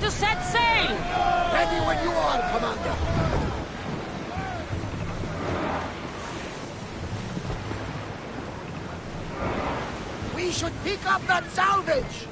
to set sail! Ready when you are, Commander. We should pick up that salvage!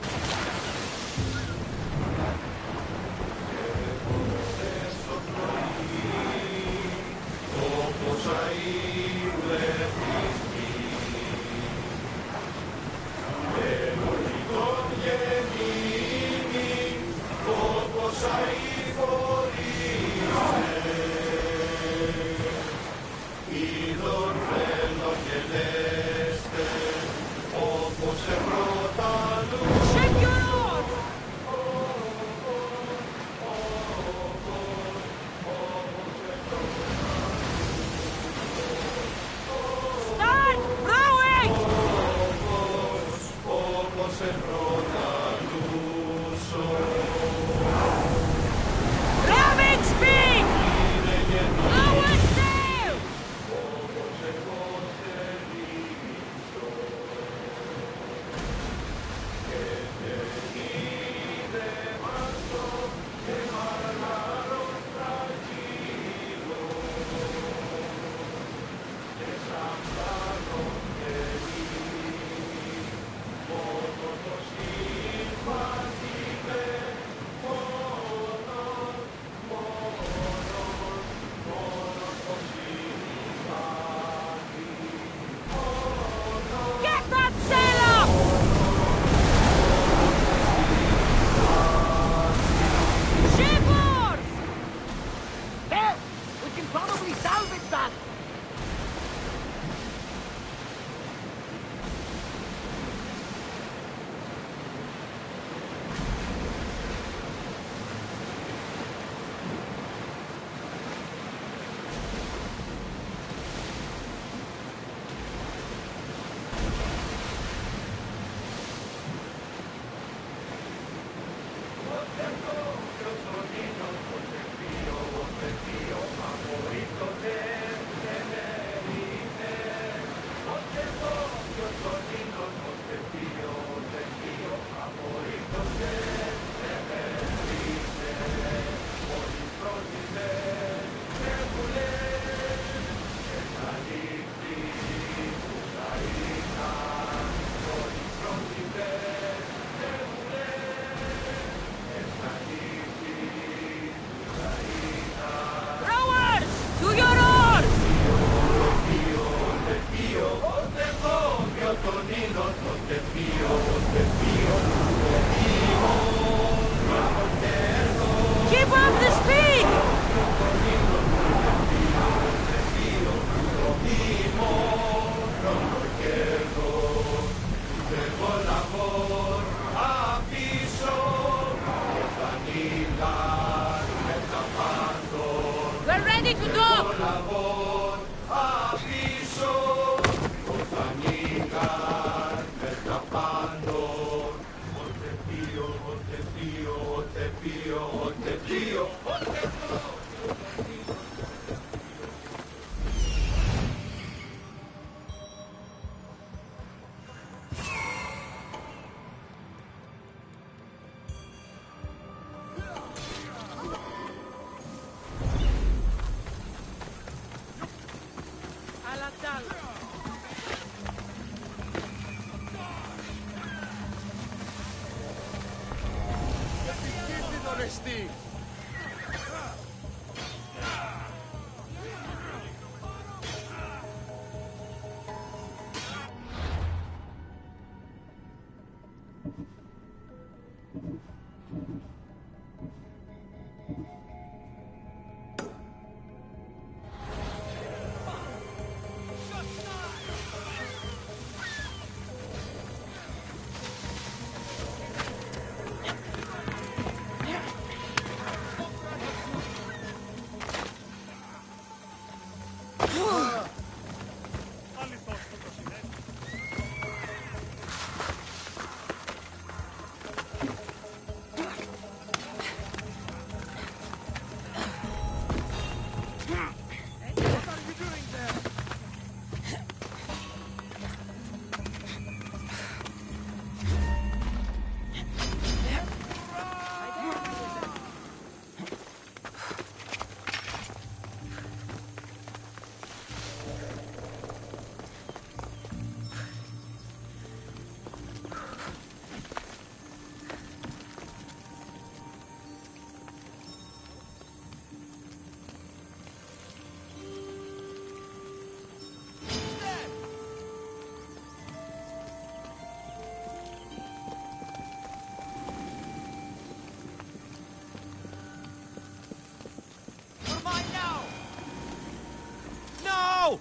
Go!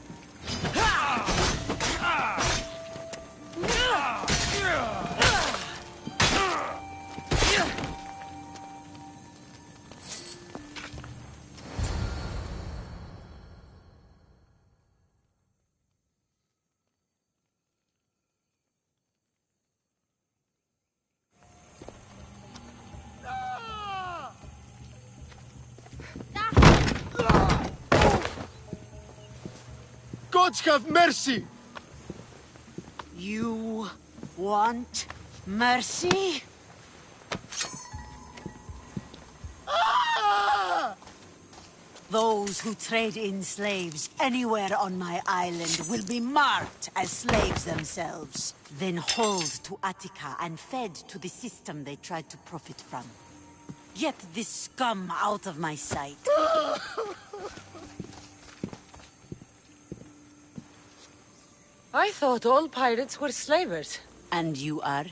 Gods have mercy! You want mercy? Ah! Those who trade in slaves anywhere on my island will be marked as slaves themselves, then hauled to Attica and fed to the system they tried to profit from. Get this scum out of my sight. I thought all pirates were slavers. And you are?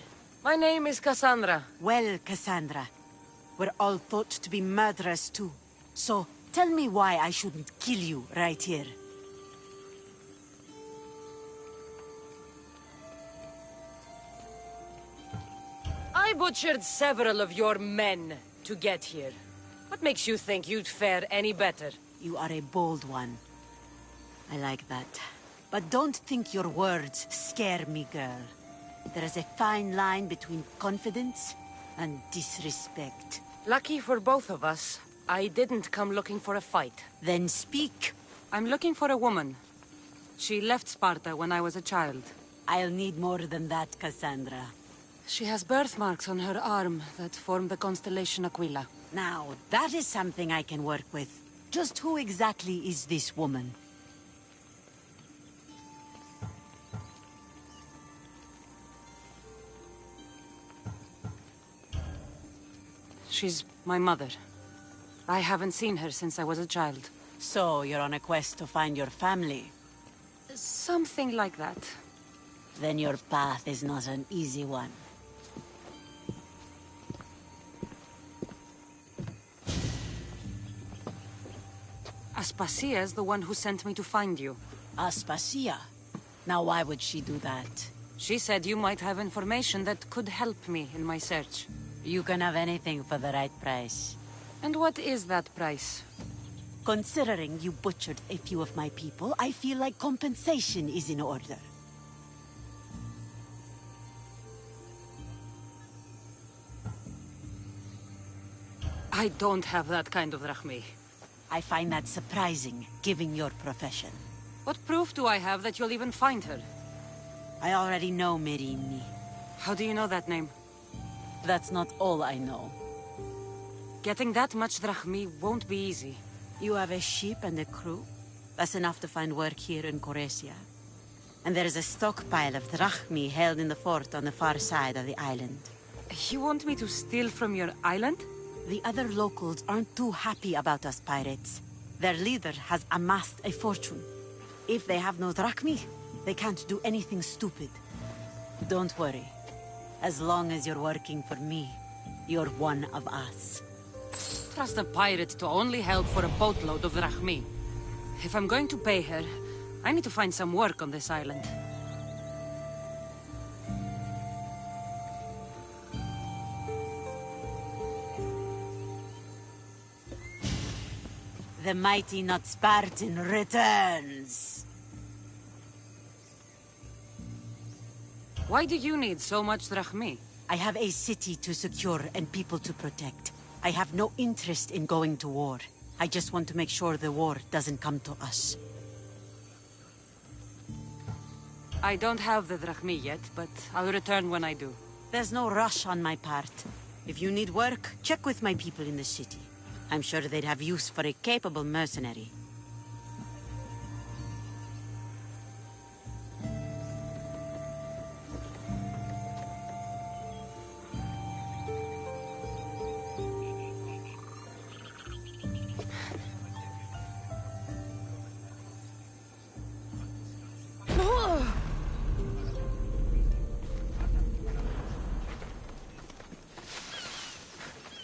My name is Cassandra. Well, Cassandra, we're all thought to be murderers too. So, tell me why I shouldn't kill you right here. I butchered several of your men to get here. What makes you think you'd fare any better? You are a bold one. I like that. But don't think your words scare me, girl. There is a fine line between confidence and disrespect. Lucky for both of us, I didn't come looking for a fight. Then speak. I'm looking for a woman. She left Sparta when I was a child. I'll need more than that, Cassandra. She has birthmarks on her arm that form the constellation Aquila. Now, that is something I can work with. Just who exactly is this woman? She's my mother. I haven't seen her since I was a child. So, you're on a quest to find your family? Something like that. Then your path is not an easy one. Aspasia's the one who sent me to find you. Aspasia? Now why would she do that? She said you might have information that could help me in my search. You can have anything for the right price. And what is that price? Considering you butchered a few of my people, I feel like compensation is in order. I don't have that kind of drachmi. I find that surprising, given your profession. What proof do I have that you'll even find her? I already know Merini. How do you know that name? That's not all I know. Getting that much drachmi won't be easy. You have a ship and a crew? That's enough to find work here in Coresia. And there is a stockpile of drachmi held in the fort on the far side of the island. You want me to steal from your island? The other locals aren't too happy about us pirates. Their leader has amassed a fortune. If they have no drachmi, they can't do anything stupid. Don't worry. As long as you're working for me, you're one of us. Trust a pirate to only help for a boatload of drachmi. If I'm going to pay her, I need to find some work on this island. The mighty not Spartan returns! Why do you need so much drachmi? I have a city to secure and people to protect. I have no interest in going to war. I just want to make sure the war doesn't come to us. I don't have the drachmi yet, but I'll return when I do. There's no rush on my part. If you need work, check with my people in the city. I'm sure they'd have use for a capable mercenary.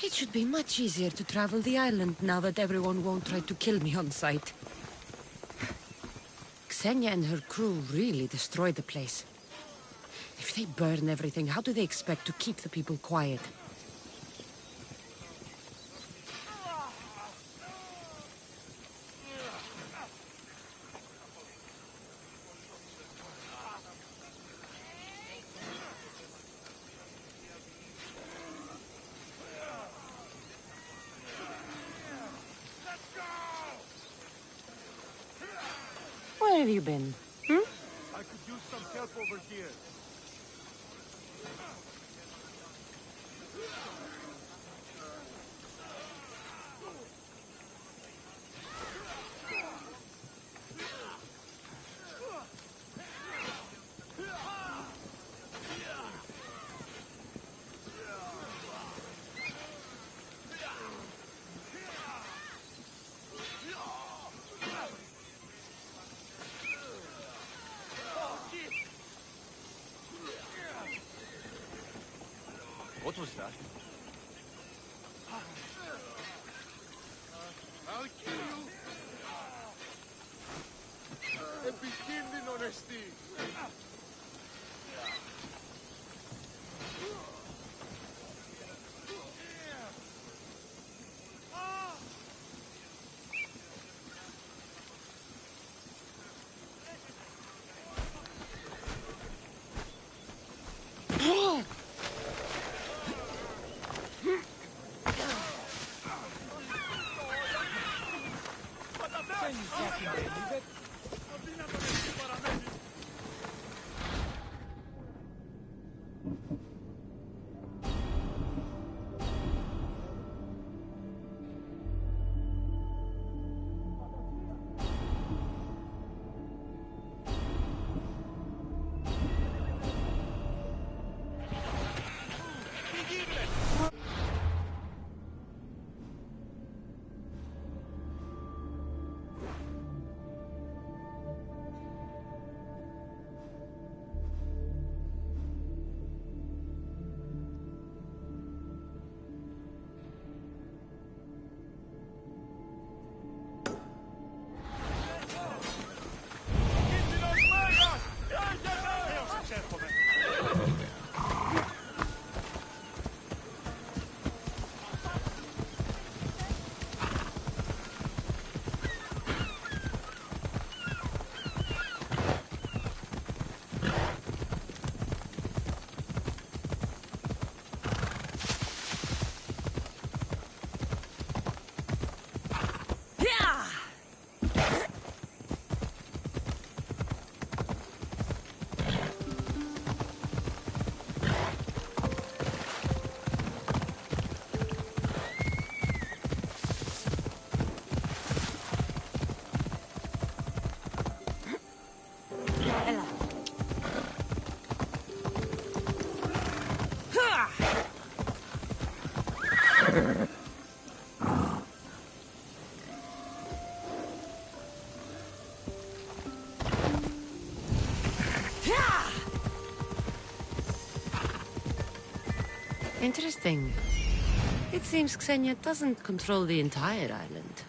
It should be much easier to travel the island now that everyone won't try to kill me on sight. Xenia and her crew really destroyed the place. If they burn everything, how do they expect to keep the people quiet? Where have you been? I could use some help over here. What was that? I'll kill you! Επικίνδυνο νεστή! Interesting. It seems Xenia doesn't control the entire island.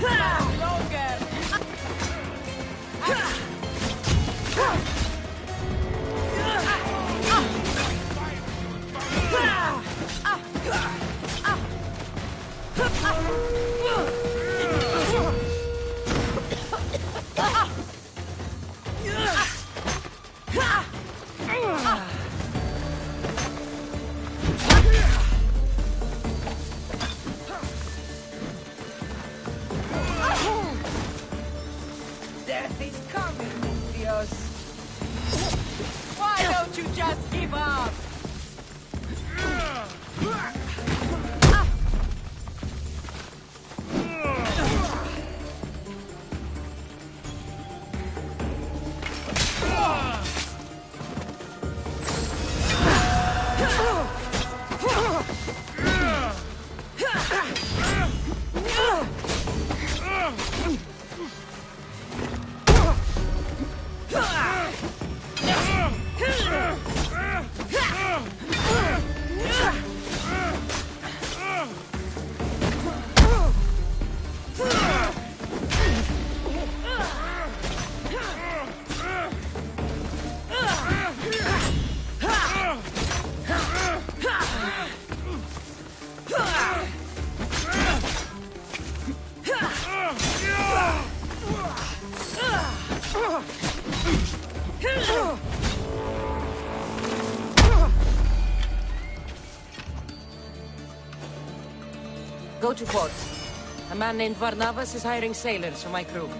last longer. Death is coming, Dios. Why don't you just give up? Go to port. A man named Varnavas is hiring sailors for my crew.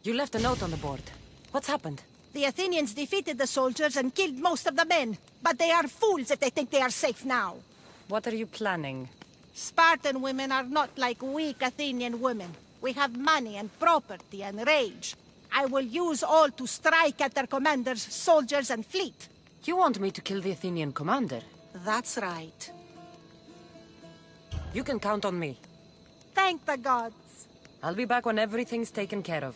You left a note on the board. What's happened? The Athenians defeated the soldiers and killed most of the men. But they are fools if they think they are safe now. What are you planning? Spartan women are not like weak Athenian women. We have money and property and rage. I will use all to strike at their commanders, soldiers, and fleet. You want me to kill the Athenian commander? That's right. You can count on me. Thank the gods. I'll be back when everything's taken care of.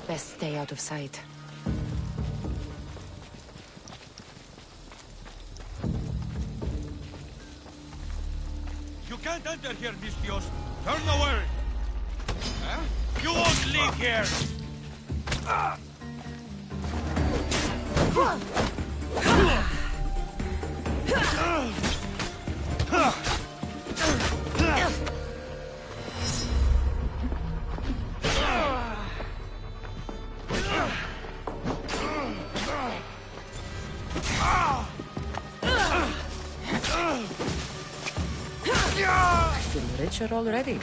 Best stay out of sight. You can't enter here, Distios. Turn away! Huh? You won't leave here! I feel richer already.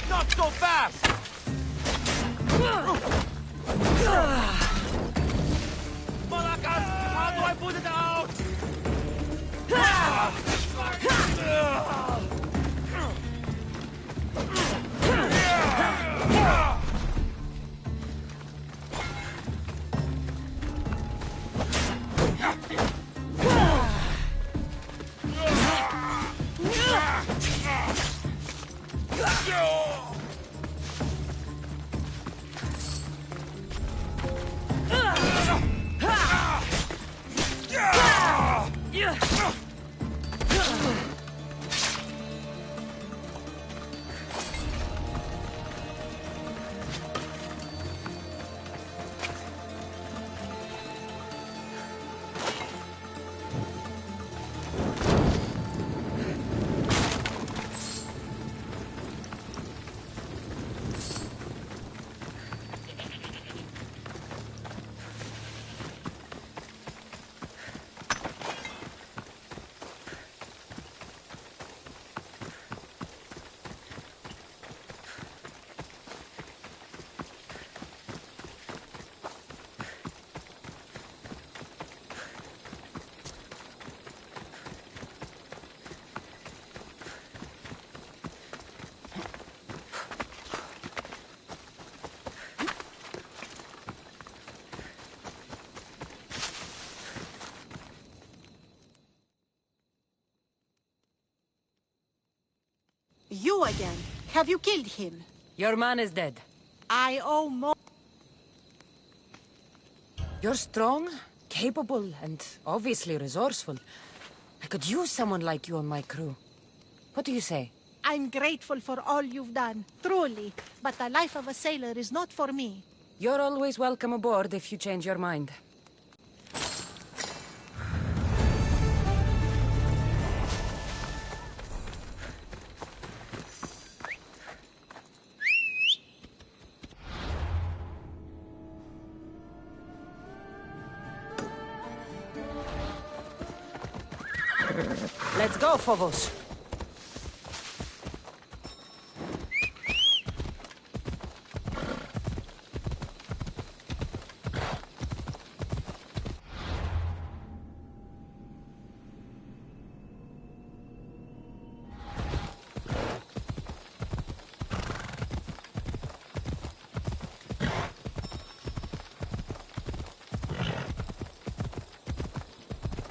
Not so fast! Malakas! How do I put it out? You again. Have you killed him? Your man is dead. I owe more. You're strong, capable, and obviously resourceful. I could use someone like you on my crew. What do you say? I'm grateful for all you've done, truly. But the life of a sailor is not for me. You're always welcome aboard if you change your mind. Let's go, Phobos.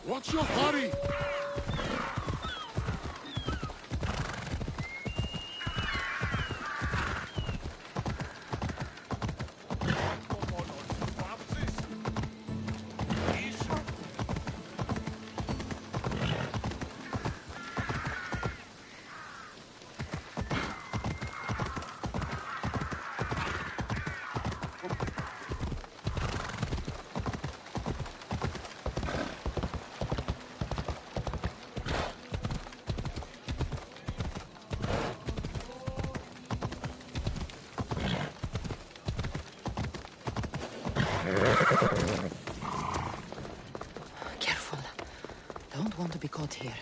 What's your hurry? Don't want to be caught here.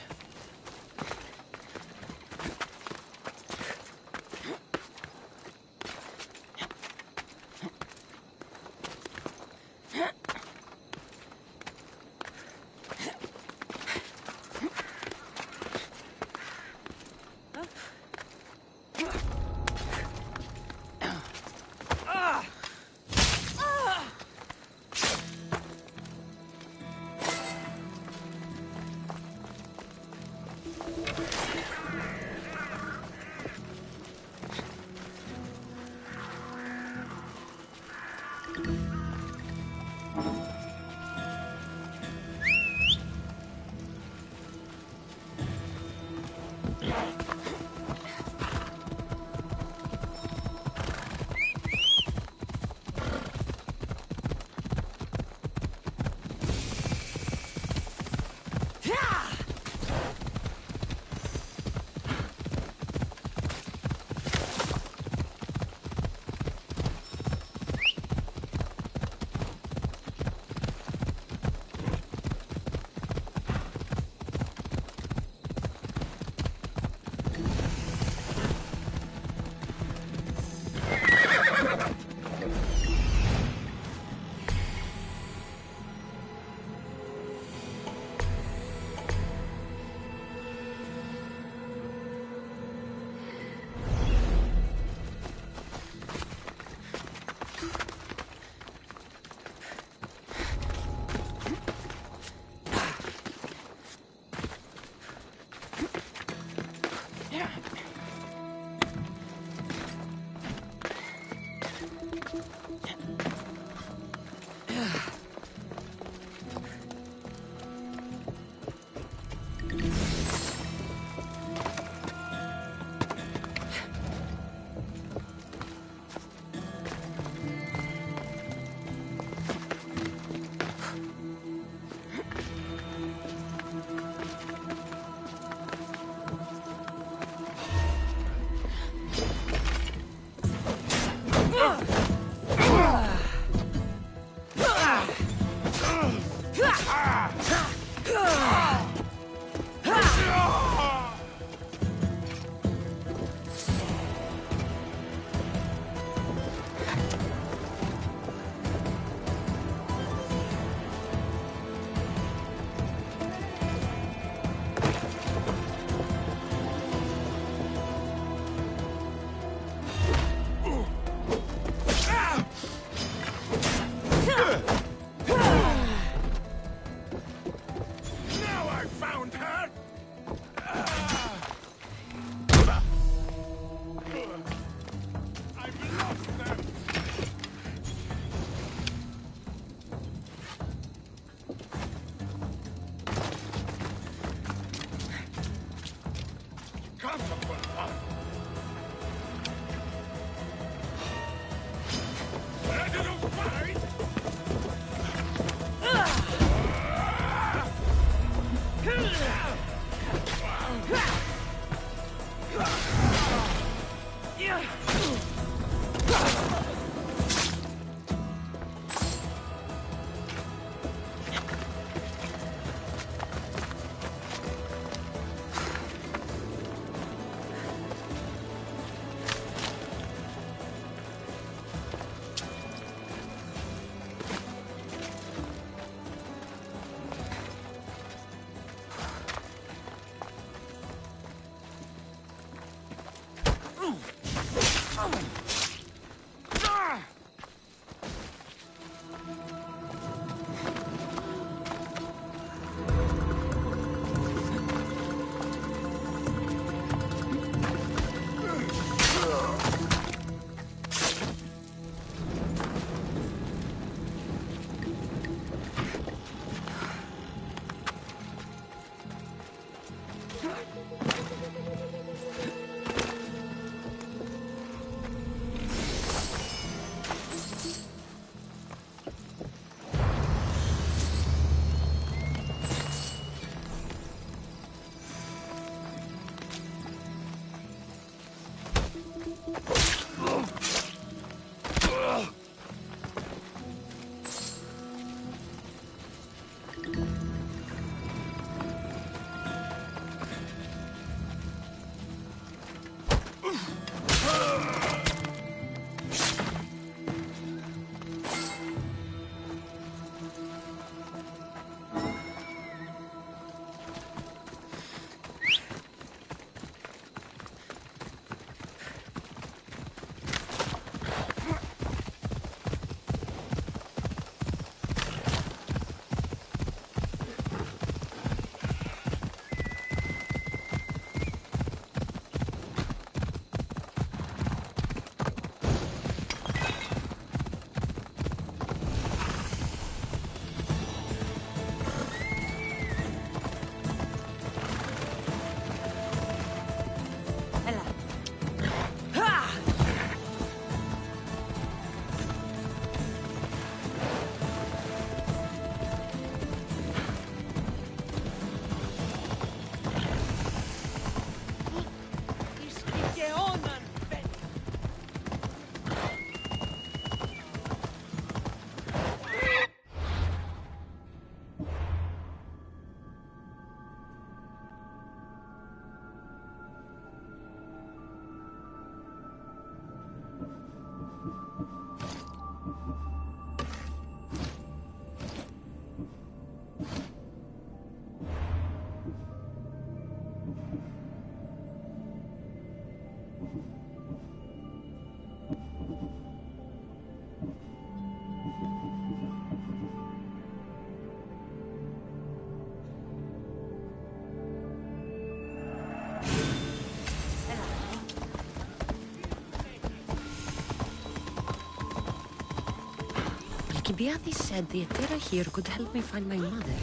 Alcibiades said the Etera here could help me find my mother.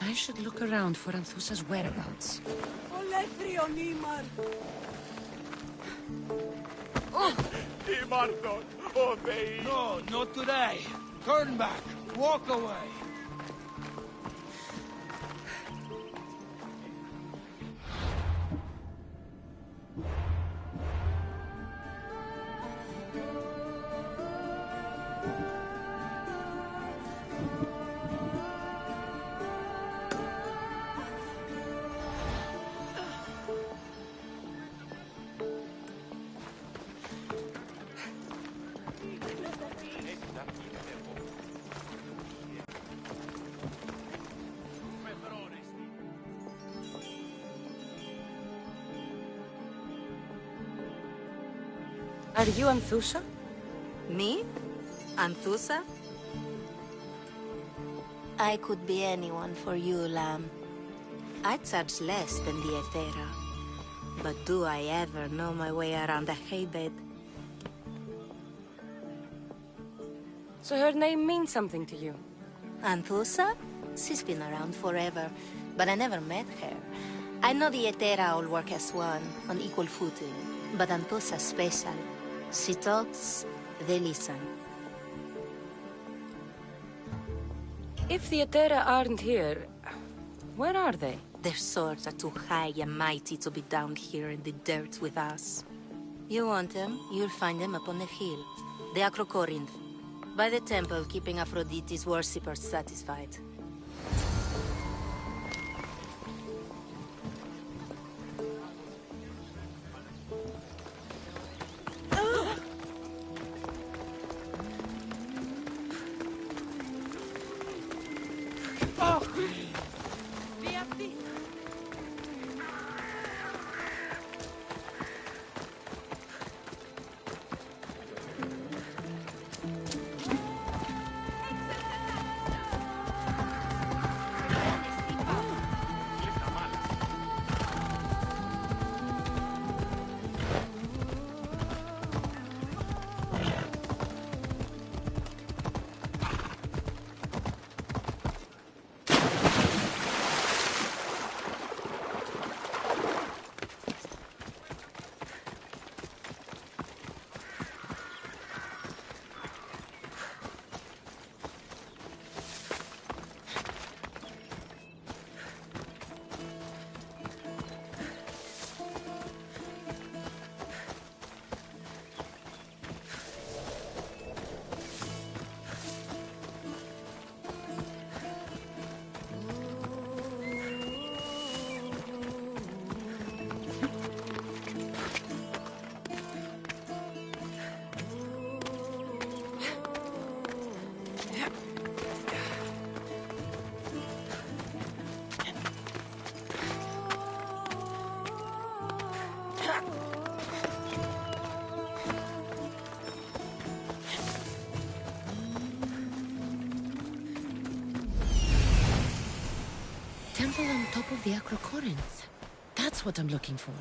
I should look around for Anthusa's whereabouts. No, not today. Turn back. Walk away. Are you Anthusa? Me? Anthusa? I could be anyone for you, Lamb. I charge less than the Etera. But do I ever know my way around a haybed? So her name means something to you? Anthusa? She's been around forever, but I never met her. I know the Etera all work as one, on equal footing. But Anthusa's special. She talks, they listen. If the Etera aren't here, where are they? Their swords are too high and mighty to be down here in the dirt with us. You want them, you'll find them up on the hill. The Acrocorinth. By the temple, keeping Aphrodite's worshippers satisfied. Temple on top of the Acrocorinth. That's what I'm looking for.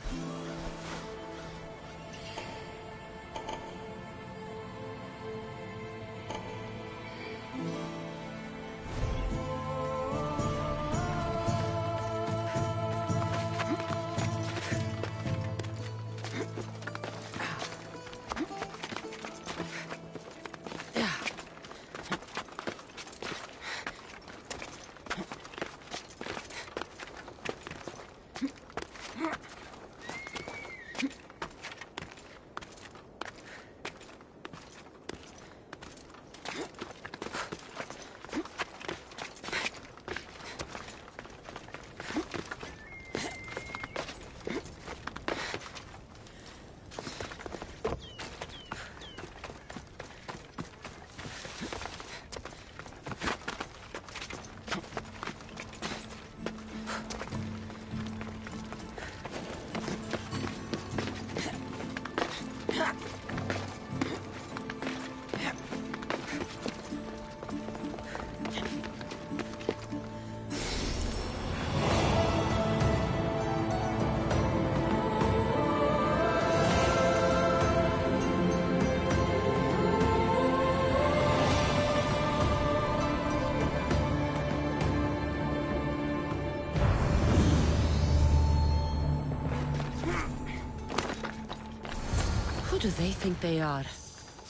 do they think they are?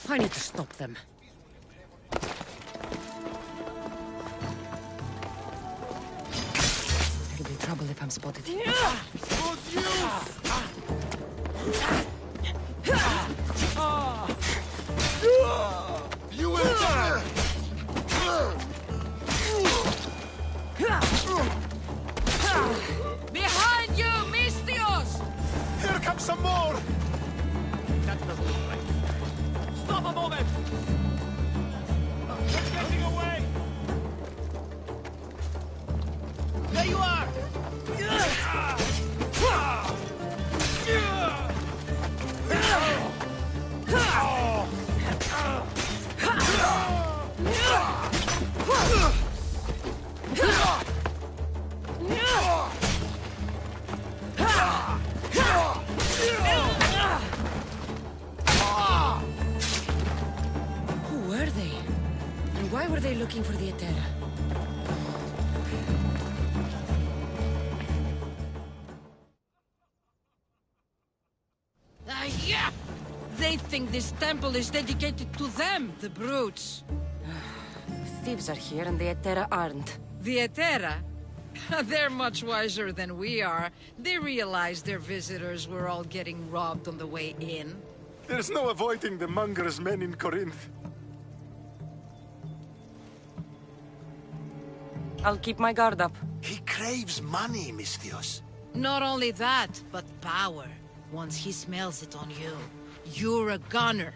I need to stop them. There'll be trouble if I'm spotted. You will... Behind you, Mistios! Here comes some more! That doesn't look right. Stop a moment! It's getting away! There you are! Who were they? And why were they looking for the Etera? Yeah! They think this temple is dedicated to them, the brutes. Thieves are here and the Etera aren't. The Etera? They're much wiser than we are. They realized their visitors were all getting robbed on the way in. There's no avoiding the monger's men in Corinth. I'll keep my guard up. He craves money, Mistios. Not only that, but power. Once he smells it on you, you're a gunner.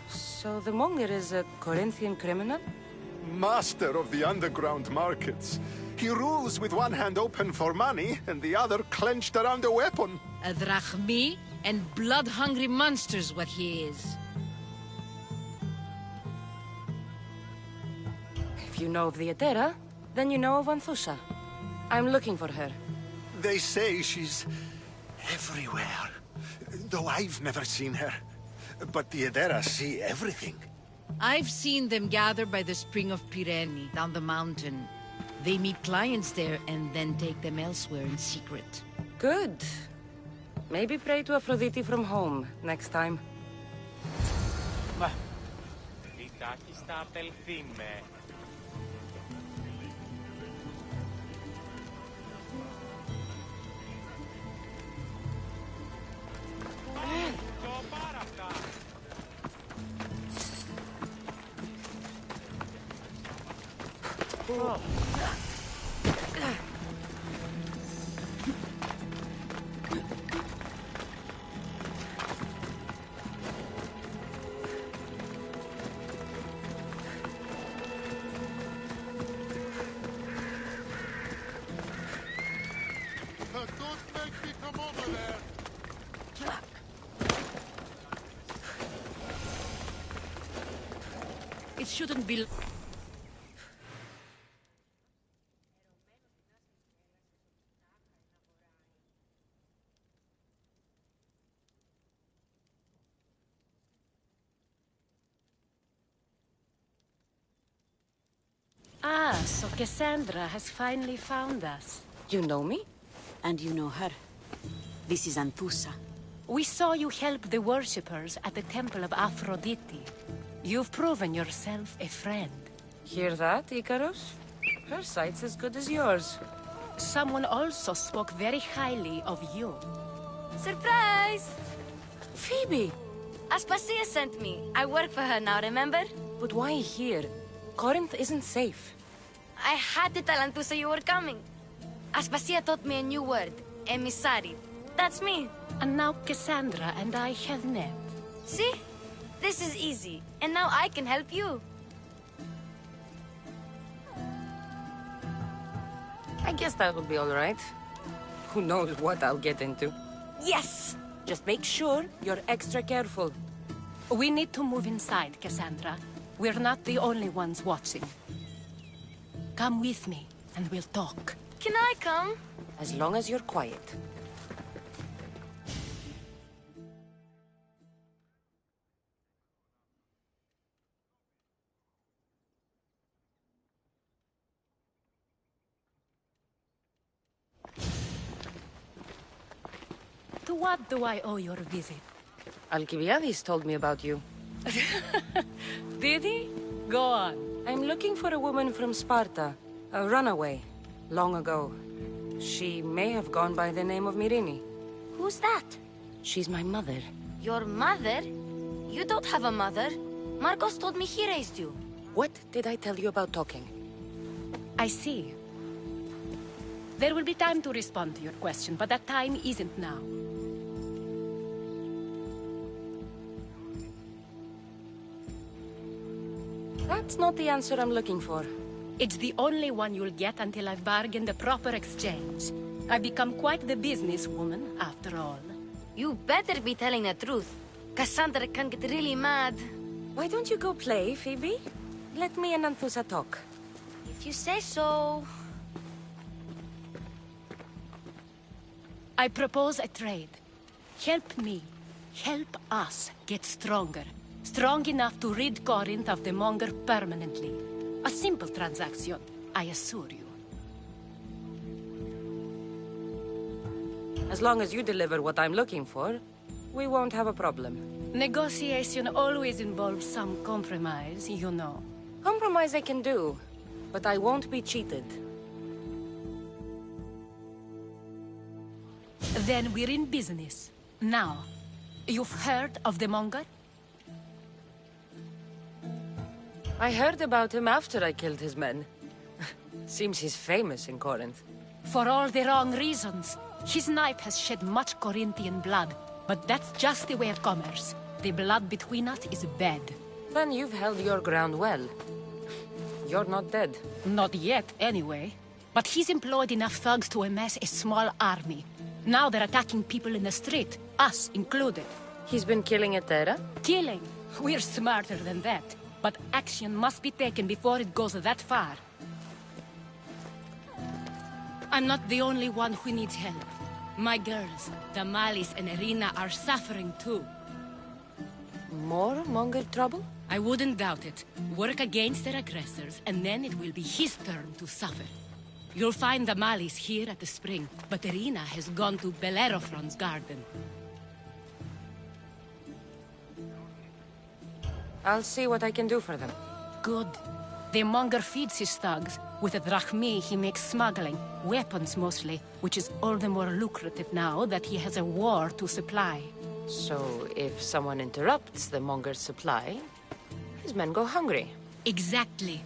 So the monger is a Corinthian criminal? Master of the underground markets. He rules with one hand open for money and the other clenched around a weapon. A drachmi and blood-hungry monster's what he is. If you know of the Etera, then you know of Anthusa. I'm looking for her. They say she's everywhere. Though I've never seen her. But the Edera see everything. I've seen them gather by the Spring of Pirene, down the mountain. They meet clients there and then take them elsewhere in secret. Good. Maybe pray to Aphrodite from home next time. Λιτάκι στα απελθή με. Don't make me come over there. It shouldn't be... Ah, so Cassandra has finally found us. You know me? And you know her. This is Anthusa. We saw you help the worshippers at the Temple of Aphrodite. You've proven yourself a friend. Hear that, Icarus? Her sight's as good as yours. Someone also spoke very highly of you. Surprise! Phoebe! Aspasia sent me. I work for her now, remember? But why here? Corinth isn't safe. I had to tell Anthusa you were coming. Aspasia taught me a new word. Emissary. That's me. And now Cassandra and I have met. See? This is easy. And now I can help you. I guess that will be all right. Who knows what I'll get into. Yes! Just make sure you're extra careful. We need to move inside, Cassandra. We're not the only ones watching. Come with me, and we'll talk. Can I come? As long as you're quiet. To what do I owe your visit? Alcibiades told me about you. Did he? Go on. I'm looking for a woman from Sparta, a runaway, long ago. She may have gone by the name of Myrrine. Who's that? She's my mother. Your mother? You don't have a mother. Marcos told me he raised you. What did I tell you about talking? I see. There will be time to respond to your question, but that time isn't now. That's not the answer I'm looking for. It's the only one you'll get until I've bargained a proper exchange. I've become quite the businesswoman, after all. You better be telling the truth. Cassandra can get really mad. Why don't you go play, Phoebe? Let me and Anthusa talk. If you say so. I propose a trade. Help me. Help us get stronger. Strong enough to rid Corinth of the Monger permanently. A simple transaction, I assure you. As long as you deliver what I'm looking for, we won't have a problem. Negotiation always involves some compromise, you know. Compromise I can do, but I won't be cheated. Then we're in business. Now, you've heard of the Monger? I heard about him after I killed his men. Seems he's famous in Corinth. For all the wrong reasons. His knife has shed much Corinthian blood, but that's just the way of commerce. The blood between us is bad. Then you've held your ground well. You're not dead. Not yet, anyway. But he's employed enough thugs to amass a small army. Now they're attacking people in the street, us included. He's been killing at Terra? Killing? We're smarter than that. But action must be taken before it goes that far. I'm not the only one who needs help. My girls, Damalis and Irina, are suffering too. More Monger trouble? I wouldn't doubt it. Work against their aggressors, and then it will be his turn to suffer. You'll find Damalis here at the spring, but Irina has gone to Bellerophon's garden. I'll see what I can do for them. Good. The Monger feeds his thugs. With the drachmi, he makes smuggling. Weapons, mostly. Which is all the more lucrative now that he has a war to supply. So, if someone interrupts the Monger's supply, his men go hungry. Exactly.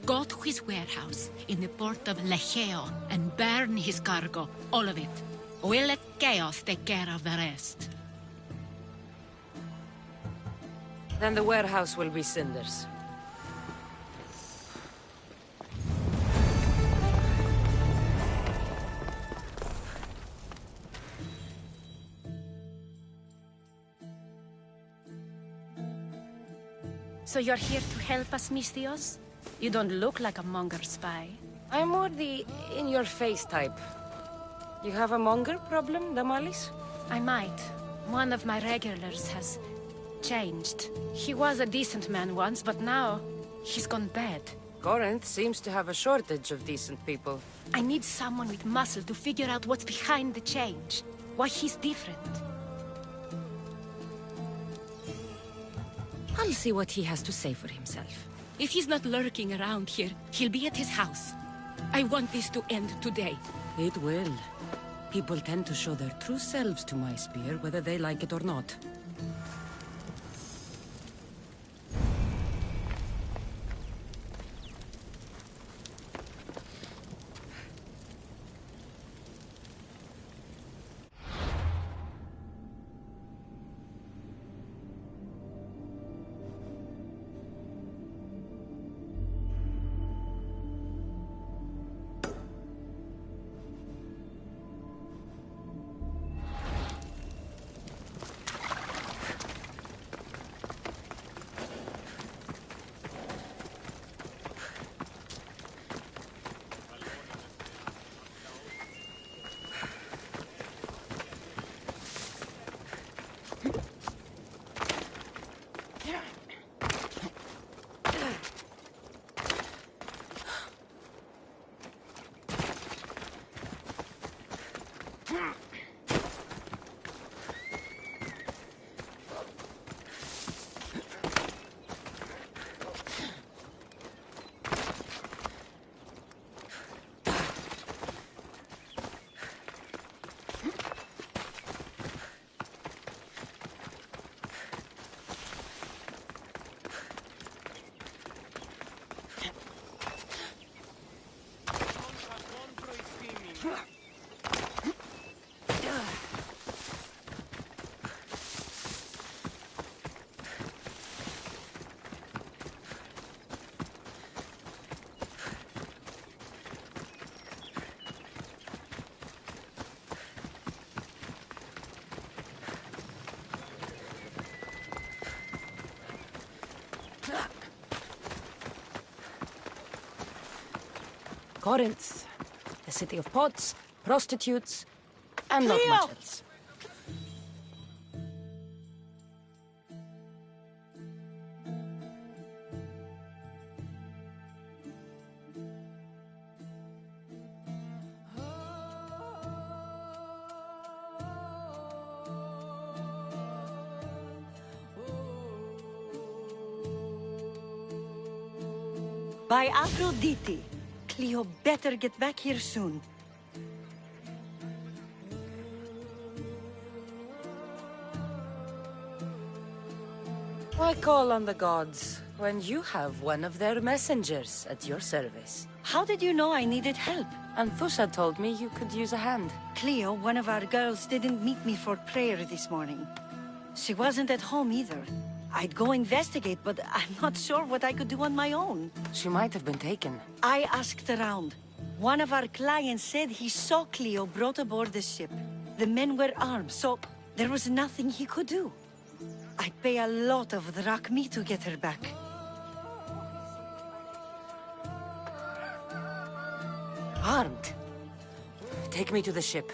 Go to his warehouse in the port of Lecheo and burn his cargo. All of it. We'll let chaos take care of the rest. Then the warehouse will be cinders. So you're here to help us, Misthios? You don't look like a Monger spy. I'm more the in-your-face type. You have a Monger problem, Damalis? I might. One of my regulars has changed. He was a decent man once, but now he's gone bad. Corinth seems to have a shortage of decent people. I need someone with muscle to figure out what's behind the change. Why he's different. I'll see what he has to say for himself. If he's not lurking around here, he'll be at his house. I want this to end today. It will. People tend to show their true selves to my spear, whether they like it or not. Corinth, the city of pots, prostitutes, and not much else. By Aphrodite, Cleo better get back here soon. Why call on the gods when you have one of their messengers at your service? How did you know I needed help? Anthusha told me you could use a hand. Cleo, one of our girls, didn't meet me for prayer this morning. She wasn't at home either. I'd go investigate, but I'm not sure what I could do on my own. She might have been taken. I asked around. One of our clients said he saw Cleo brought aboard the ship. The men were armed, so there was nothing he could do. I'd pay a lot of drachmi to get her back. Armed? Take me to the ship.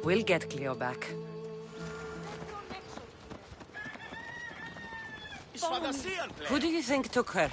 We'll get Cleo back. Who do you think took her?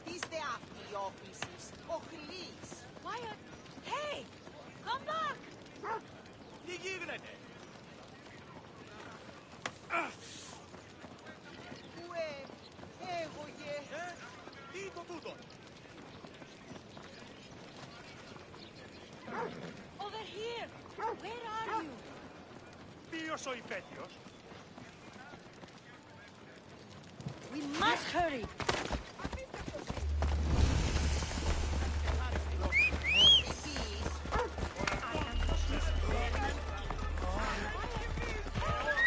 Είστε αυτοί οι όφλησης, ο Χρυής. Hey, come back! Τι γίνεται? Έγωγε. Τι είναι το τούτο? Over here! Where are you? Ποιος ο υπέτειος? We must hurry!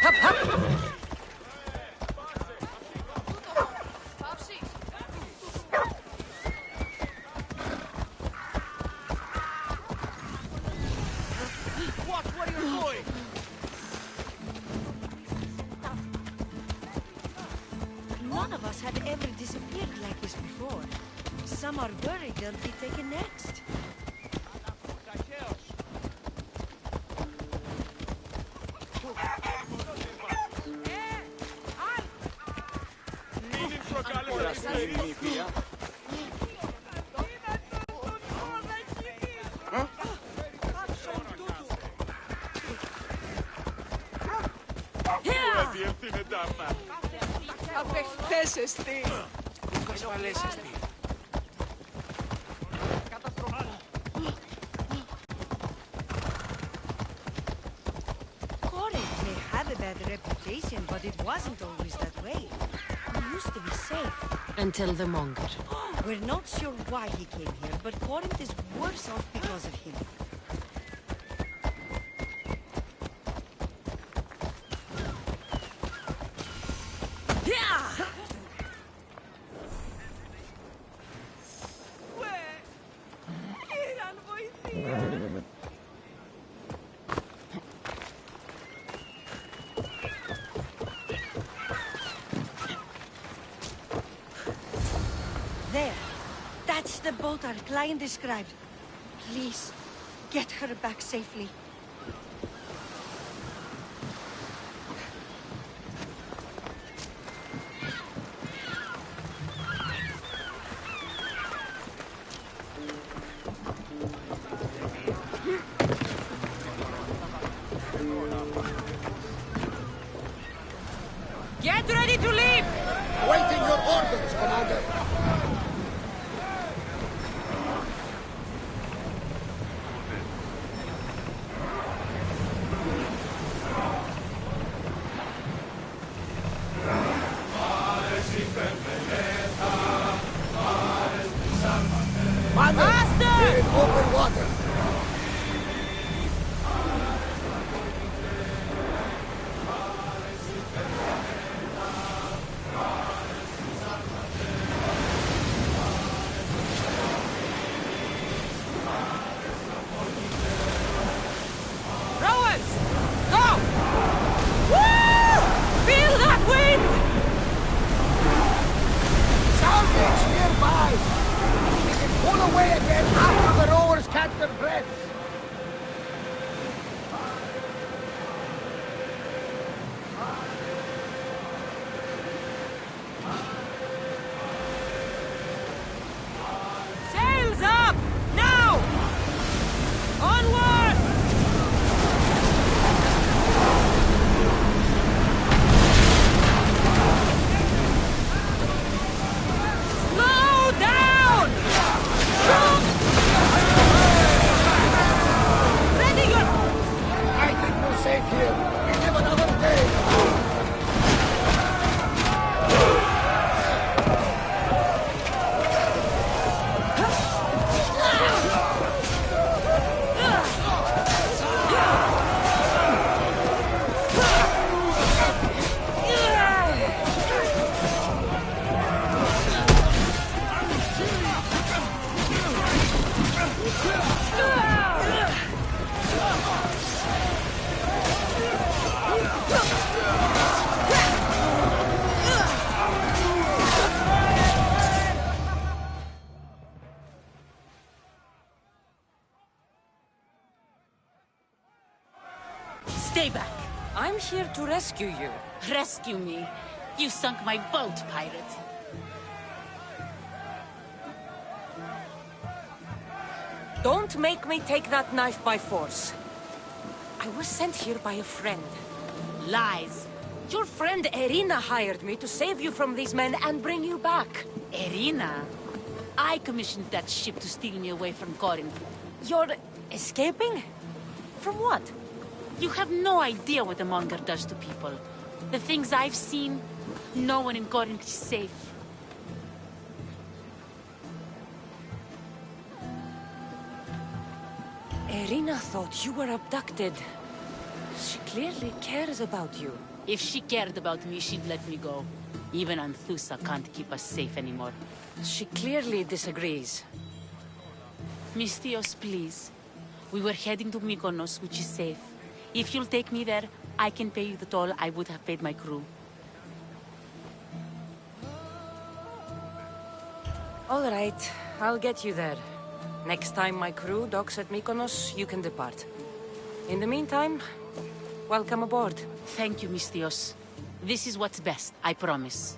Hop, hop! What are you doing? None of us have ever disappeared like this before. Some are worried they'll be taken next. Απεχθέσεστη! Ασφαλέσεστη. Corinth may have a bad reputation, but it wasn't always that way. We used to be safe. Until the monger. We're not sure why he came here, but Corinth is worse off because of him. There. That's the boat our client described. Please, get her back safely. Get ready to leave! Waiting your orders, Commander. Master! We're in open water. Rowers! Go! Woo! Feel that wind! Salvage nearby! We can pull away again after the rowers catch their breath. Sails up! Now! Onward! Slow down! Ready your... I think we're safe here. We live another day. Stay back. I'm here to rescue you. Rescue me. You sunk my boat, pirate. Don't make me take that knife by force. I was sent here by a friend. Lies. Your friend Irina hired me to save you from these men and bring you back. Irina? I commissioned that ship to steal me away from Corinth. You're escaping? From what? You have no idea what the monger does to people. The things I've seen, no one in Corinth is safe. Irina thought you were abducted. She clearly cares about you. If she cared about me, she'd let me go. Even Anthusa can't keep us safe anymore. She clearly disagrees. Mistios, please. We were heading to Mykonos, which is safe. If you'll take me there, I can pay you the toll I would have paid my crew. All right, I'll get you there. Next time my crew docks at Mykonos, you can depart. In the meantime, welcome aboard. Thank you, Mistios. This is what's best, I promise.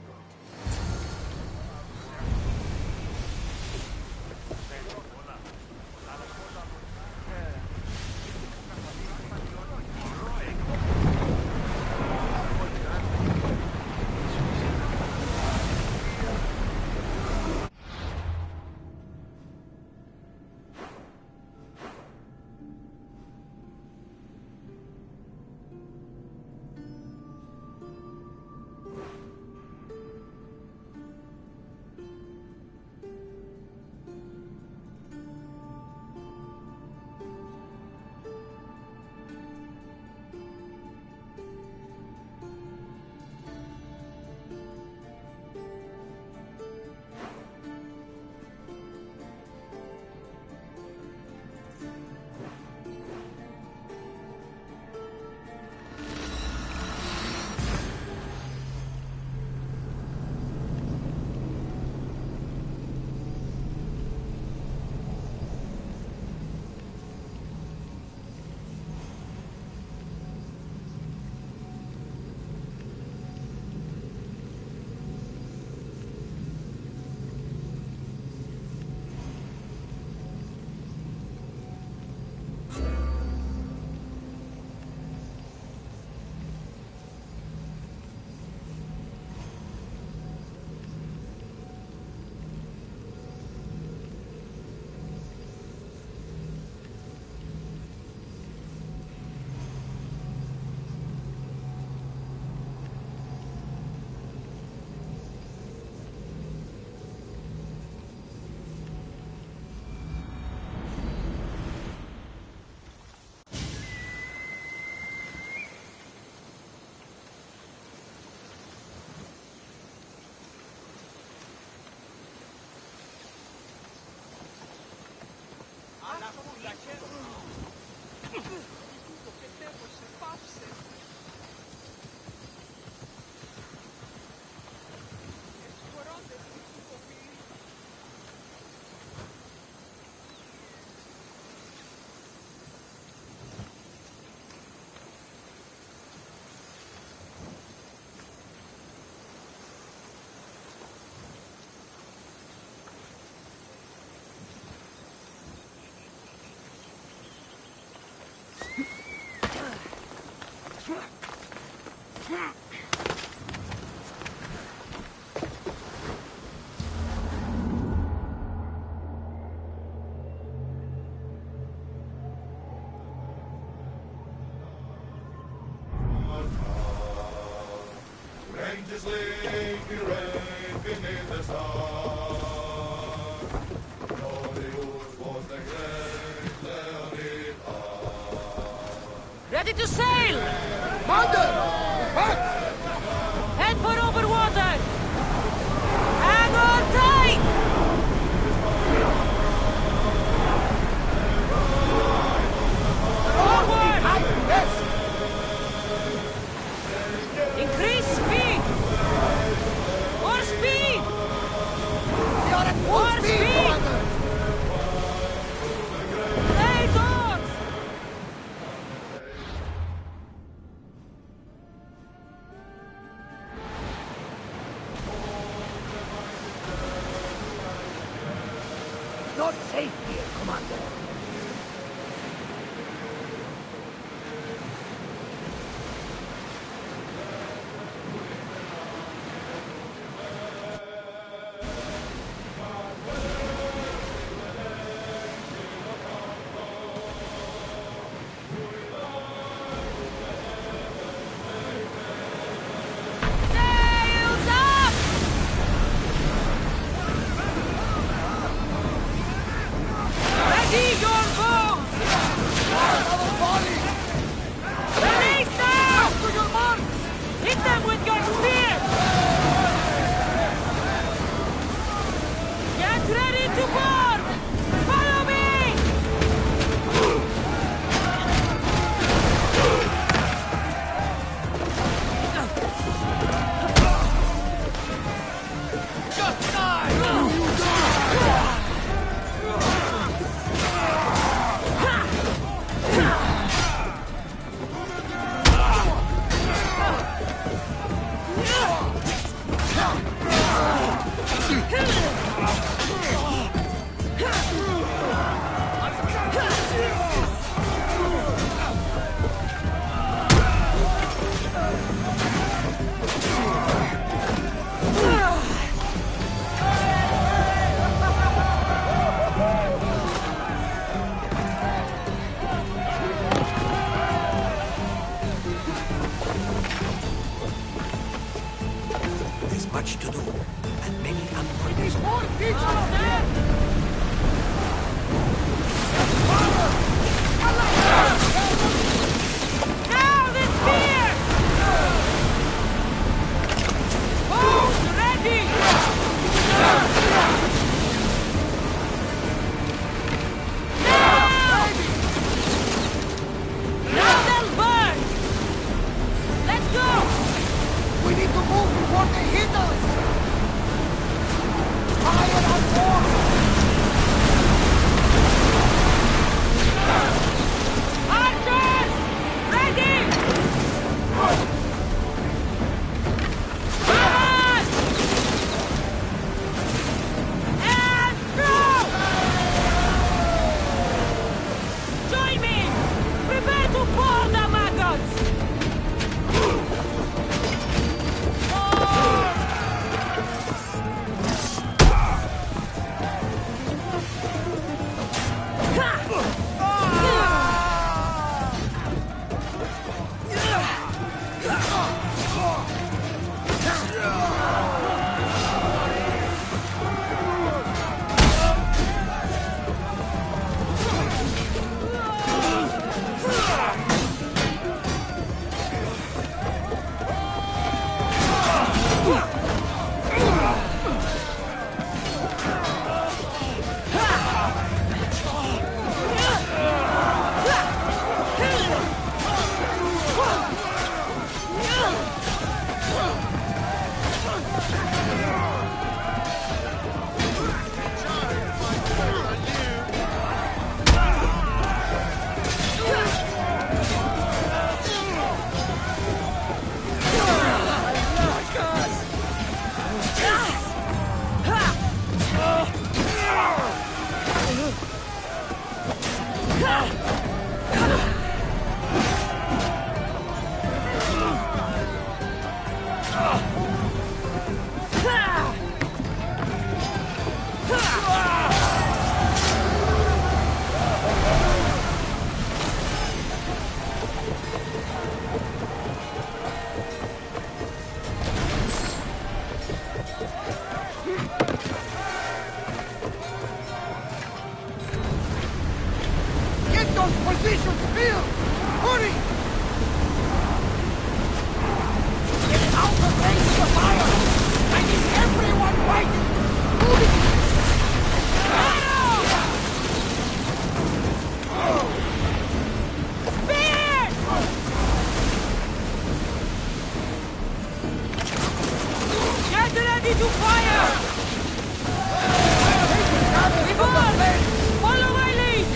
Ready to sail! Commander! Back! Head for over water! Hang on tight! Forward! Yes! Increase speed! More speed! We are at full More speed, speed! Commander! Blaze oars! Not safe here, Commander. Sails up! Ready your bow! Another volley! Release now! To your mark! Hit them with your spear! Get ready to board! Follow me! Just die! There's much to do, and many unpredictable. More creatures! Now the spear! Bows ready! Now! Now they'll burn! Let's go! We need to move before they hit us! Fire on board! Archers! Ready! Arms! And throw! Join me! Prepare to board the maggots! More! fire! Reward! Follow my lead!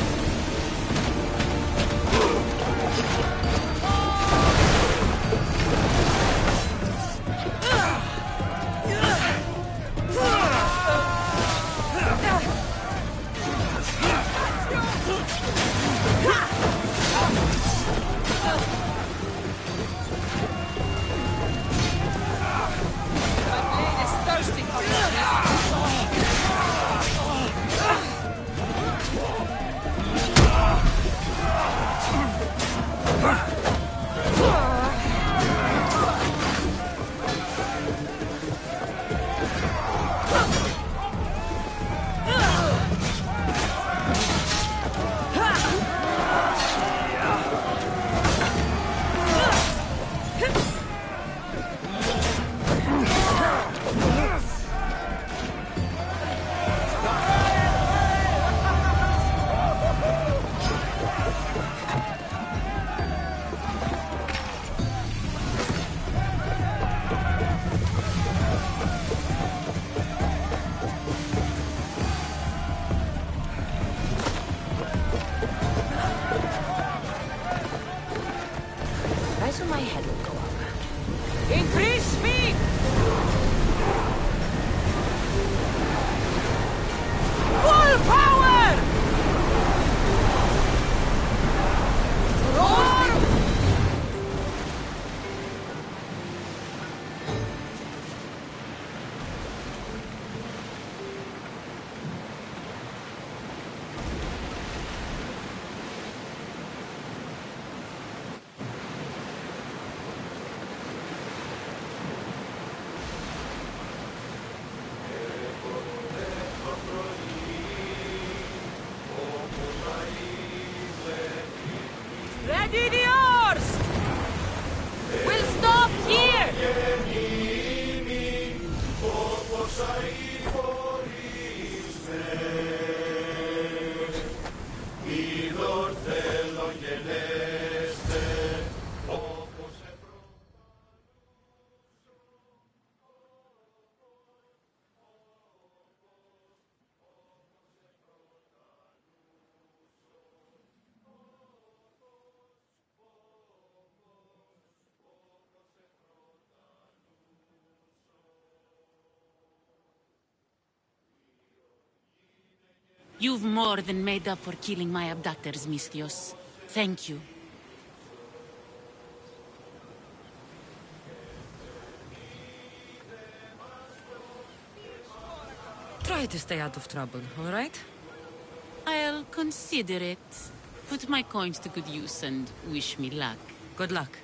Price of my head will go up. Increase speed! Full power! Roar! Ready the oars! We'll stop here! You've more than made up for killing my abductors, Mistios. Thank you. Try to stay out of trouble, all right? I'll consider it. Put my coins to good use and wish me luck. Good luck.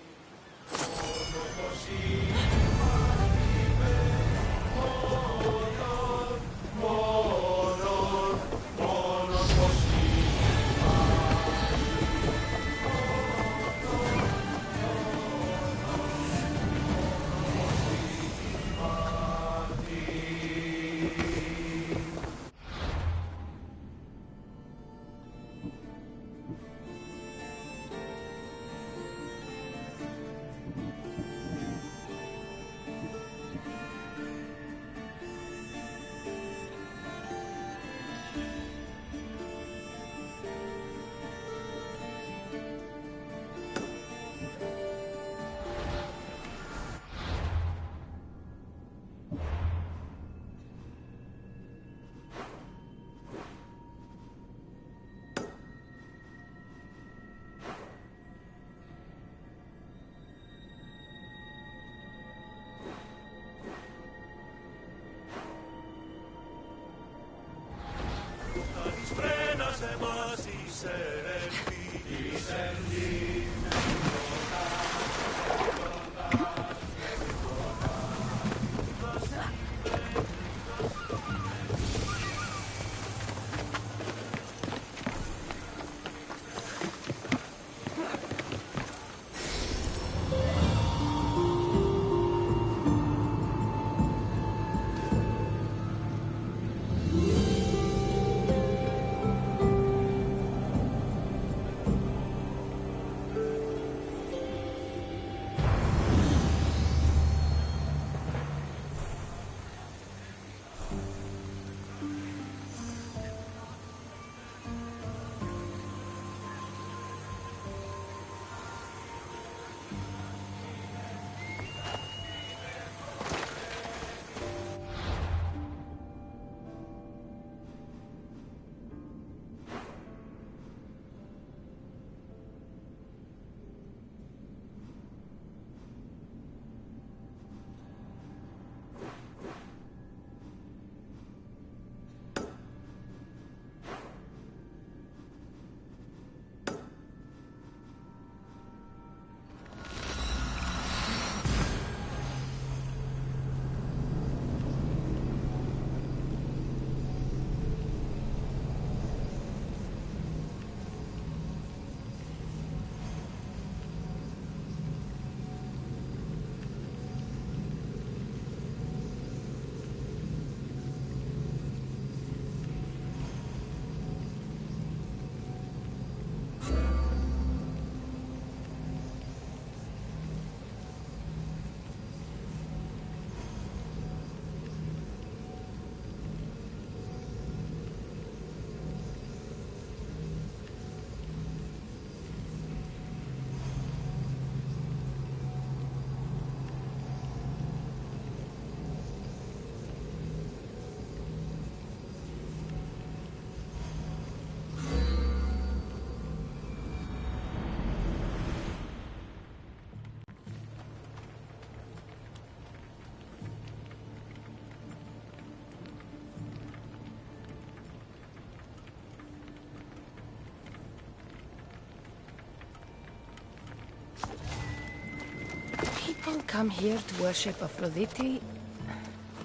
People come here to worship Aphrodite,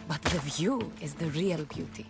but the view is the real beauty.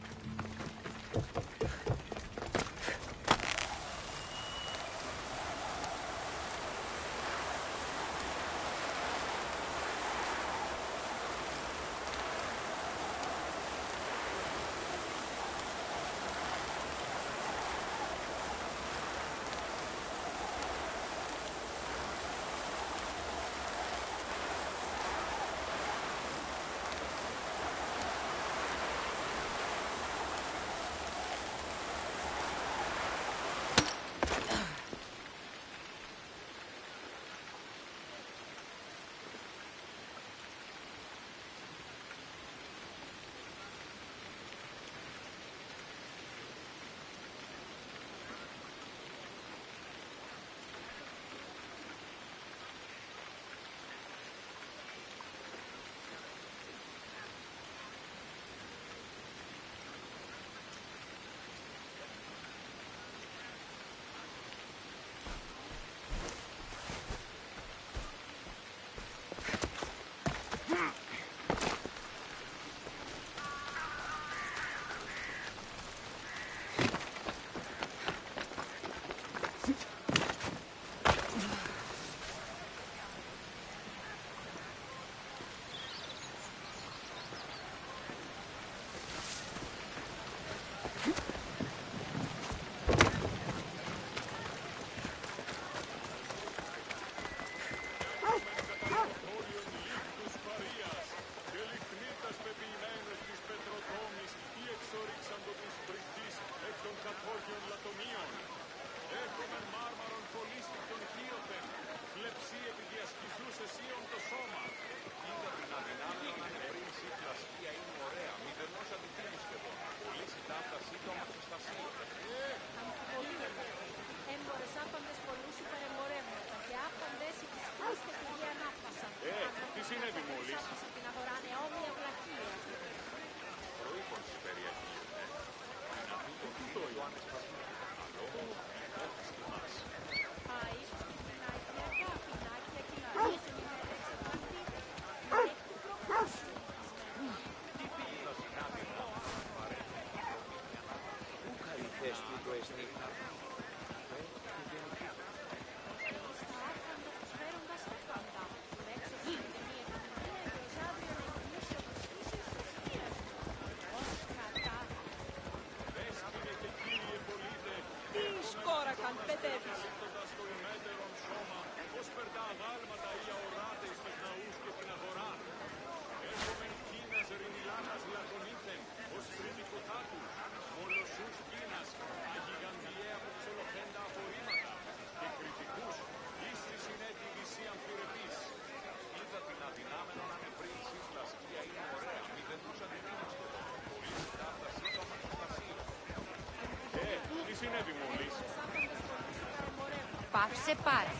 Πάψε πάρα.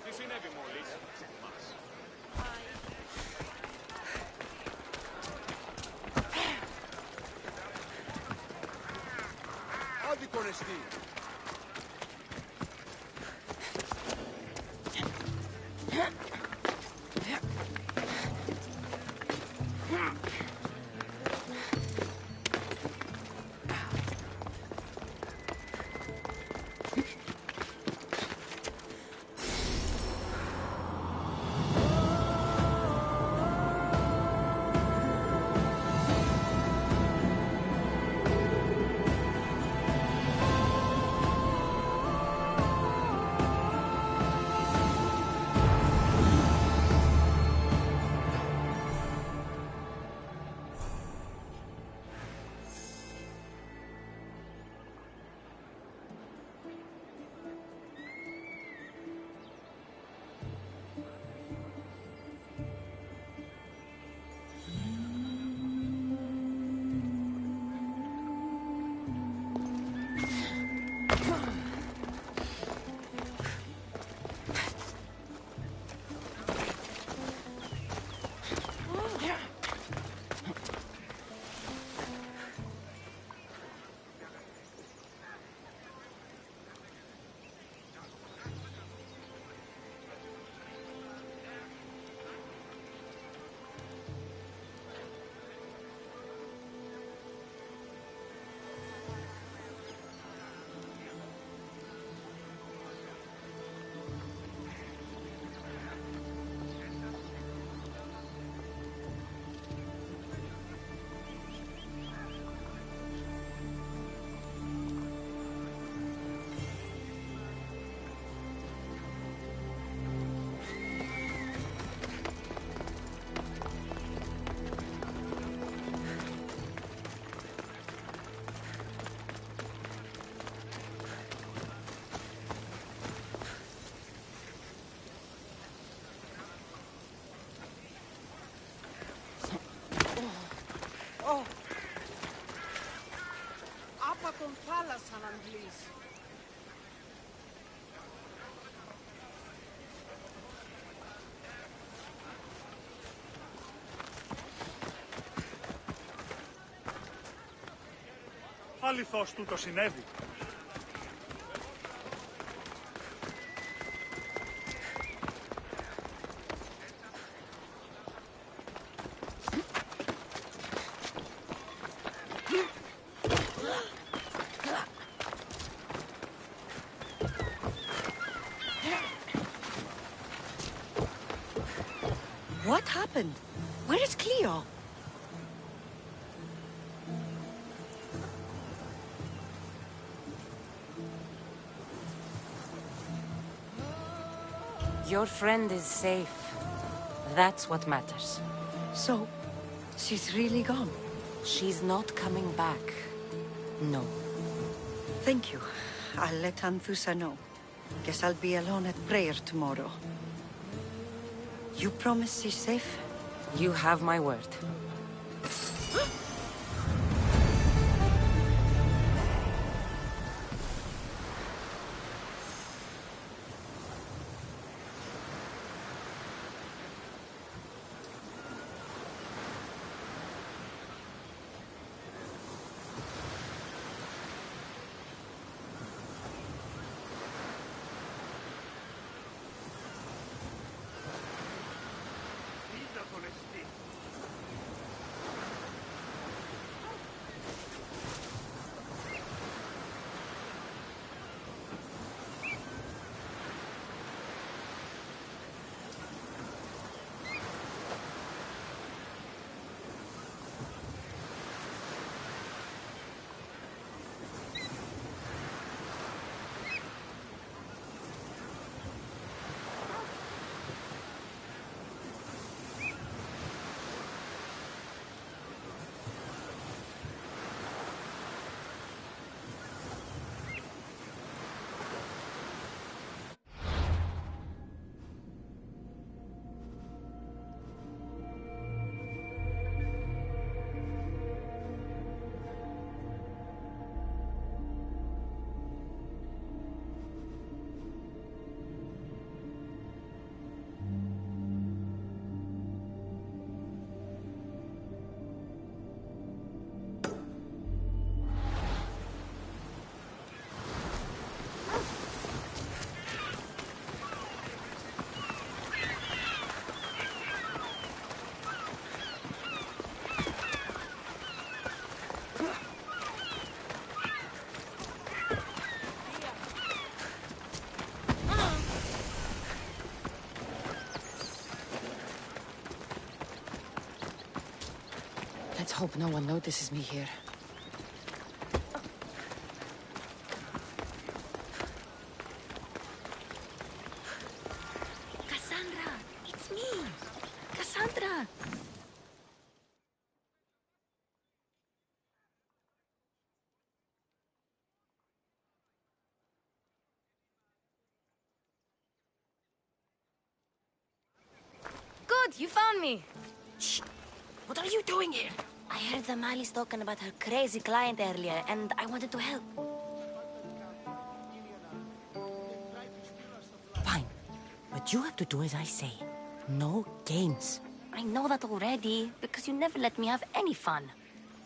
Τι συνέβη μόλις? Άδικον εστί. Αληθώς τούτο συνέβη. What happened? Where is Cleo? Your friend is safe. That's what matters. So, she's really gone? She's not coming back. No. Thank you. I'll let Anthusa know. Guess I'll be alone at prayer tomorrow. You promise she's safe? You have my word. Let's hope no one notices me here. Cassandra! It's me! Cassandra! Good, you found me! Shh! What are you doing here? I heard the Mali's talking about her crazy client earlier, and I wanted to help. Fine. But you have to do as I say. No games. I know that already, because you never let me have any fun.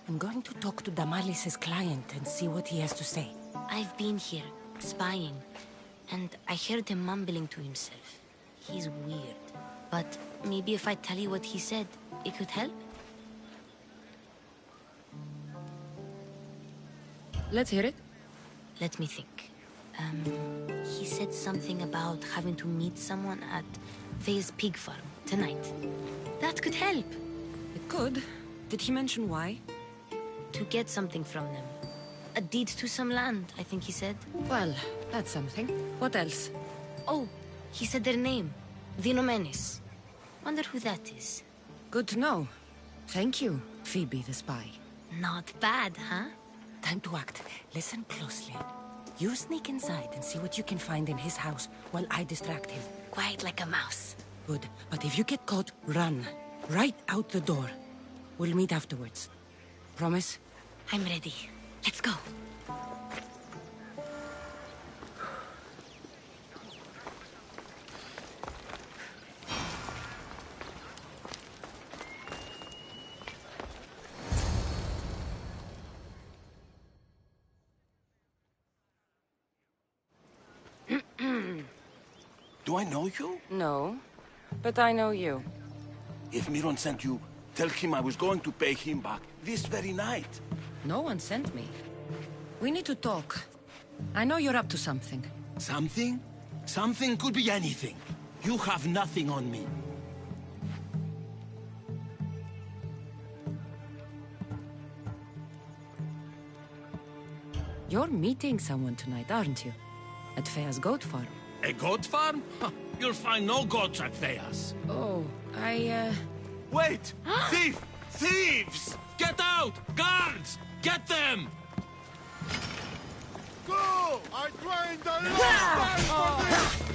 I'm going to talk to Damalis' client and see what he has to say. I've been here, spying, and I heard him mumbling to himself. He's weird. But maybe if I tell you what he said, it could help? Let's hear it. Let me think. He said something about having to meet someone at Faye's pig farm tonight. That could help. It could. Did he mention why? To get something from them. A deed to some land, I think he said. Well, that's something. What else? Oh, he said their name. Vinomenis. Wonder who that is. Good to know. Thank you, Phoebe the spy. Not bad, huh? Time to act. Listen closely. You sneak inside and see what you can find in his house while I distract him. Quiet like a mouse. Good. But if you get caught, run. Right out the door. We'll meet afterwards. Promise? I'm ready. Let's go. Do I know you? No, but I know you. If Miron sent you, tell him I was going to pay him back this very night. No one sent me. We need to talk. I know you're up to something. Something? Something could be anything. You have nothing on me. You're meeting someone tonight, aren't you? At Fea's goat farm. A goat farm? You'll find no goats at Thea's. Oh, Wait! Thief! Thieves! Get out! Guards! Get them! Go! I trained the last time for this!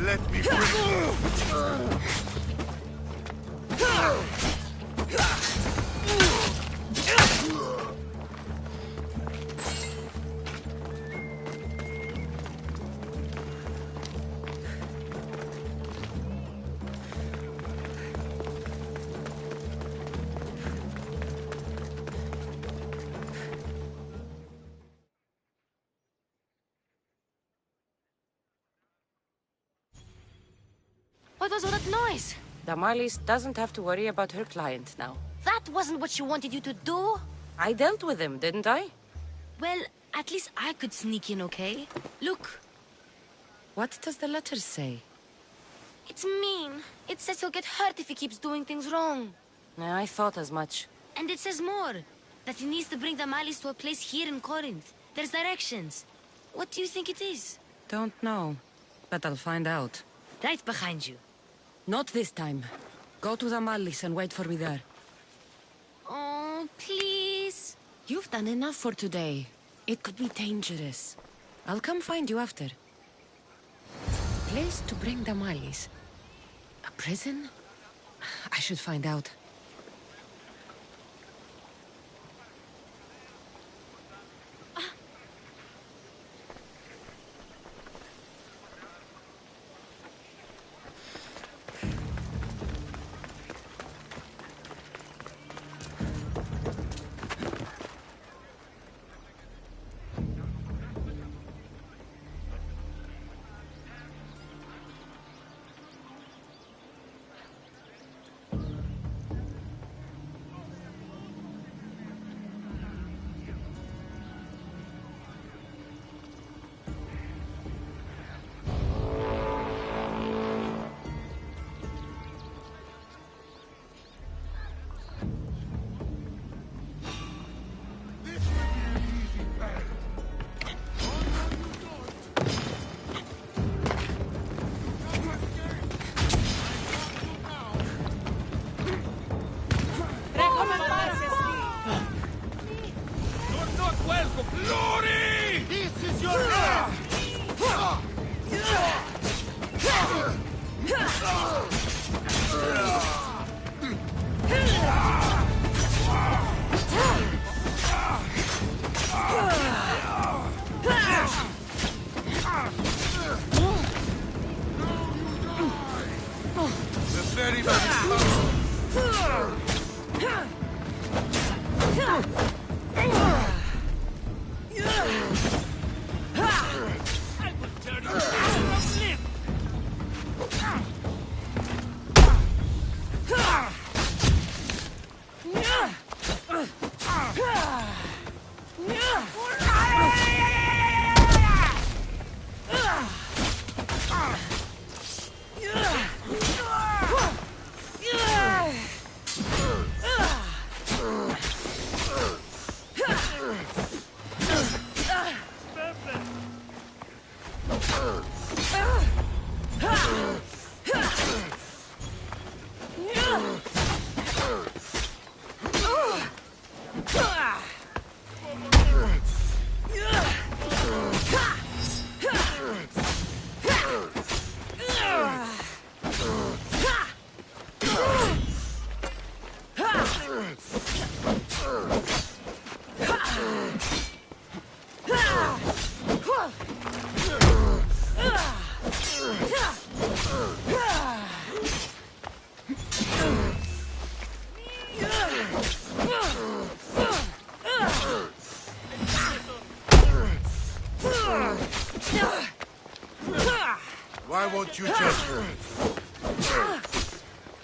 Let me bring... What was all that noise? Damalis doesn't have to worry about her client now. That wasn't what she wanted you to do. I dealt with him, didn't I? Well, at least I could sneak in, okay? Look. What does the letter say? It's mean. It says he'll get hurt if he keeps doing things wrong. I thought as much. And it says more. That he needs to bring Damalis to a place here in Corinth. There's directions. What do you think it is? Don't know, but I'll find out. Right behind you. Not this time. Go to Damalis and wait for me there. Oh, please. You've done enough for today. It could be dangerous. I'll come find you after. Place to bring Damalis. A prison? I should find out.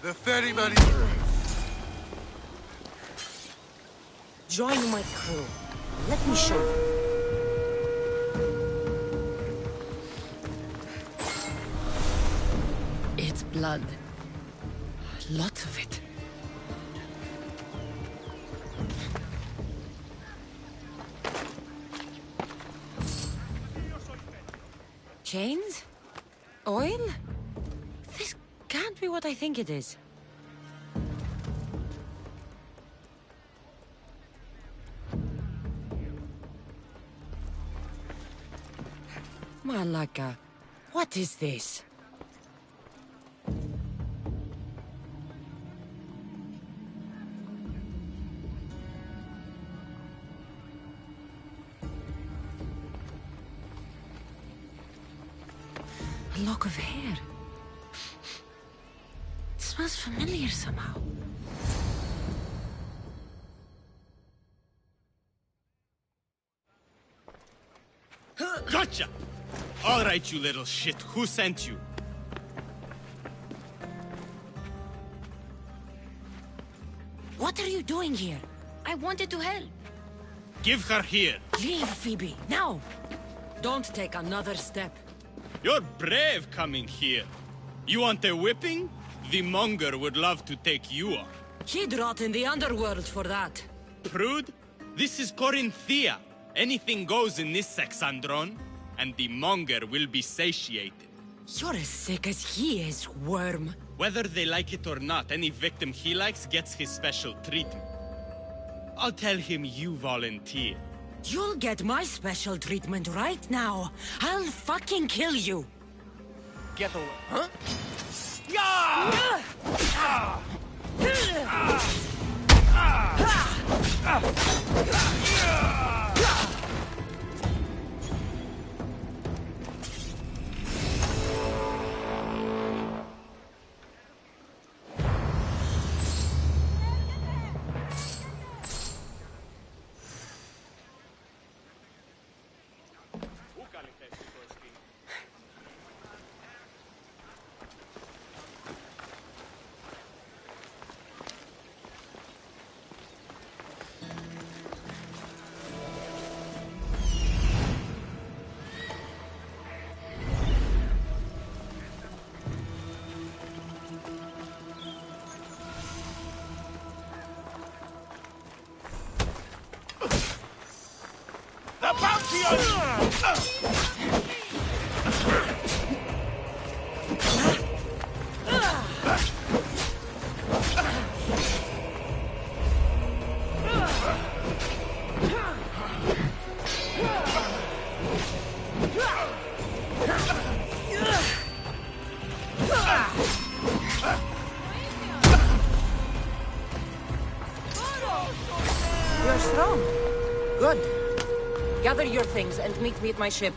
The ferryman. Join my crew. Let me show you. It's blood. Lots of it. Chains? Oil? This can't be what I think it is. Malaka, what is this? A lock of hair. It smells familiar somehow. Gotcha! All right, you little shit. Who sent you? What are you doing here? I wanted to help. Give her here. Leave, Phoebe, now! Don't take another step. You're brave coming here. You want a whipping? The monger would love to take you on. He'd rot in the underworld for that. Prude, this is Corinthia. Anything goes in this Sexandron, and the monger will be satiated. You're as sick as he is, worm. Whether they like it or not, any victim he likes gets his special treatment. I'll tell him you volunteer. You'll get my special treatment right now. I'll fucking kill you. Get away. Huh? The bounty on you! You're strong. Good. Gather your things and meet me at my ship.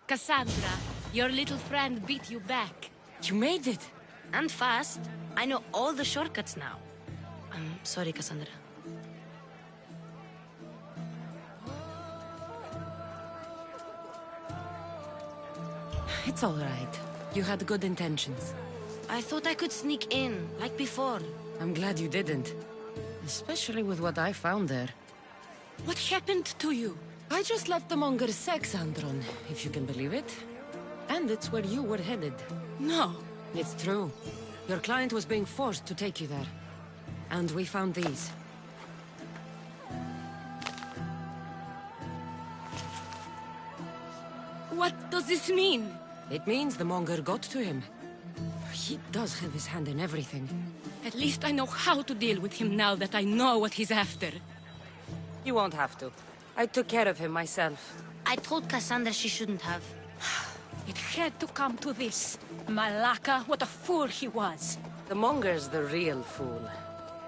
Cassandra, your little friend beat you back. You made it. And fast. I know all the shortcuts now. I'm sorry, Cassandra. It's all right. You had good intentions. I thought I could sneak in, like before. I'm glad you didn't. Especially with what I found there. What happened to you? I just left the Monger's Sexandron, if you can believe it. And it's where you were headed. No. It's true. Your client was being forced to take you there. And we found these. What does this mean? It means the Monger got to him. He does have his hand in everything. At least I know how to deal with him now that I know what he's after. You won't have to. I took care of him myself. I told Cassandra she shouldn't have. It had to come to this. Malaka, what a fool he was. The Monger's the real fool.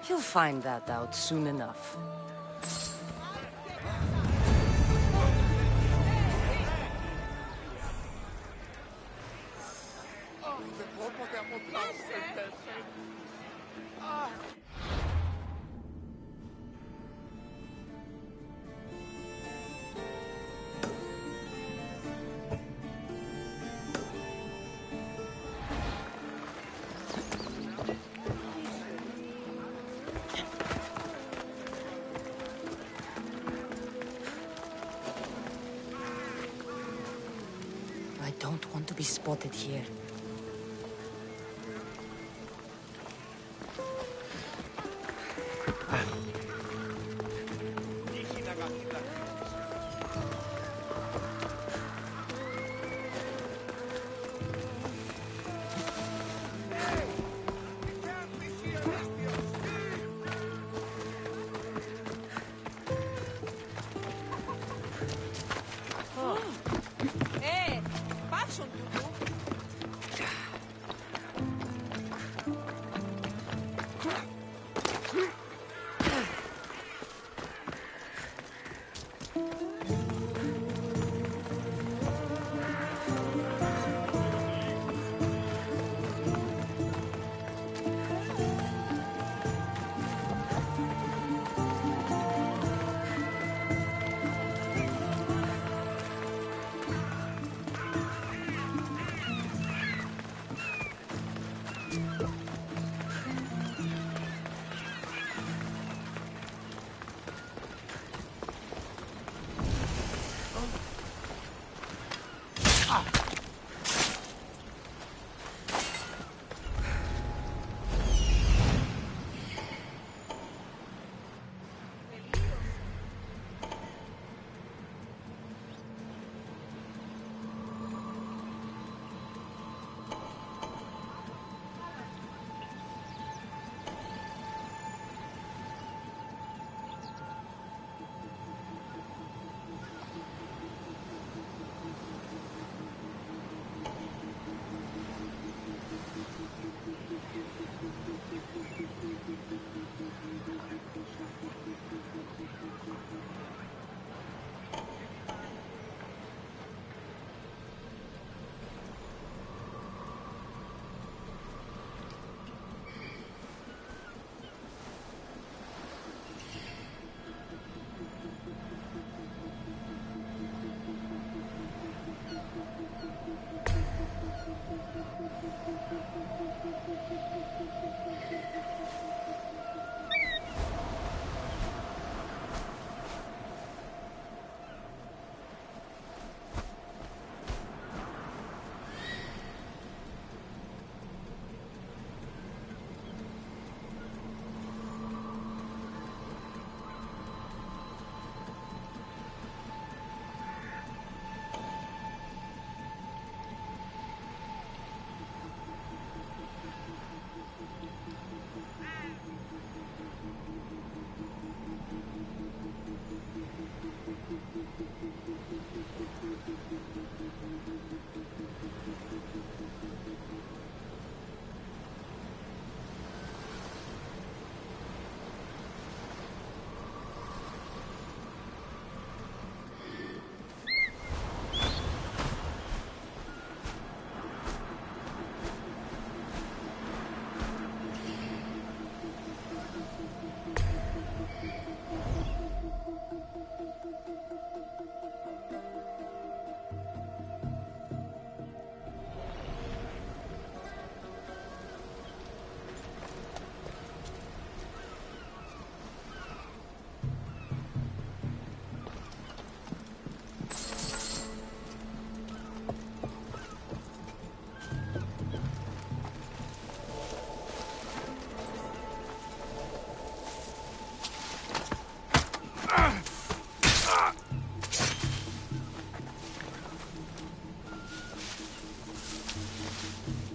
He'll find that out soon enough. I don't want to be spotted here.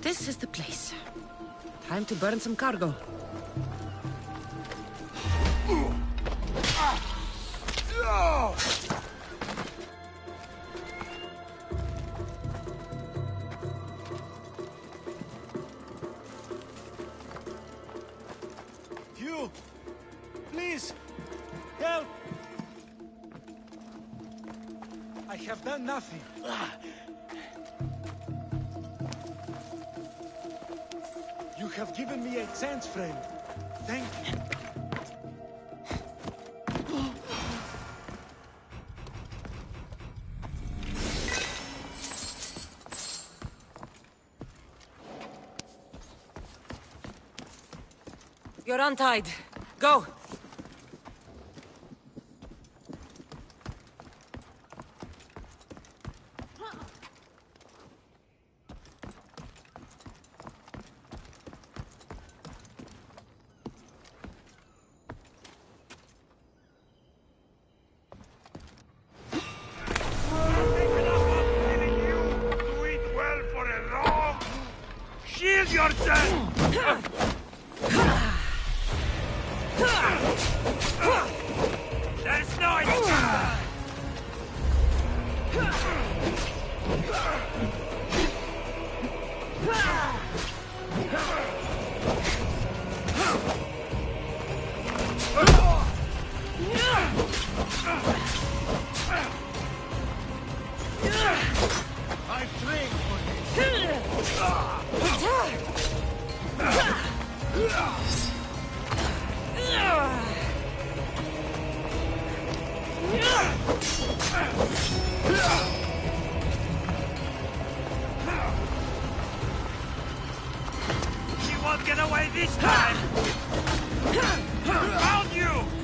this is the place. Time to burn some cargo. You! Please! Help! I have done nothing. You have given me a chance, friend. Thank you. You're untied. Go! Shield yourself! There's no escape! I've trained for She won't get away this time! Found you!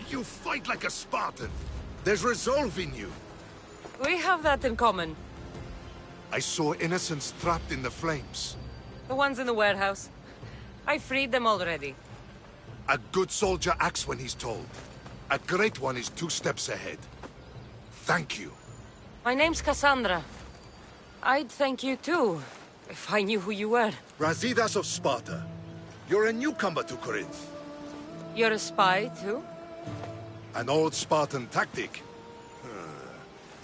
You fight like a Spartan. There's resolve in you. We have that in common. I saw innocents trapped in the flames. The ones in the warehouse. I freed them already. A good soldier acts when he's told. A great one is 2 steps ahead. Thank you. My name's Cassandra. I'd thank you too, if I knew who you were. Brasidas of Sparta. You're a newcomer to Corinth. You're a spy too? An old Spartan tactic.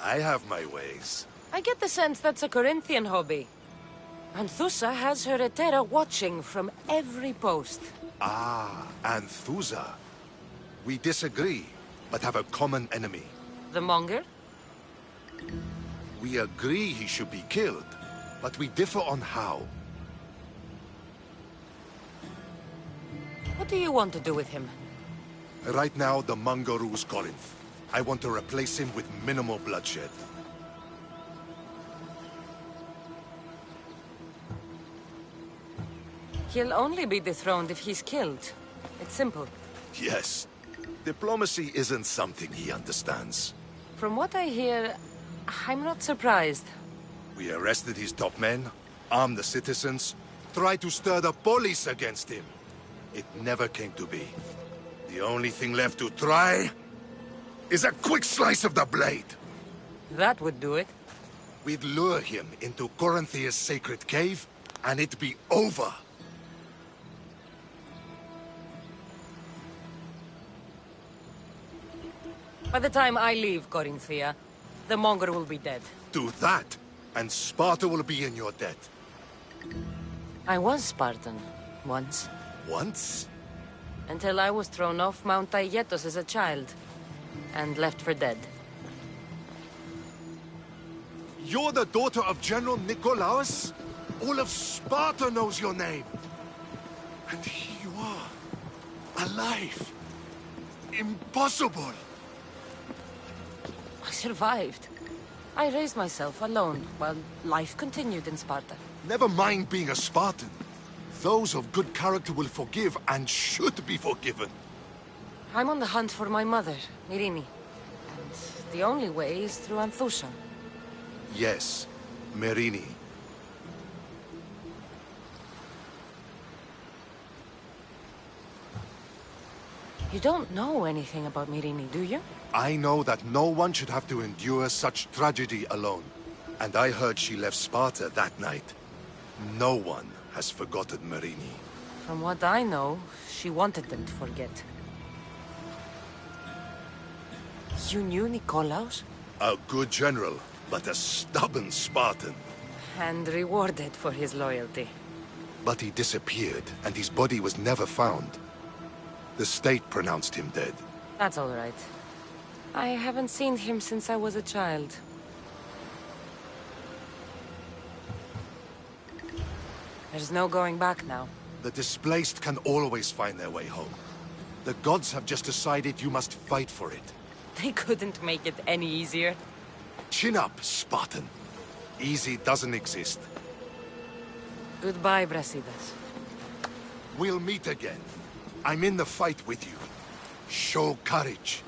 I have my ways. I get the sense that's a Corinthian hobby. Anthusa has her Etera watching from every post. Ah, Anthusa. We disagree, but have a common enemy. The Monger? We agree he should be killed, but we differ on how. What do you want to do with him? Right now, the Monger rules Corinth. I want to replace him with minimal bloodshed. He'll only be dethroned if he's killed. It's simple. Yes. Diplomacy isn't something he understands. From what I hear, I'm not surprised. We arrested his top men, armed the citizens, tried to stir the police against him. It never came to be. The only thing left to try is a quick slice of the blade. That would do it. We'd lure him into Corinthia's sacred cave, and it'd be over. By the time I leave Corinthia, the Monger will be dead. Do that, and Sparta will be in your debt. I was Spartan, once. Once? Until I was thrown off Mount Aietos as a child, and left for dead. You're the daughter of General Nikolaos? All of Sparta knows your name. And here you are, alive. Impossible. I survived. I raised myself alone, while life continued in Sparta. Never mind being a Spartan. Those of good character will forgive and should be forgiven. I'm on the hunt for my mother, Myrini. And the only way is through Anthusa. Yes, Myrini. You don't know anything about Myrini, do you? I know that no one should have to endure such tragedy alone. And I heard she left Sparta that night. No one has forgotten Myrini. From what I know, she wanted them to forget. You knew Nikolaos? A good general, but a stubborn Spartan. And rewarded for his loyalty. But he disappeared, and his body was never found. The state pronounced him dead. That's all right. I haven't seen him since I was a child. There's no going back now. The displaced can always find their way home. The gods have just decided you must fight for it. They couldn't make it any easier. Chin up, Spartan. Easy doesn't exist. Goodbye, Brasidas. We'll meet again. I'm in the fight with you. Show courage.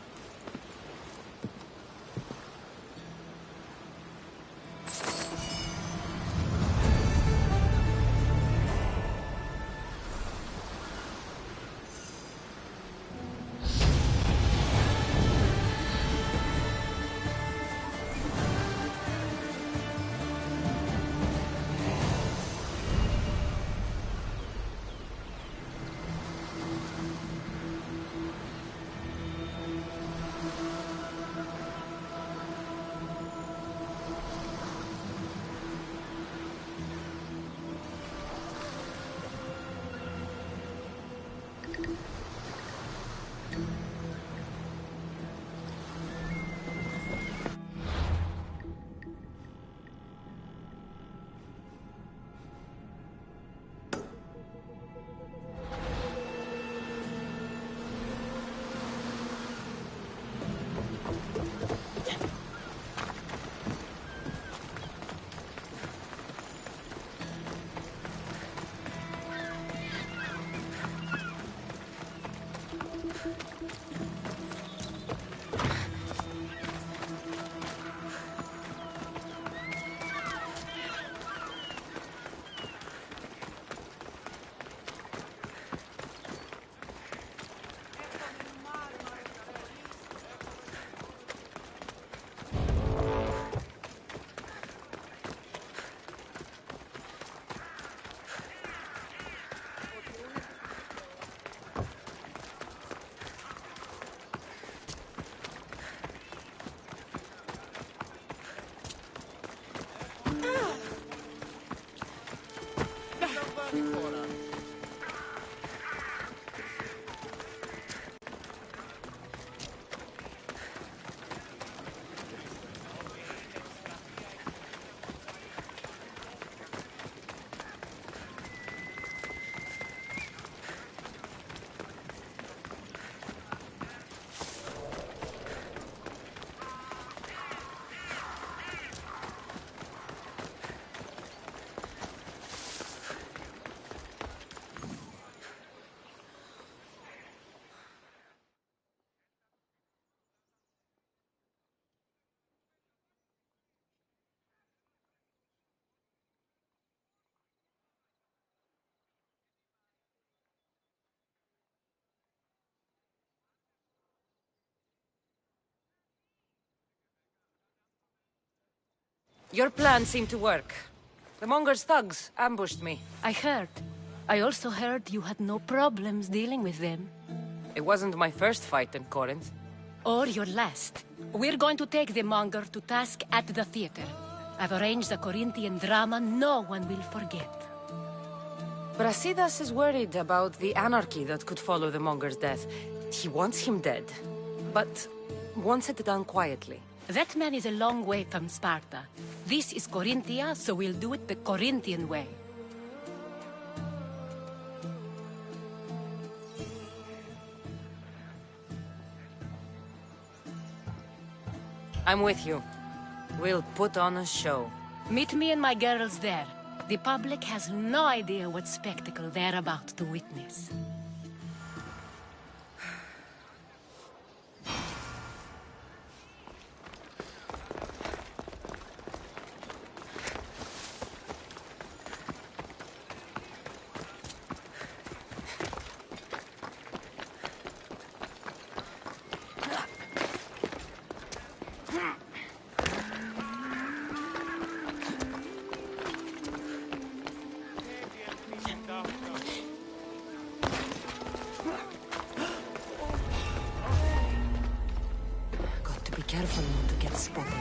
Your plan seemed to work. The Monger's thugs ambushed me. I heard. I also heard you had no problems dealing with them. It wasn't my first fight in Corinth. Or your last. We're going to take the Monger to task at the theater. I've arranged a Corinthian drama no one will forget. Brasidas is worried about the anarchy that could follow the Monger's death. He wants him dead, but wants it done quietly. That man is a long way from Sparta. This is Corinthia, so we'll do it the Corinthian way. I'm with you. We'll put on a show. Meet me and my girls there. The public has no idea what spectacle they're about to witness. Careful not to get spotted.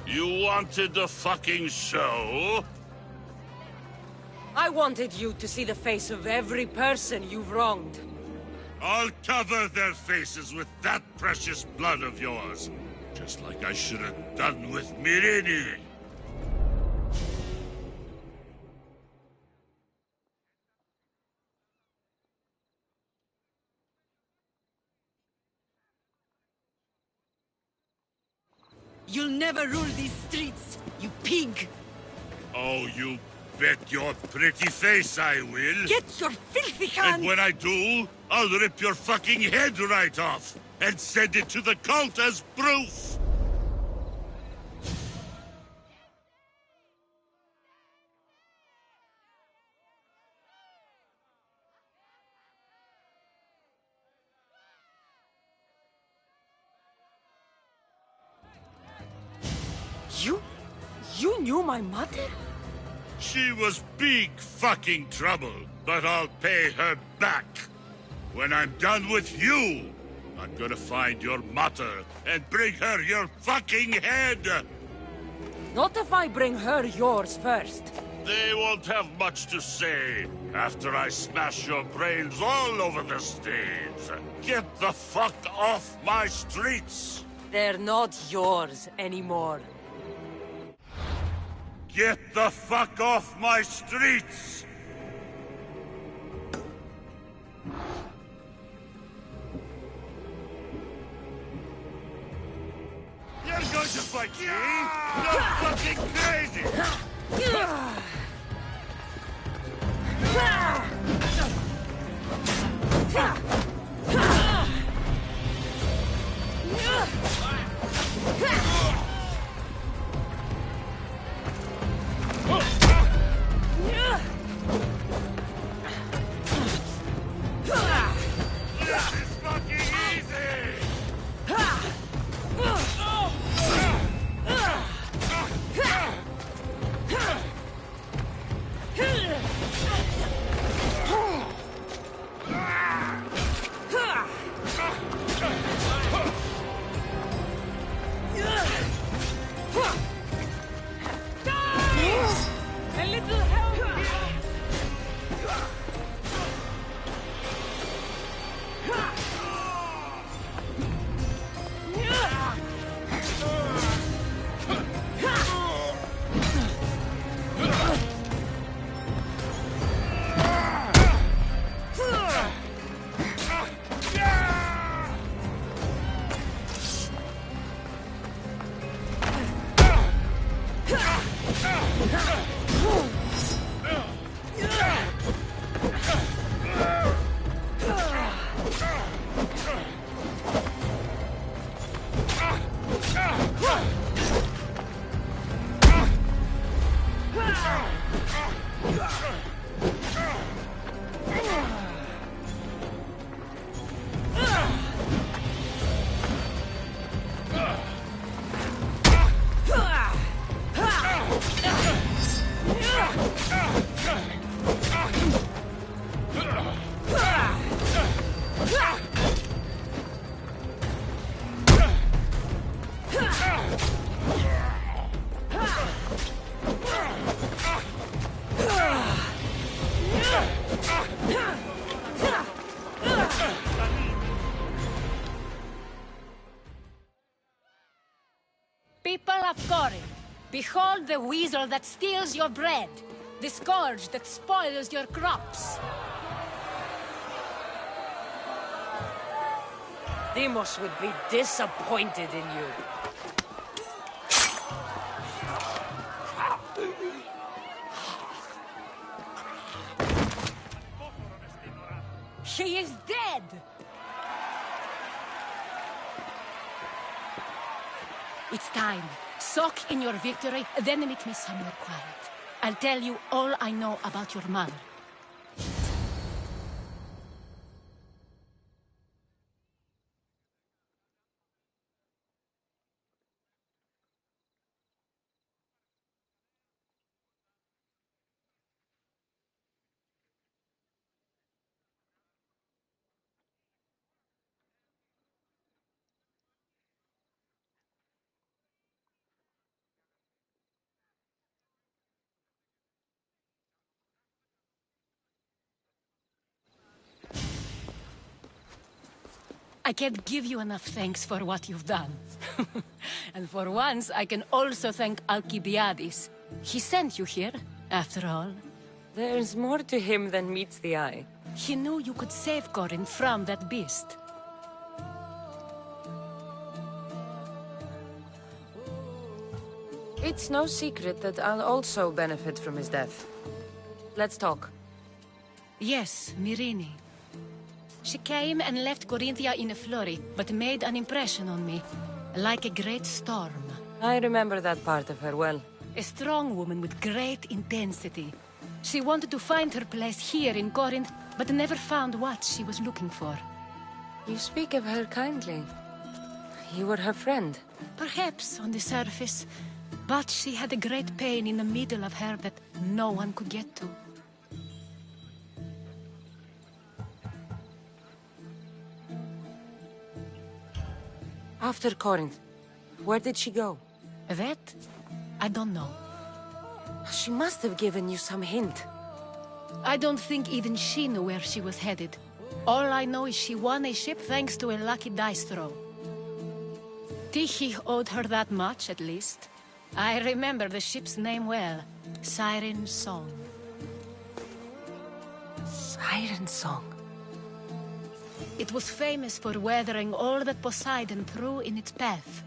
You wanted the fucking show? I wanted you to see the face of every person you've wronged. I'll cover their faces with that precious blood of yours. Just like I should have done with Myrini. You'll never rule these streets, you pig! Oh, you bet your pretty face I will. Get your filthy hands! And when I do, I'll rip your fucking head right off and send it to the cult as proof. You knew my mother? She was big fucking trouble, but I'll pay her back. When I'm done with you, I'm gonna find your mother and bring her your fucking head! Not if I bring her yours first. They won't have much to say after I smash your brains all over the stage. Get the fuck off my streets! They're not yours anymore. Get the fuck off my streets! You're going to fight me? You're fucking crazy! People of Corinth, behold the weasel that steals your bread, the scourge that spoils your crops. Demos would be disappointed in you. He is dead! It's time. Soak in your victory, then meet me somewhere quiet. I'll tell you all I know about your mother. I can't give you enough thanks for what you've done. And for once, I can also thank Alcibiades. He sent you here, after all. There's more to him than meets the eye. He knew you could save Corinth from that beast. It's no secret that I'll also benefit from his death. Let's talk. Yes, Myrine. She came and left Corinthia in a flurry, but made an impression on me, like a great storm. I remember that part of her well. A strong woman with great intensity. She wanted to find her place here in Corinth, but never found what she was looking for. You speak of her kindly. You were her friend. Perhaps on the surface, but she had a great pain in the middle of her that no one could get to. After Corinth, where did she go? That? I don't know. She must have given you some hint. I don't think even she knew where she was headed. All I know is she won a ship thanks to a lucky dice throw. Tyche owed her that much, at least. I remember the ship's name well. Siren Song. Siren Song. It was famous for weathering all that Poseidon threw in its path.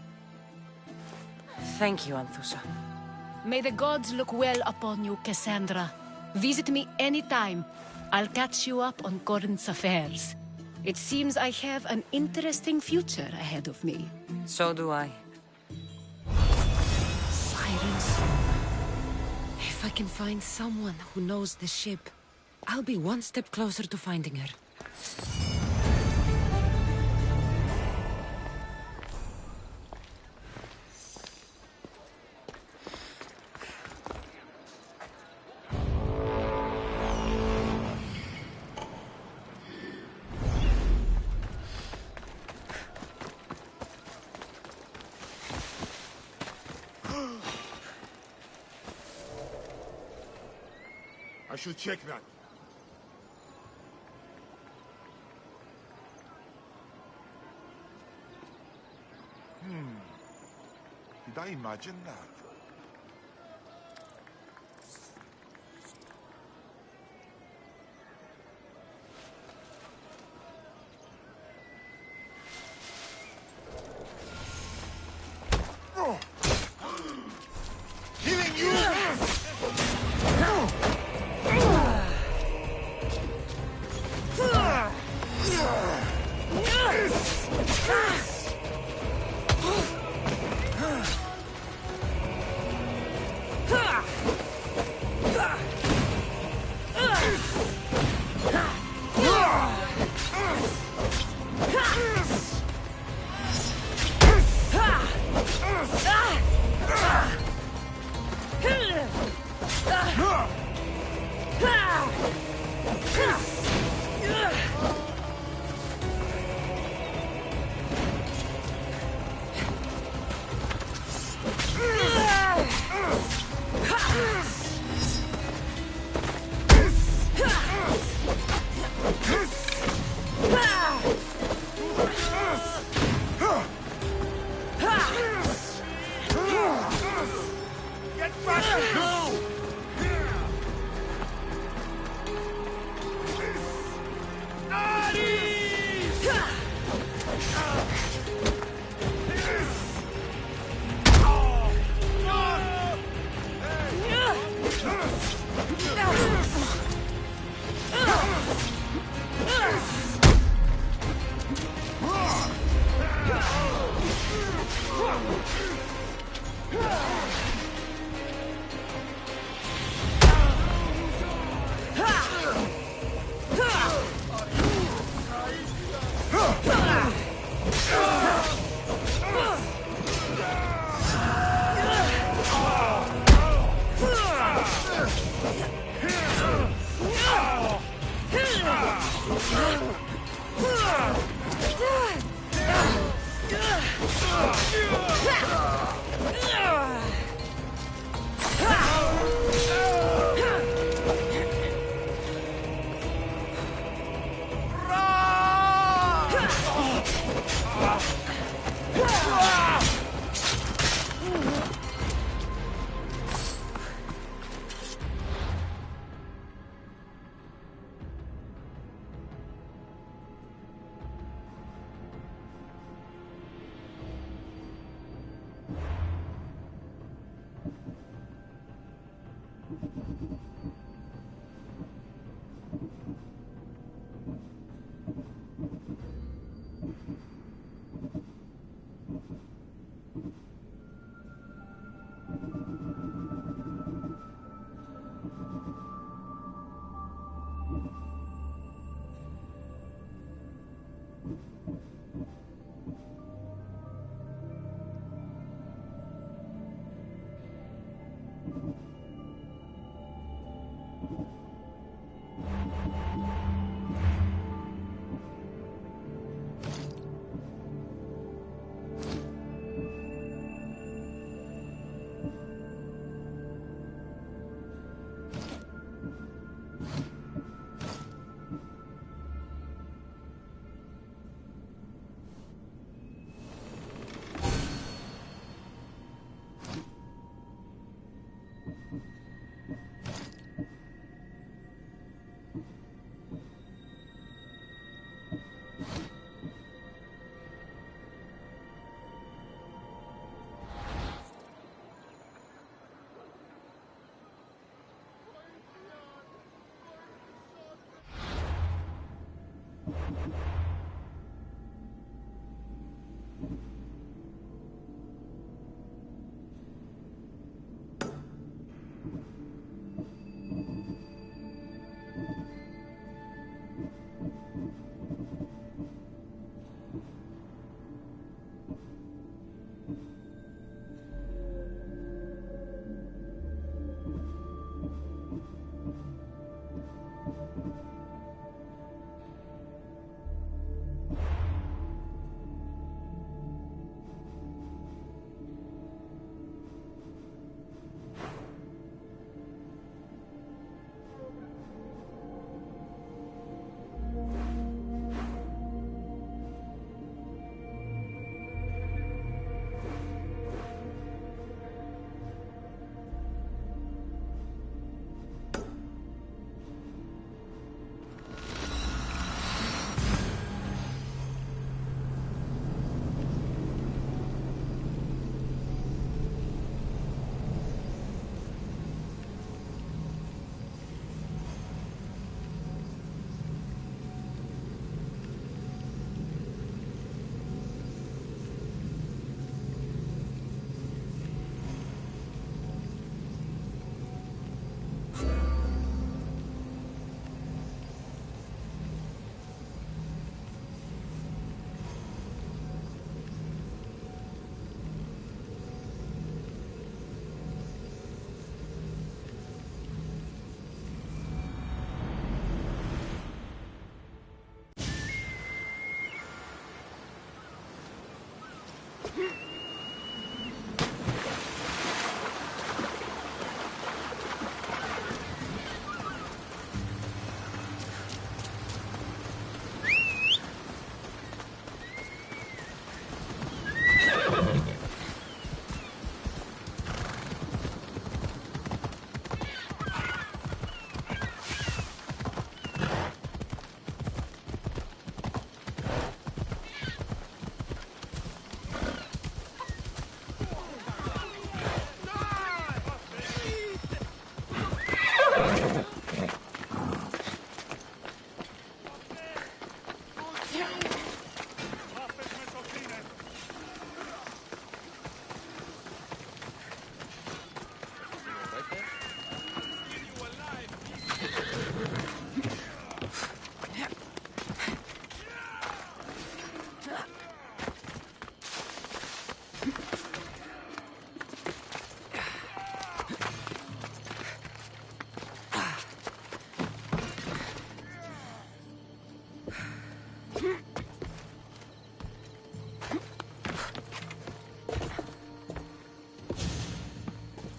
Thank you, Anthusa. May the gods look well upon you, Cassandra. Visit me anytime. I'll catch you up on Corinth's affairs. It seems I have an interesting future ahead of me. So do I. Siren Song. If I can find someone who knows the ship, I'll be one step closer to finding her. I should check that. Did I imagine that? Killing you!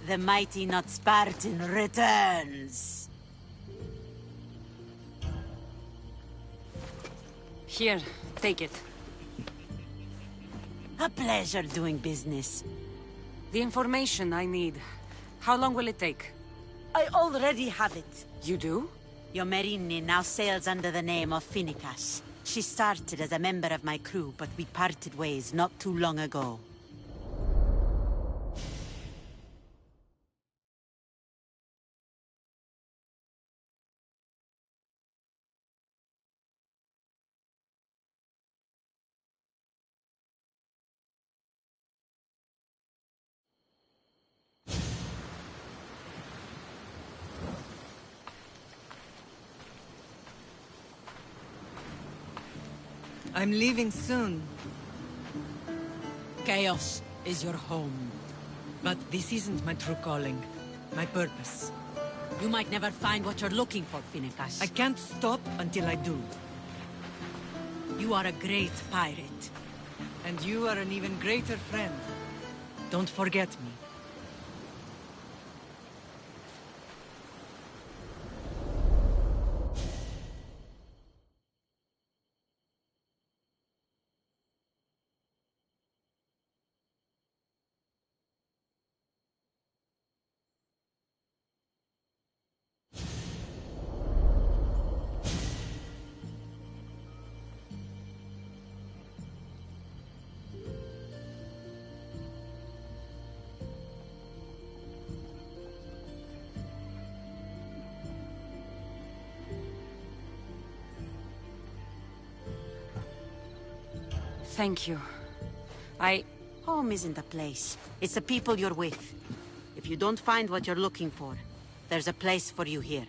The mighty not Spartan returns. Here, take it. A pleasure doing business. The information I need. How long will it take? I already have it. You do? Your Merini now sails under the name of Finnegas. She started as a member of my crew, but we parted ways not too long ago. I'm leaving soon. Chaos is your home. But this isn't my true calling. My purpose. You might never find what you're looking for, Finnegas. I can't stop until I do. You are a great pirate. And you are an even greater friend. Don't forget me. Thank you. Home isn't a place. It's the people you're with. If you don't find what you're looking for, there's a place for you here.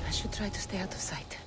I should try to stay out of sight.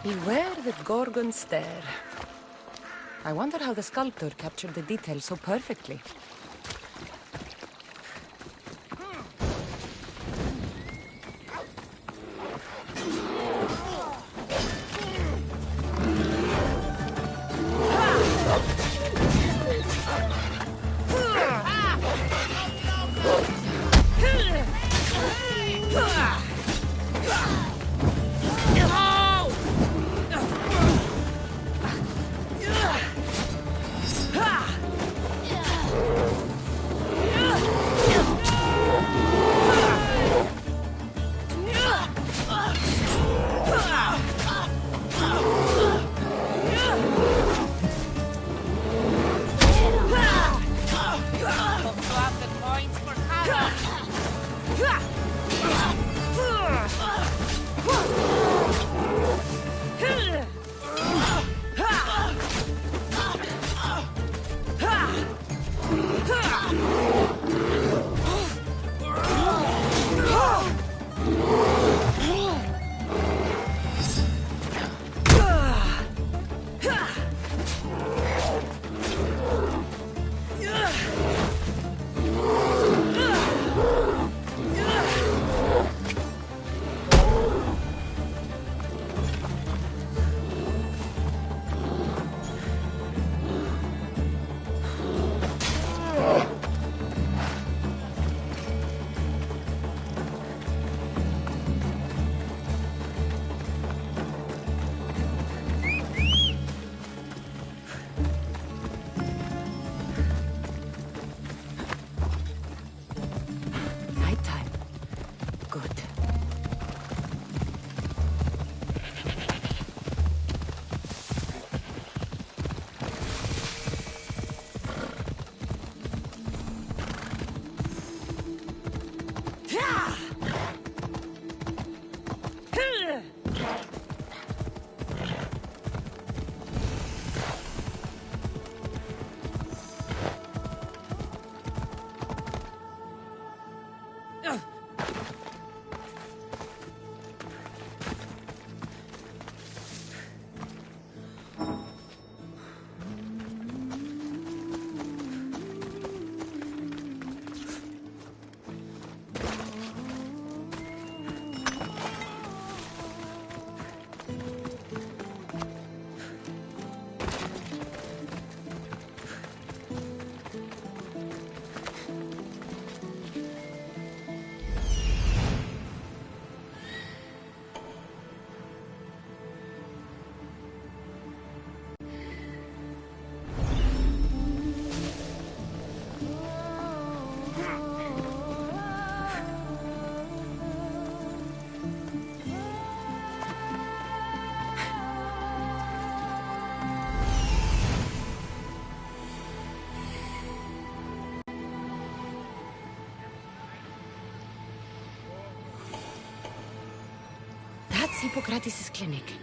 Beware the Gorgon stare. I wonder how the sculptor captured the details so perfectly. Hippocrates' clinic?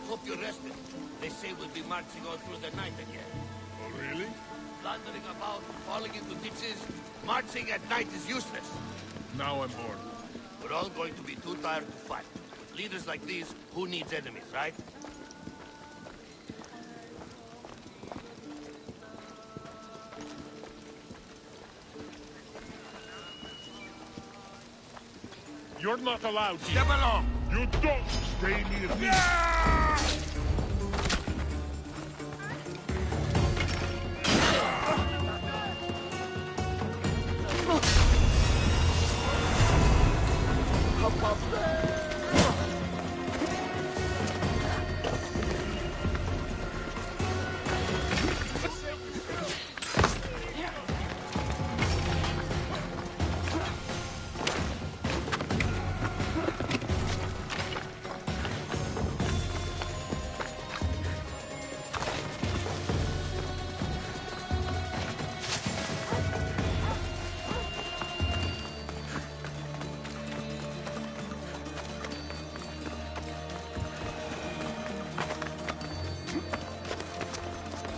Hope you're rested. They say we'll be marching all through the night again. Oh, really? Plundering about, falling into ditches. Marching at night is useless. Now I'm bored. We're all going to be too tired to fight. With leaders like these, who needs enemies, right? You're not allowed here. Step along! You don't stay near me.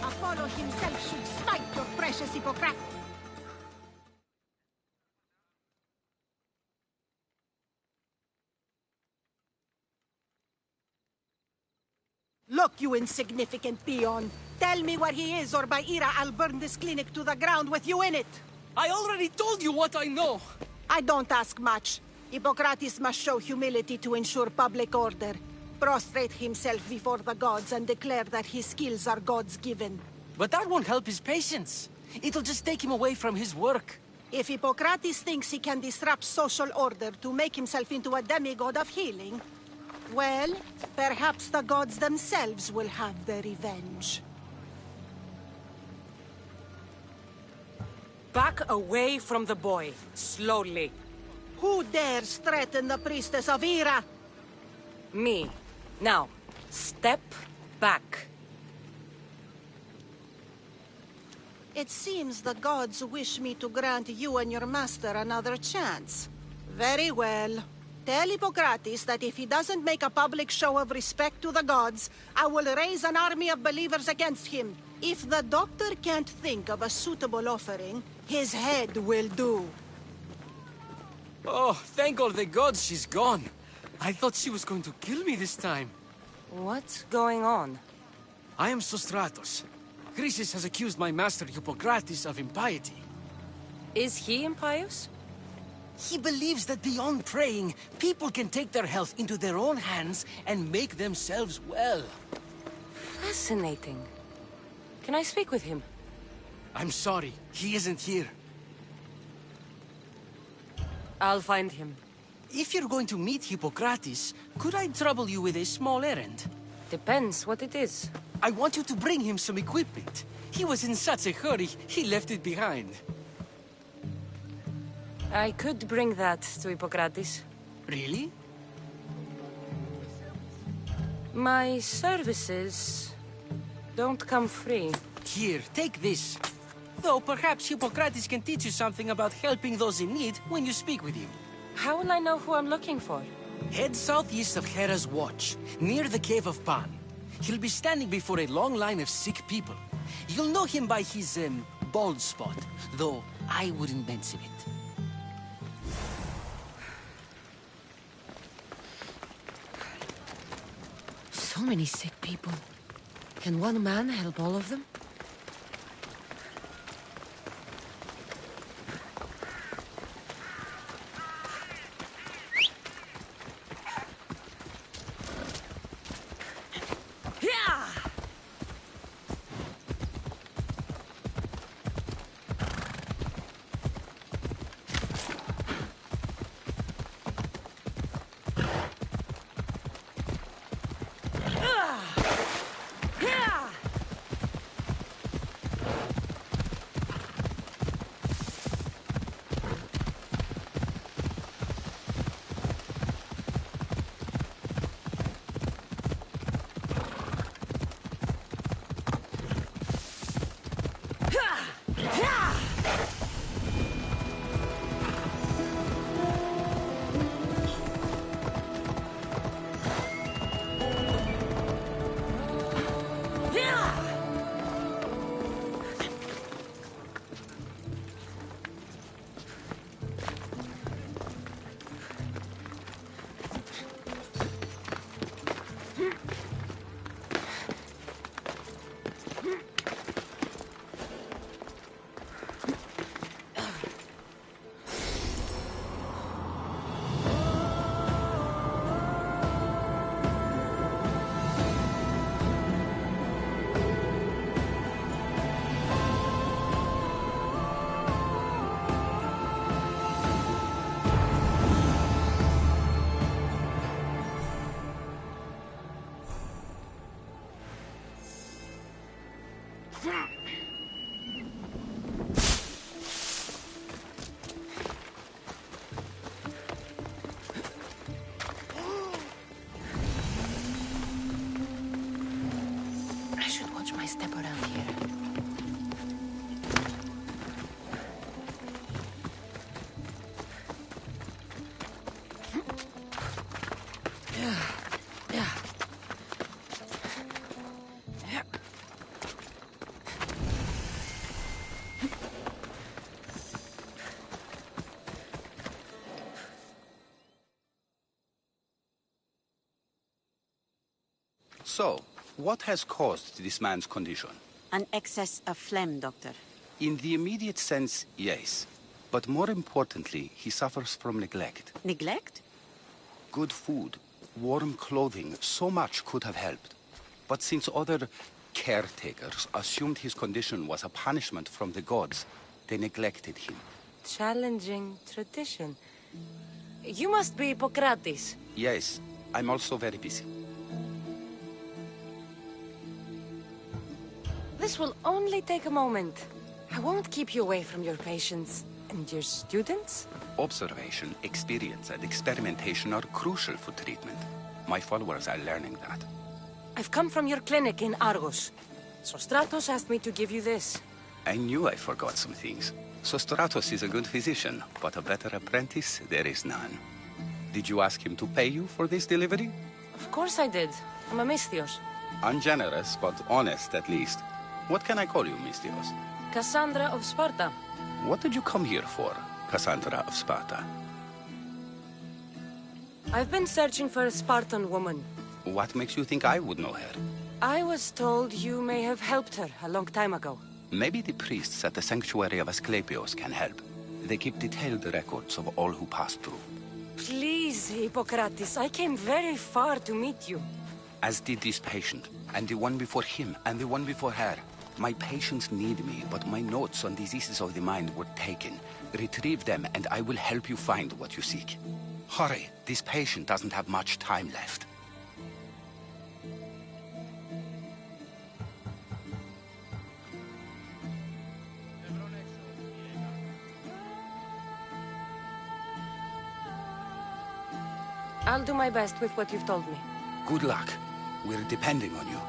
Apollo himself should smite your precious Hippocrates. Look, you insignificant peon. Tell me where he is, or by Ira, I'll burn this clinic to the ground with you in it. I already told you what I know. I don't ask much. Hippocrates must show humility to ensure public order. Prostrate himself before the gods and declare that his skills are God's given. But that won't help his patients. It'll just take him away from his work. If Hippocrates thinks he can disrupt social order to make himself into a demigod of healing, well, perhaps the gods themselves will have their revenge. Back away from the boy, slowly. Who dares threaten the priestess of Ira? Me. Now, step back. It seems the gods wish me to grant you and your master another chance. Very well. Tell Hippocrates that if he doesn't make a public show of respect to the gods, I will raise an army of believers against him. If the doctor can't think of a suitable offering, his head will do. Oh, thank all the gods she's gone. I thought she was going to kill me this time. What's going on? I am Sostratos. Chrysis has accused my master Hippocrates of impiety. Is he impious? He believes that beyond praying, people can take their health into their own hands and make themselves well. Fascinating. Can I speak with him? I'm sorry, he isn't here. I'll find him. If you're going to meet Hippocrates, could I trouble you with a small errand? Depends what it is. I want you to bring him some equipment. He was in such a hurry, he left it behind. I could bring that to Hippocrates. Really? My services don't come free. Here, take this. Though perhaps Hippocrates can teach you something about helping those in need when you speak with him. How will I know who I'm looking for? Head southeast of Hera's Watch, near the Cave of Pan. he'll be standing before a long line of sick people. You'll know him by his, bald spot, though I wouldn't mention it. So many sick people. Can one man help all of them? I step around here. So, what has caused this man's condition? An excess of phlegm, Doctor. In the immediate sense, yes. But more importantly, he suffers from neglect. Neglect? Good food, warm clothing, so much could have helped. But since other caretakers assumed his condition was a punishment from the gods, they neglected him. Challenging tradition. You must be Hippocrates. Yes, I'm also very busy. This will only take a moment. I won't keep you away from your patients. And your students? Observation, experience, and experimentation are crucial for treatment. My followers are learning that. I've come from your clinic in Argos. So Stratos asked me to give you this. I knew I forgot some things. So Stratos is a good physician, but a better apprentice, there is none. Did you ask him to pay you for this delivery? Of course I did. I'm a Misthios. Ungenerous, but honest at least. What can I call you, Misthios? Cassandra of Sparta. What did you come here for, Cassandra of Sparta? I've been searching for a Spartan woman. What makes you think I would know her? I was told you may have helped her a long time ago. Maybe the priests at the sanctuary of Asclepios can help. They keep detailed records of all who passed through. Please, Hippocrates, I came very far to meet you. As did this patient, and the one before him, and the one before her. My patients need me, but my notes on diseases of the mind were taken. Retrieve them, and I will help you find what you seek. Hurry, this patient doesn't have much time left. I'll do my best with what you've told me. Good luck. We're depending on you.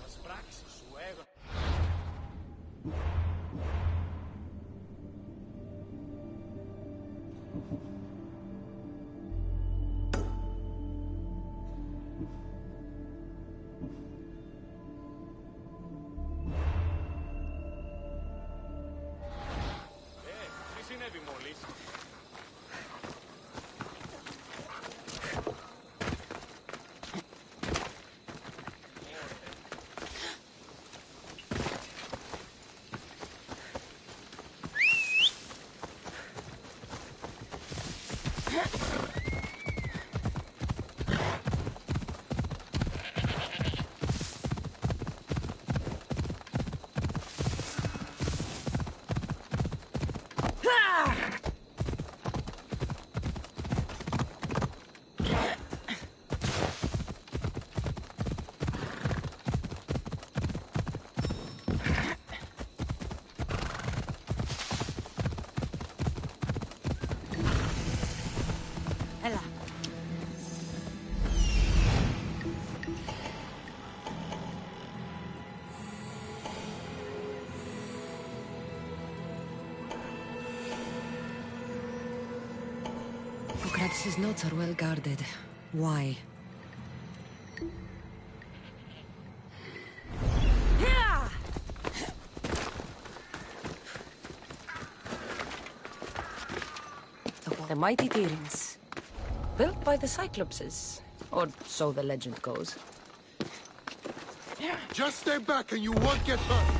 Las πράξεις σου Odyssey's notes are well guarded. Why? The mighty Tyrins. Built by the Cyclopses. Or so the legend goes. Just stay back and you won't get hurt.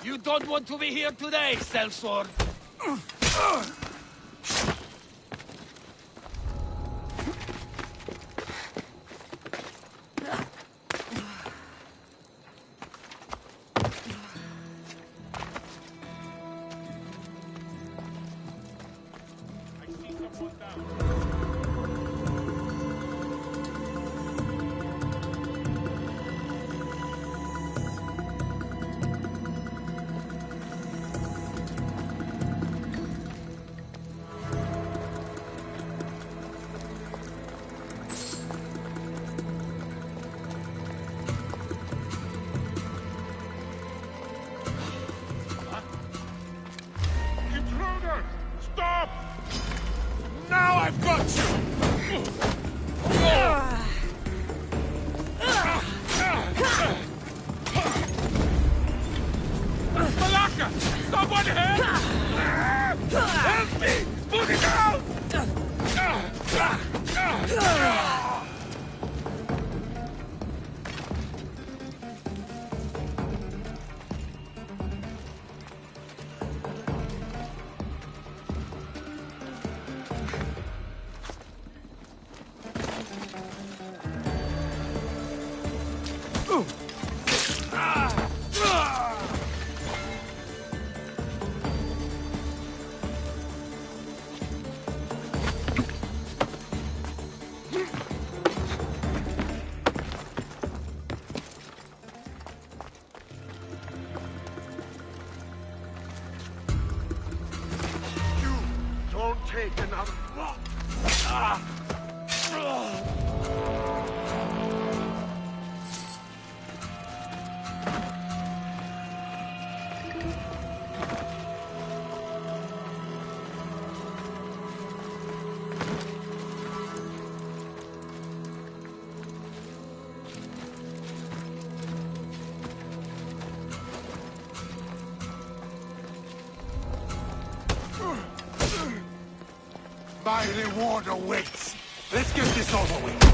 You don't want to be here today, sellsword. Stop! Now I've got you! Malaka! Someone help! Help me! Put it out! Don't take another... My reward awaits. Let's get this over with.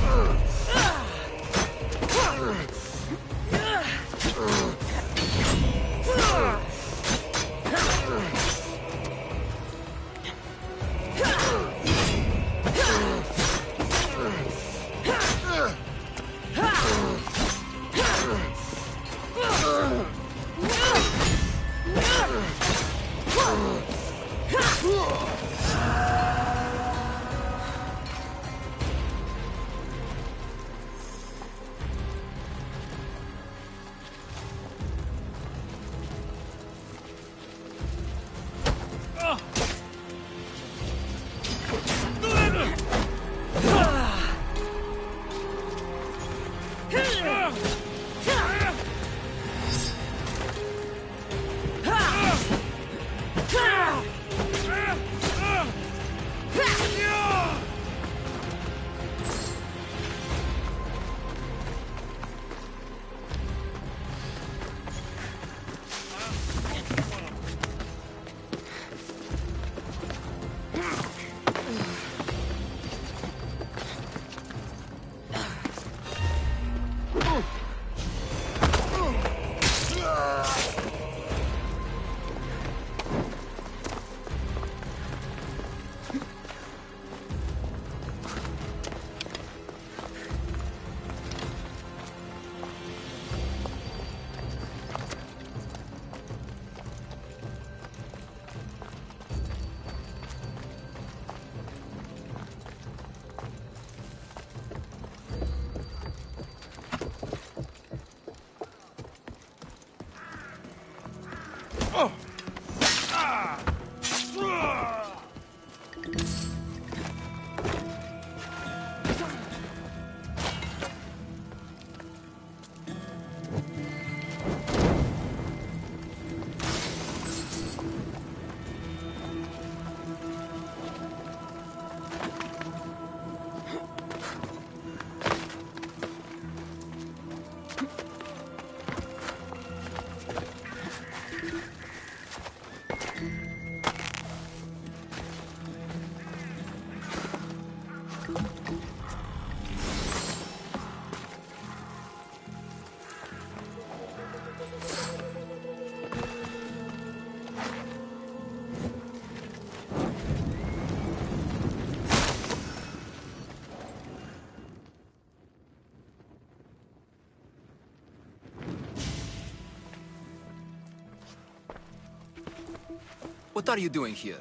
What are you doing here?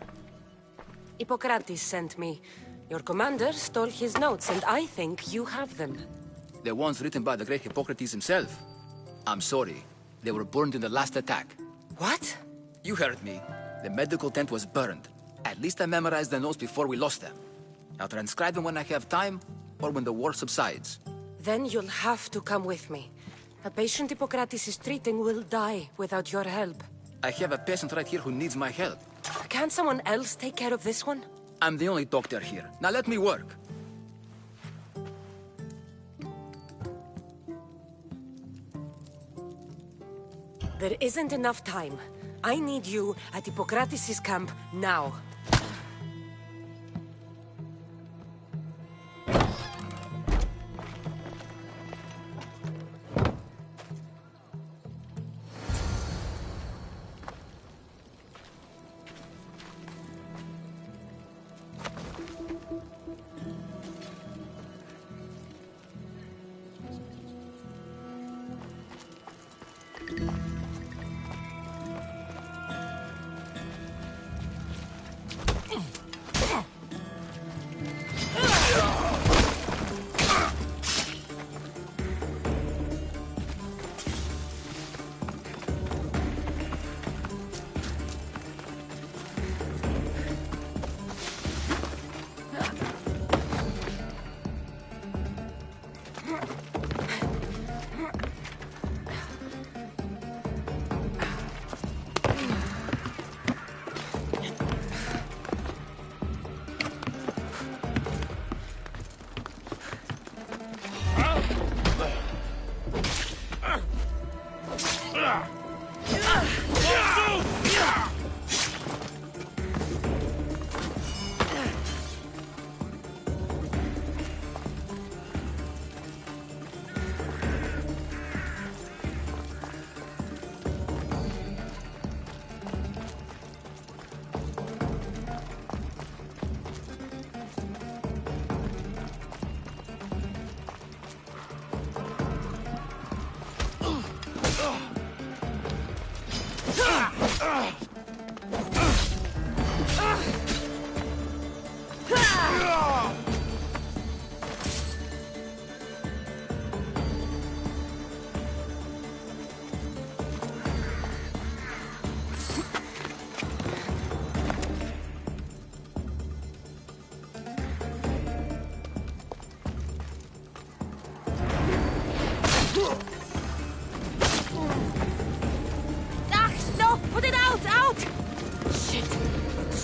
Hippocrates sent me. Your commander stole his notes, and I think you have them. The ones written by the great Hippocrates himself. I'm sorry. They were burned in the last attack. What? You heard me. The medical tent was burned. At least I memorized the notes before we lost them. I'll transcribe them when I have time, or when the war subsides. Then you'll have to come with me. A patient Hippocrates is treating will die without your help. I have a patient right here who needs my help. Can't someone else take care of this one? I'm the only doctor here. Now let me work. There isn't enough time. I need you at Hippocrates' camp now.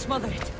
Smother it.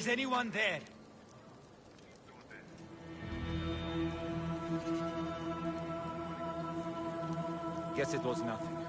Is anyone there? Guess it was nothing.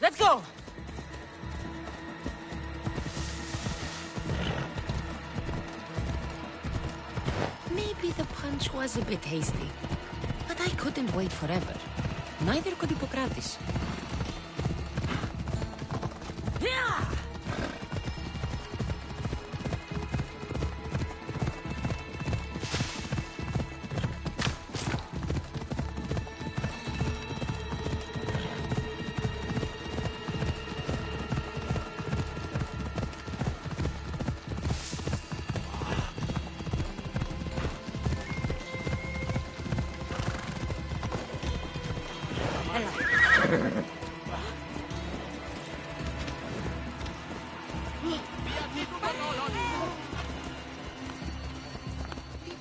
Let's go! Maybe the punch was a bit hasty, but I couldn't wait forever. Neither could Hippocrates.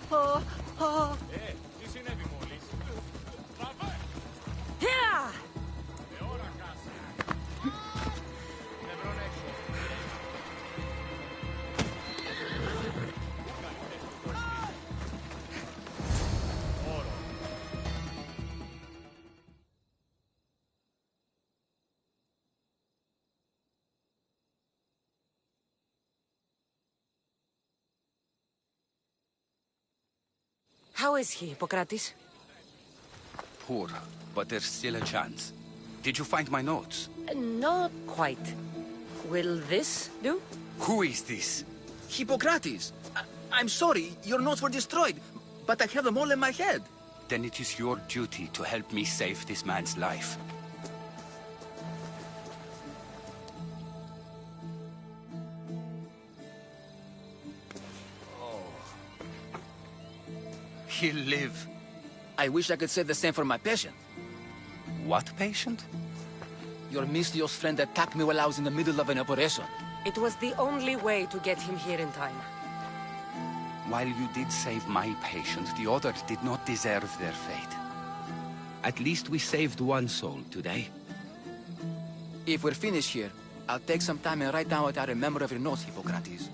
Τι συνέβη μόλις? Yeah! Ώρα κάσα. Νευρών έξω. How is he, Hippocrates? Poor, but there's still a chance. Did you find my notes? Not quite. Will this do? Who is this? Hippocrates! I'm sorry, your notes were destroyed, but I have them all in my head. Then it is your duty to help me save this man's life. He'll live. I wish I could say the same for my patient. What patient? Your Mystios friend attacked me while I was in the middle of an operation. It was the only way to get him here in time. While you did save my patient, the others did not deserve their fate. At least we saved one soul today. If we're finished here, I'll take some time and write down what I remember of your notes, Hippocrates.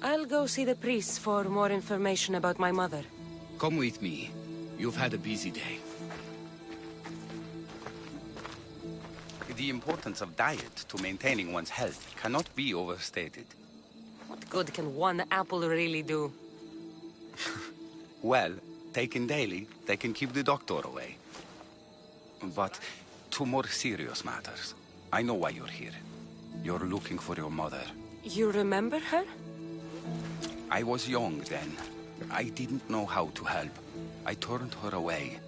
I'll go see the priests for more information about my mother. Come with me. You've had a busy day. The importance of diet to maintaining one's health cannot be overstated. What good can one apple really do? Well, taken daily, they can keep the doctor away. But to more serious matters, I know why you're here. You're looking for your mother. You remember her? I was young then. I didn't know how to help. I turned her away.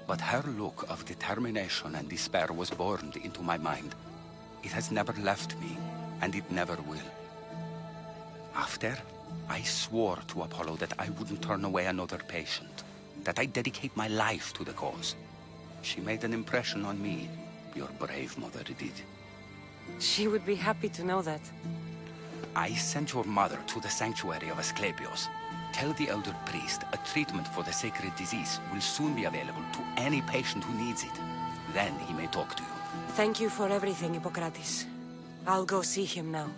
But her look of determination and despair was burned into my mind. It has never left me, and it never will. After, I swore to Apollo that I wouldn't turn away another patient, that I'd dedicate my life to the cause. She made an impression on me. Your brave mother did. She would be happy to know that. I sent your mother to the sanctuary of Asclepios. Tell the elder priest a treatment for the sacred disease will soon be available to any patient who needs it. Then he may talk to you. Thank you for everything, Hippocrates. I'll go see him now.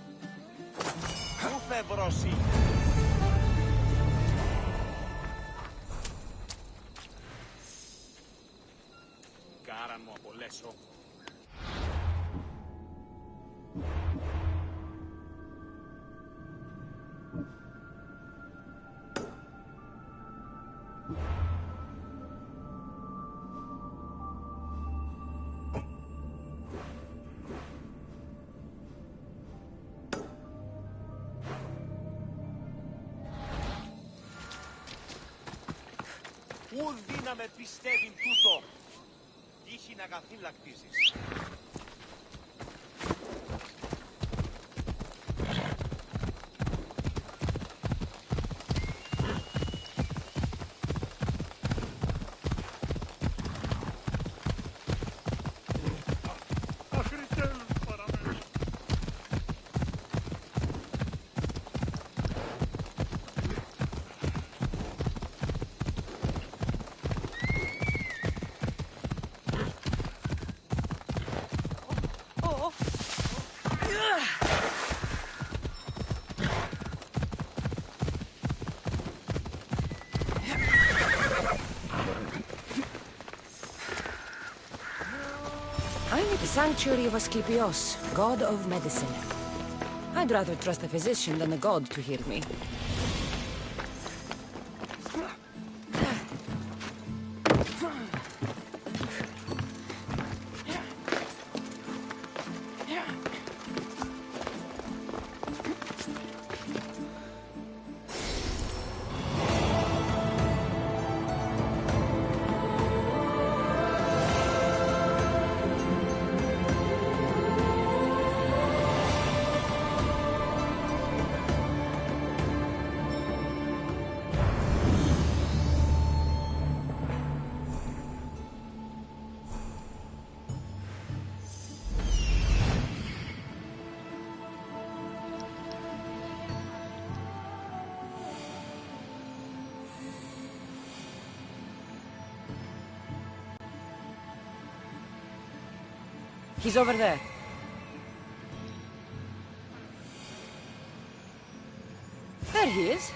Κάραν μου απολέσω. Ούν δύναμε πιστεύει τούτο. Τύχη να καθήλακτίζεις. I'm at the sanctuary of Asclepios, god of medicine. I'd rather trust a physician than a god to heal me. He's over there. There he is.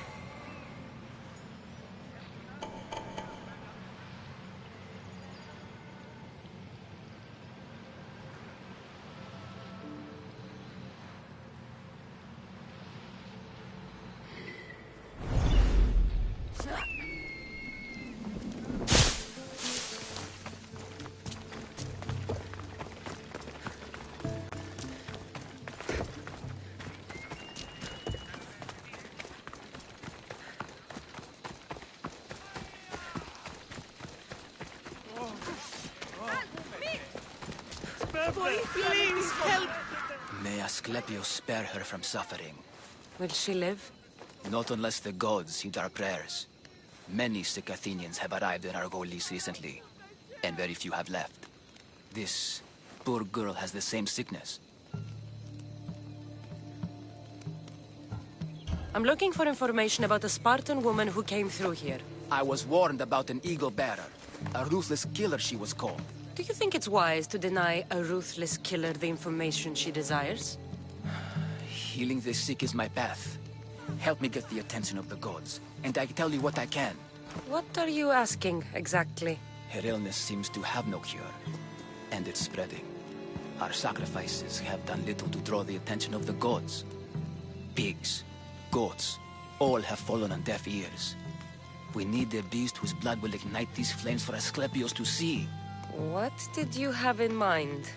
Please help! May Asclepius spare her from suffering. Will she live? Not unless the gods heed our prayers. Many sick Athenians have arrived in Argolis recently, and very few have left. This poor girl has the same sickness. I'm looking for information about a Spartan woman who came through here. I was warned about an eagle bearer. A ruthless killer, she was called. Do you think it's wise to deny a ruthless killer the information she desires? Healing the sick is my path. Help me get the attention of the gods, and I tell you what I can. What are you asking, exactly? Her illness seems to have no cure, and it's spreading. Our sacrifices have done little to draw the attention of the gods. Pigs, goats, all have fallen on deaf ears. We need a beast whose blood will ignite these flames for Asclepius to see. What did you have in mind?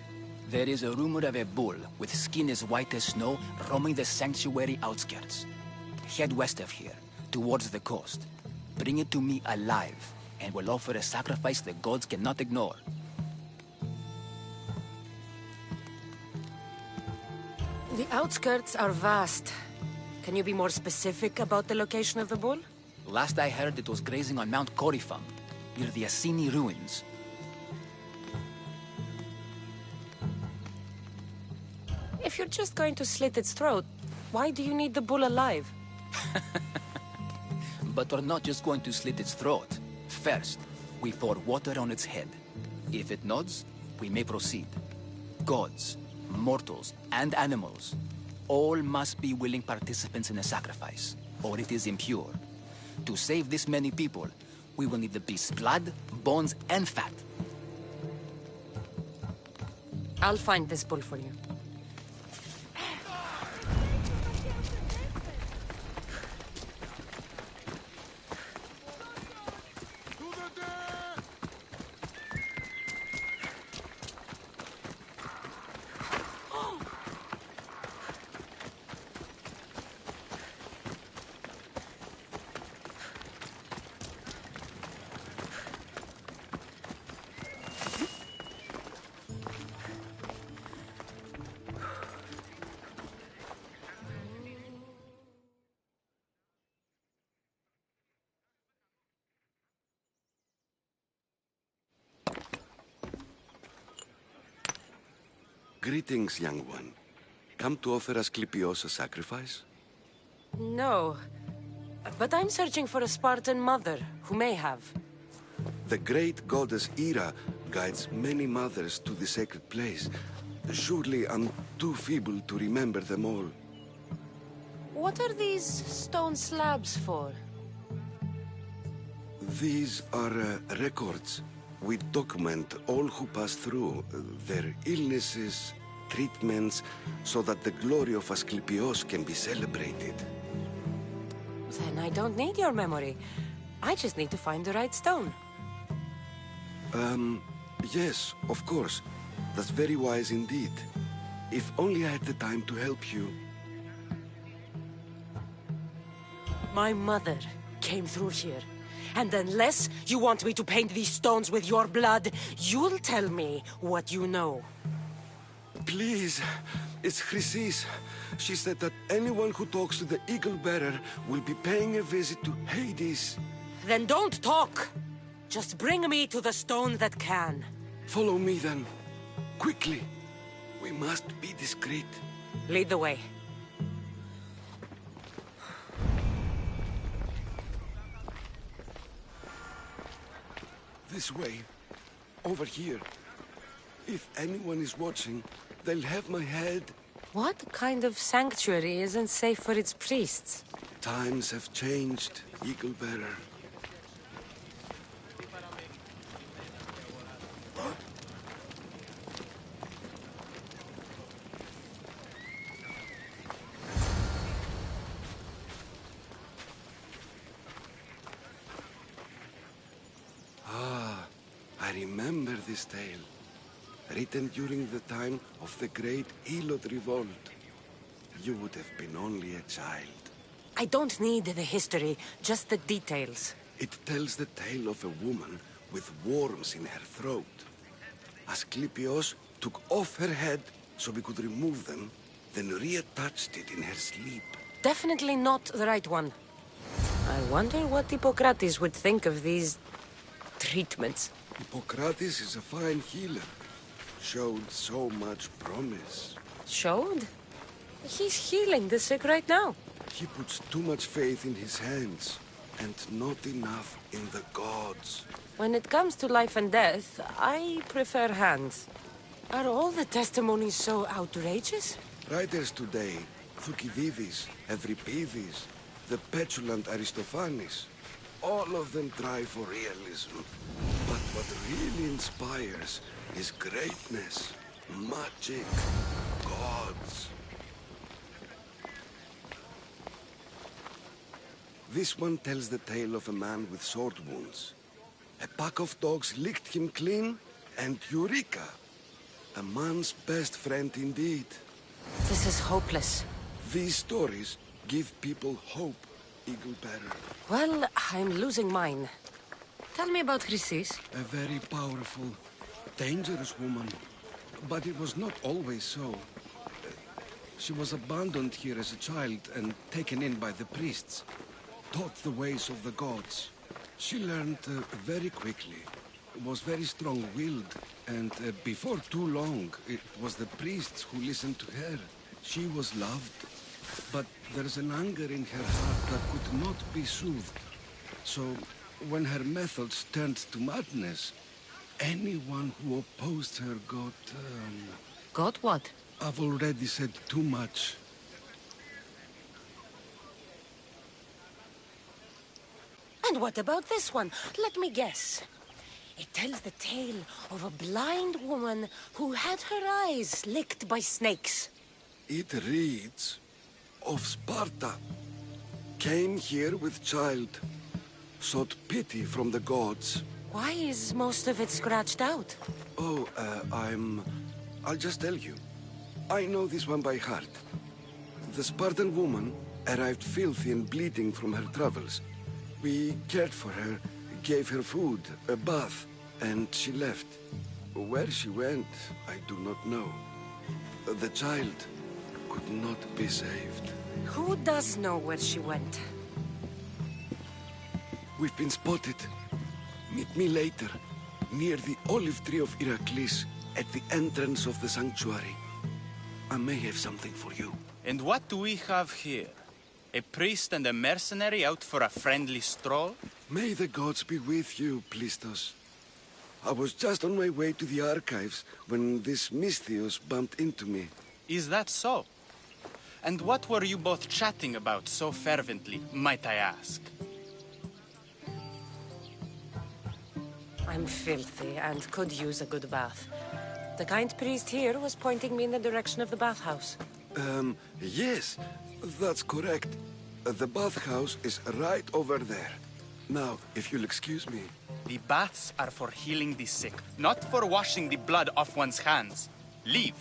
There is a rumor of a bull with skin as white as snow roaming the sanctuary outskirts. Head west of here, towards the coast. Bring it to me alive, and we'll offer a sacrifice the gods cannot ignore. The outskirts are vast. Can you be more specific about the location of the bull? Last I heard, it was grazing on Mount Corifum, near the Assini ruins. If you're just going to slit its throat, why do you need the bull alive? But we're not just going to slit its throat. First, we pour water on its head. If it nods, we may proceed. Gods, mortals, and animals, all must be willing participants in a sacrifice, or it is impure. To save this many people, we will need the beast's blood, bones, and fat. I'll find this bull for you. Greetings, young one. Come to offer Asclepios a sacrifice? No. But I'm searching for a Spartan mother who may have. The great goddess Hera guides many mothers to the sacred place. Surely I'm too feeble to remember them all. What are these stone slabs for? These are records. We document all who pass through, their illnesses, treatments, so that the glory of Asclepios can be celebrated. Then I don't need your memory. I just need to find the right stone. Yes, of course. That's very wise indeed. If only I had the time to help you. My mother came through here. And unless you want me to paint these stones with your blood, you'll tell me what you know. Please, it's Chrysis. She said that anyone who talks to the Eagle Bearer will be paying a visit to Hades. Then don't talk! Just bring me to the stone that can. Follow me then. Quickly. We must be discreet. Lead the way. This way. Over here. If anyone is watching, they'll have my head. What kind of sanctuary isn't safe for its priests? Times have changed, Eagle Bearer. I remember this tale, written during the time of the Great Elot Revolt. You would have been only a child. I don't need the history, just the details. It tells the tale of a woman with worms in her throat. Asclepios took off her head so we could remove them, then reattached it in her sleep. Definitely not the right one. I wonder what Hippocrates would think of these treatments. Hippocrates is a fine healer. Showed so much promise. Showed? He's healing the sick right now. He puts too much faith in his hands, and not enough in the gods. When it comes to life and death, I prefer hands. Are all the testimonies so outrageous? Writers today, Thucydides, Euripides, the petulant Aristophanes, all of them try for realism. But what really inspires is greatness, magic, gods. This one tells the tale of a man with sword wounds. A pack of dogs licked him clean, and Eureka! A man's best friend indeed. This is hopeless. These stories give people hope, Eagle Bearer. Well, I'm losing mine. Tell me about Chrysis. A very powerful, dangerous woman. But it was not always so. She was abandoned here as a child and taken in by the priests. Taught the ways of the gods. She learned very quickly. Was very strong-willed. And before too long, it was the priests who listened to her. She was loved. But there's an anger in her heart that could not be soothed. So, when her methods turned to madness, anyone who opposed her got... Got what? I've already said too much. And what about this one? Let me guess. It tells the tale of a blind woman who had her eyes licked by snakes. It reads of Sparta. Came here with child. Sought pity from the gods. Why is most of it scratched out? Oh, I'll just tell you. I know this one by heart. The Spartan woman arrived filthy and bleeding from her travels. We cared for her, gave her food, a bath, and she left. Where she went, I do not know. The child could not be saved. Who does know where she went? We've been spotted. Meet me later, near the olive tree of Heracles, at the entrance of the sanctuary. I may have something for you. And what do we have here? A priest and a mercenary out for a friendly stroll? May the gods be with you, Plistos. I was just on my way to the archives when this Misthios bumped into me. Is that so? And what were you both chatting about so fervently, might I ask? I'm filthy and could use a good bath. The kind priest here was pointing me in the direction of the bathhouse. Yes, that's correct. The bathhouse is right over there. Now, if you'll excuse me. The baths are for healing the sick, not for washing the blood off one's hands. Leave.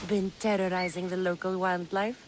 Been terrorizing the local wildlife?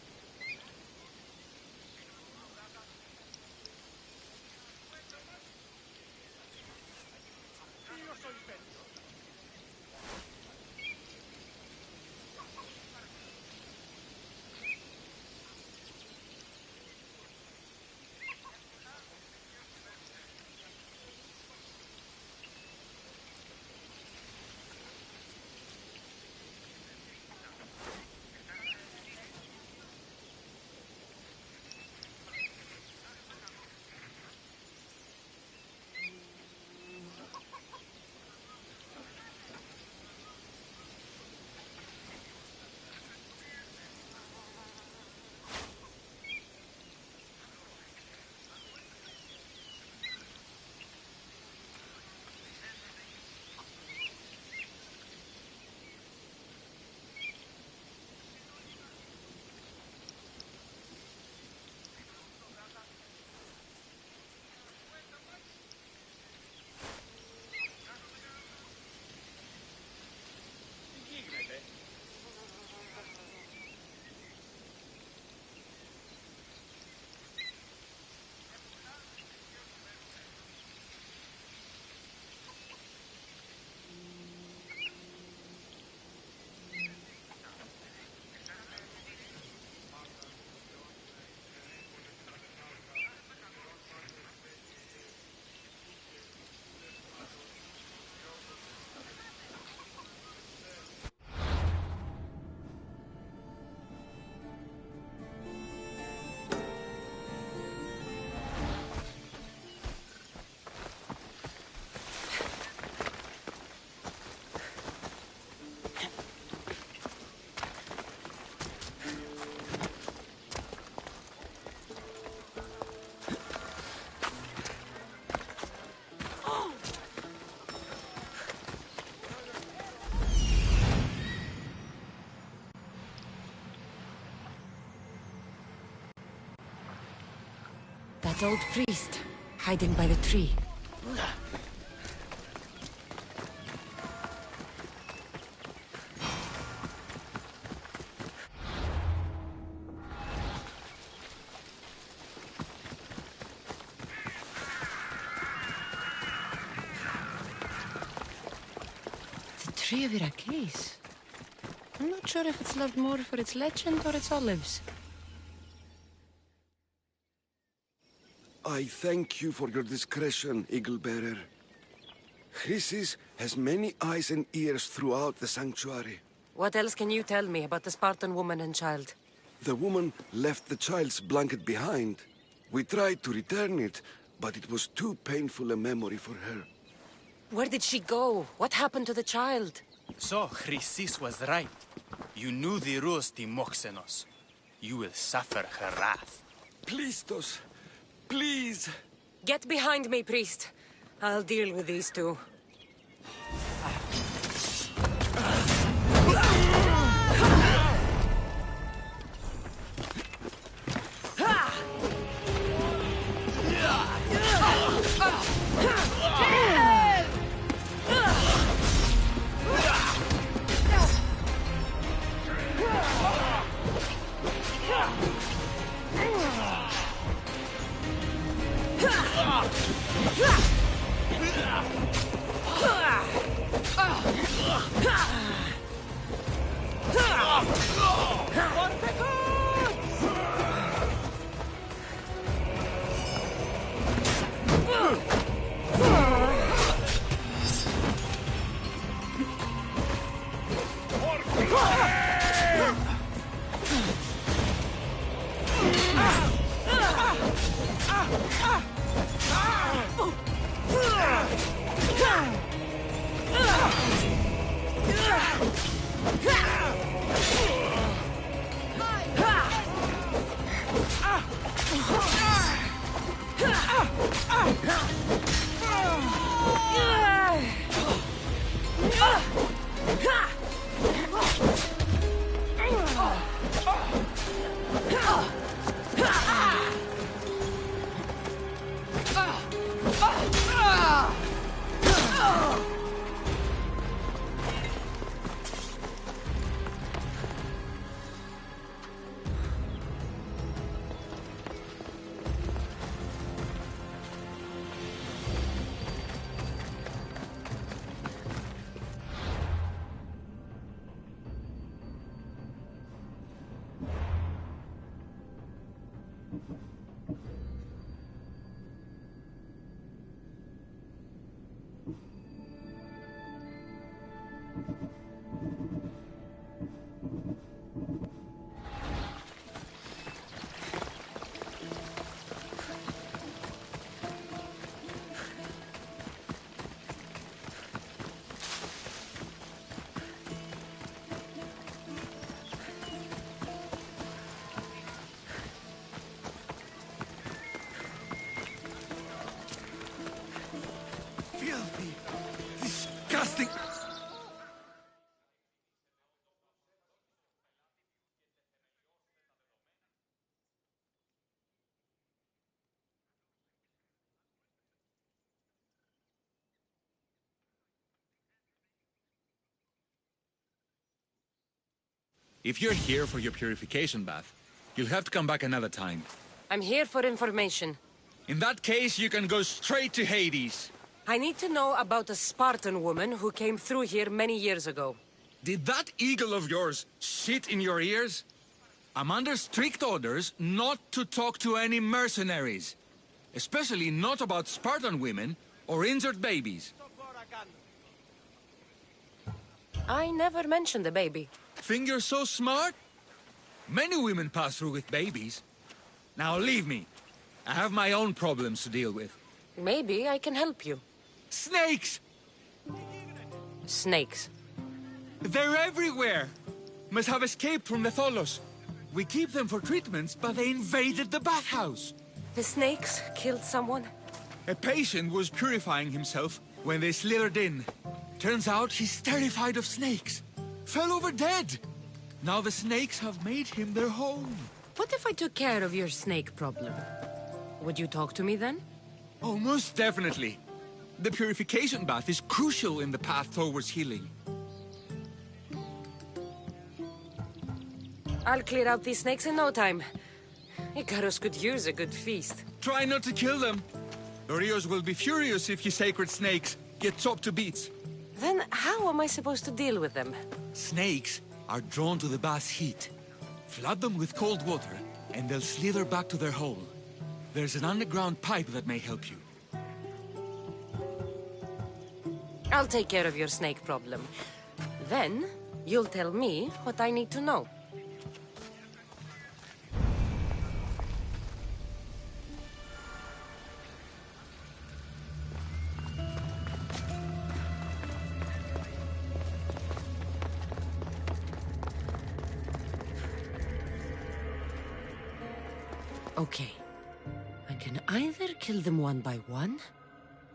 That old priest, hiding by the tree. The Tree of Iraklis. I'm not sure if it's loved more for its legend or its olives. I thank you for your discretion, Eagle Bearer. Chrysis has many eyes and ears throughout the sanctuary. What else can you tell me about the Spartan woman and child? The woman left the child's blanket behind. We tried to return it, but it was too painful a memory for her. Where did she go? What happened to the child? So, Chrysis was right. You knew the rules, Timoxenos. You will suffer her wrath. Plistos, please. Get behind me, priest. I'll deal with these two. Filthy, disgusting. If you're here for your purification bath, you'll have to come back another time. I'm here for information. In that case, you can go straight to Hades. I need to know about a Spartan woman who came through here many years ago. Did that eagle of yours shit in your ears? I'm under strict orders not to talk to any mercenaries. Especially not about Spartan women or injured babies. I never mentioned a baby. Think you're so smart? Many women pass through with babies. Now leave me. I have my own problems to deal with. Maybe I can help you. Snakes! Snakes. They're everywhere! Must have escaped from the Tholos. We keep them for treatments, but they invaded the bathhouse. The snakes killed someone? A patient was purifying himself when they slithered in. Turns out he's terrified of snakes. Fell over dead. Now the snakes have made him their home. What if I took care of your snake problem? Would you talk to me then? Oh, most definitely. The purification bath is crucial in the path towards healing. I'll clear out these snakes in no time. Icarus could use a good feast. Try not to kill them. Rios will be furious if you sacred snakes get chopped to bits. Then how am I supposed to deal with them? Snakes are drawn to the bath's heat. Flood them with cold water, and they'll slither back to their hole. There's an underground pipe that may help you. I'll take care of your snake problem. Then, you'll tell me what I need to know. Okay. I can either kill them one by one,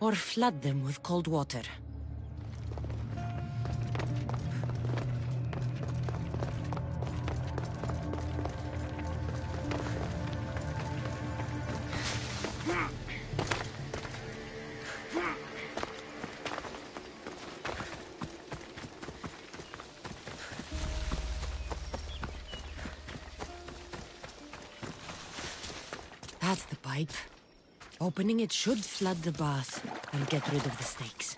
or flood them with cold water. That's the pipe. Opening it should flood the bath and get rid of the snakes.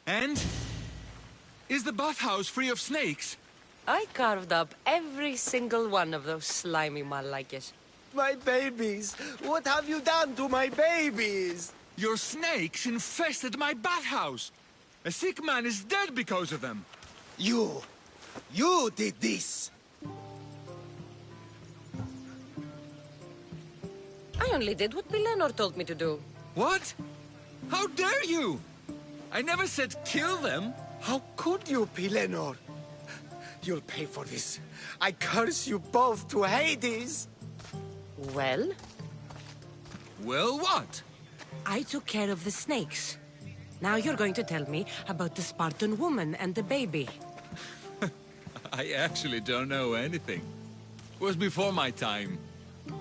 And? Is the bathhouse free of snakes? I carved up every single one of those slimy malakes. My babies! What have you done to my babies? Your snakes infested my bathhouse! A sick man is dead because of them! You did this! I only did what Pilenor told me to do. What? How dare you? I never said kill them. How could you, Pilenor? You'll pay for this. I curse you both to Hades! Well? Well, what? I took care of the snakes. Now you're going to tell me about the Spartan woman and the baby. I actually don't know anything. It was before my time.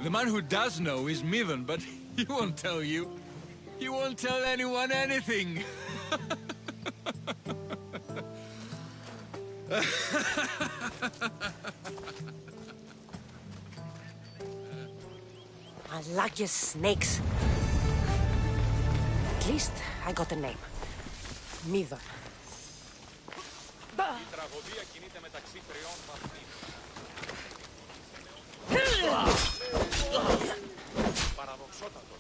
The man who does know is Midon, but he won't tell you. He won't tell anyone anything. Malakes snakes. At least I got a name. Midon. Η τραγωδία κινείται μεταξύ τριών βαθμίδων. Παραδοξότατο.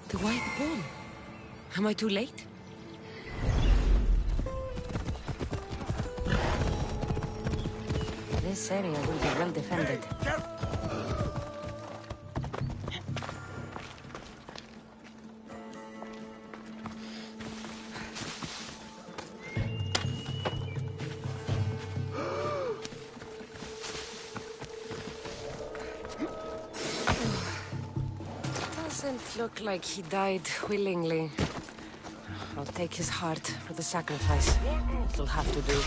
The White Bull. Am I too late? This area will be well defended. Doesn't look like he died willingly. I'll take his heart for the sacrifice. It'll have to do.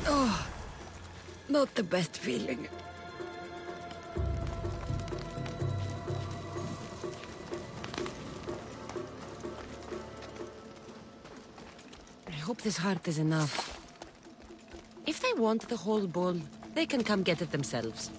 Oh, not the best feeling. I hope this heart is enough. If they want the whole bull, they can come get it themselves.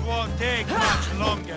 Won't take much longer.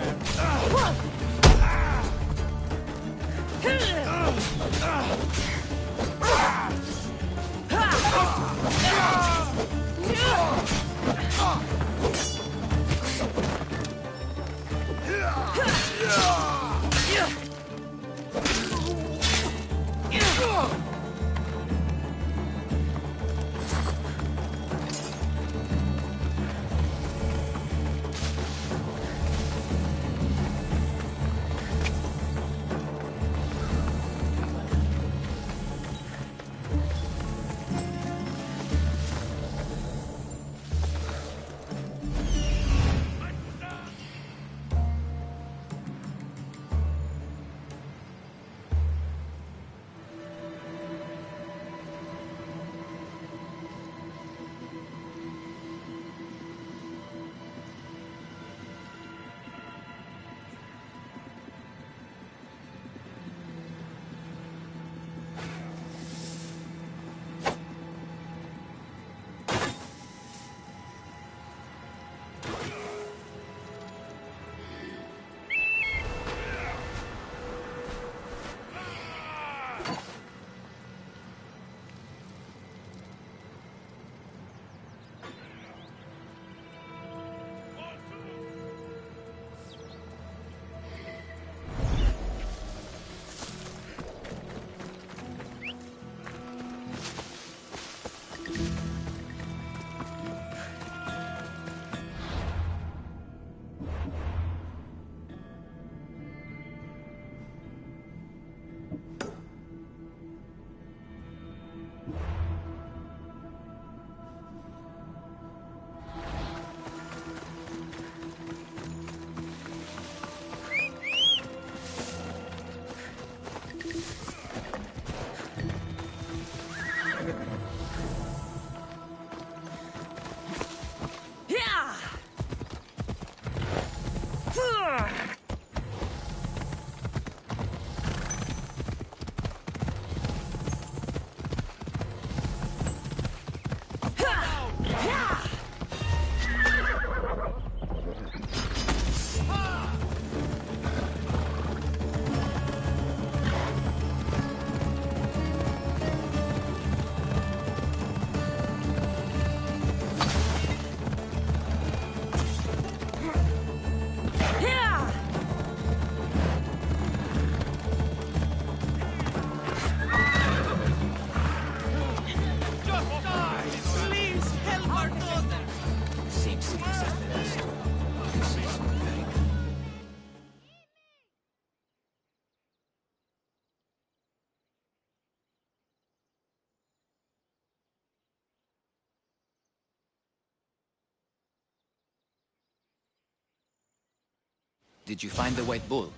Did you find the White Bull?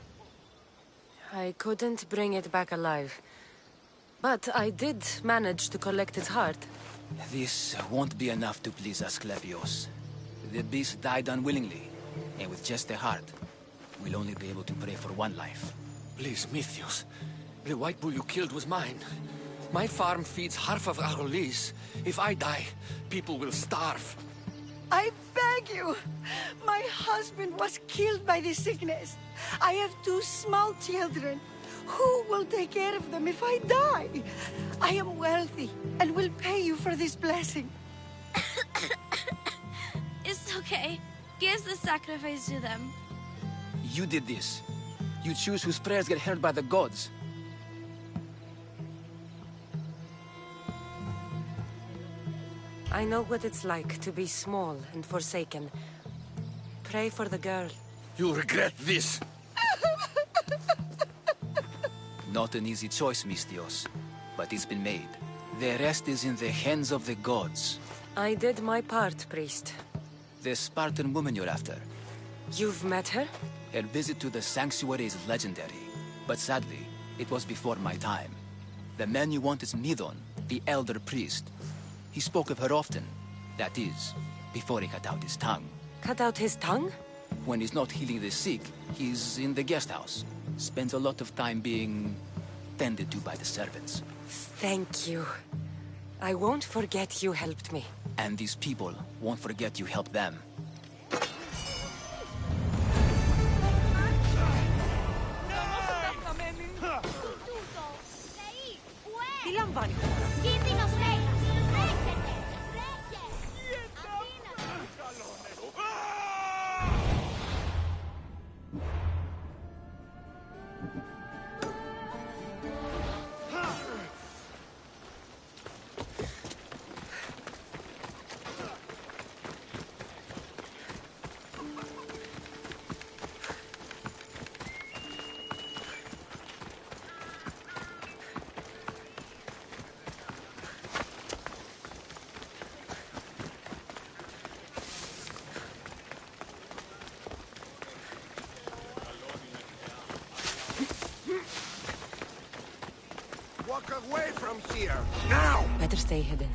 I couldn't bring it back alive. But I did manage to collect its heart. This won't be enough to please Asclepios. The beast died unwillingly, and with just the heart, we'll only be able to pray for one life. Please, Mythios. The White Bull you killed was mine. My farm feeds half of Arolis. If I die, people will starve. I beg you! My husband was killed by this sickness. I have 2 small children. Who will take care of them if I die? I am wealthy and will pay you for this blessing. It's okay. Give the sacrifice to them. You did this. You choose whose prayers get heard by the gods. I know what it's like to be small and forsaken. Pray for the girl. You'll regret this. Not an easy choice, Mystios, but it's been made. The rest is in the hands of the gods. I did my part, priest. The Spartan woman you're after. You've met her? Her visit to the sanctuary is legendary, but sadly, it was before my time. The man you want is Midon, the elder priest. He spoke of her often. That is, before he cut out his tongue. Cut out his tongue? When he's not healing the sick, he's in the guest house. Spends a lot of time being tended to by the servants. Thank you. I won't forget you helped me. And these people won't forget you helped them. Walk away from here, now! Better stay hidden.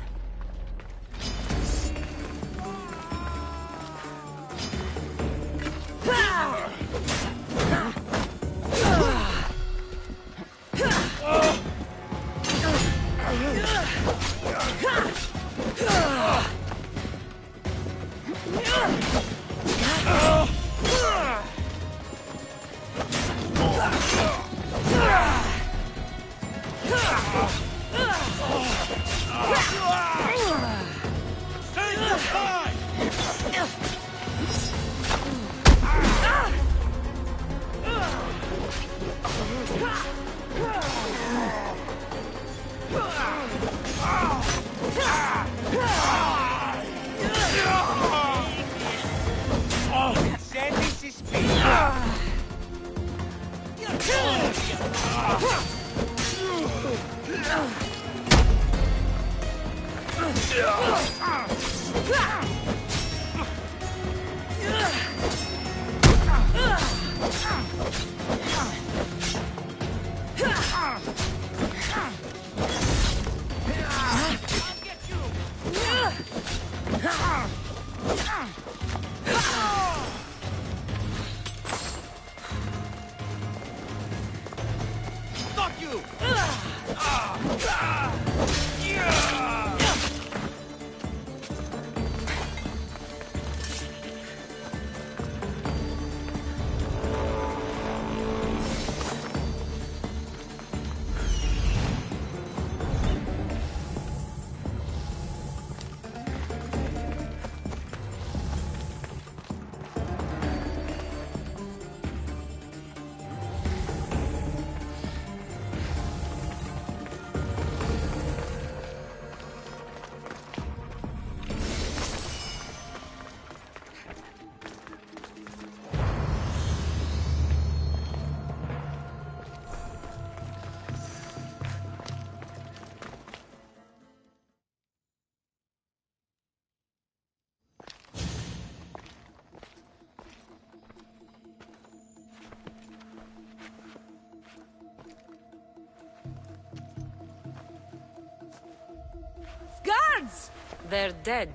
Guards! They're dead.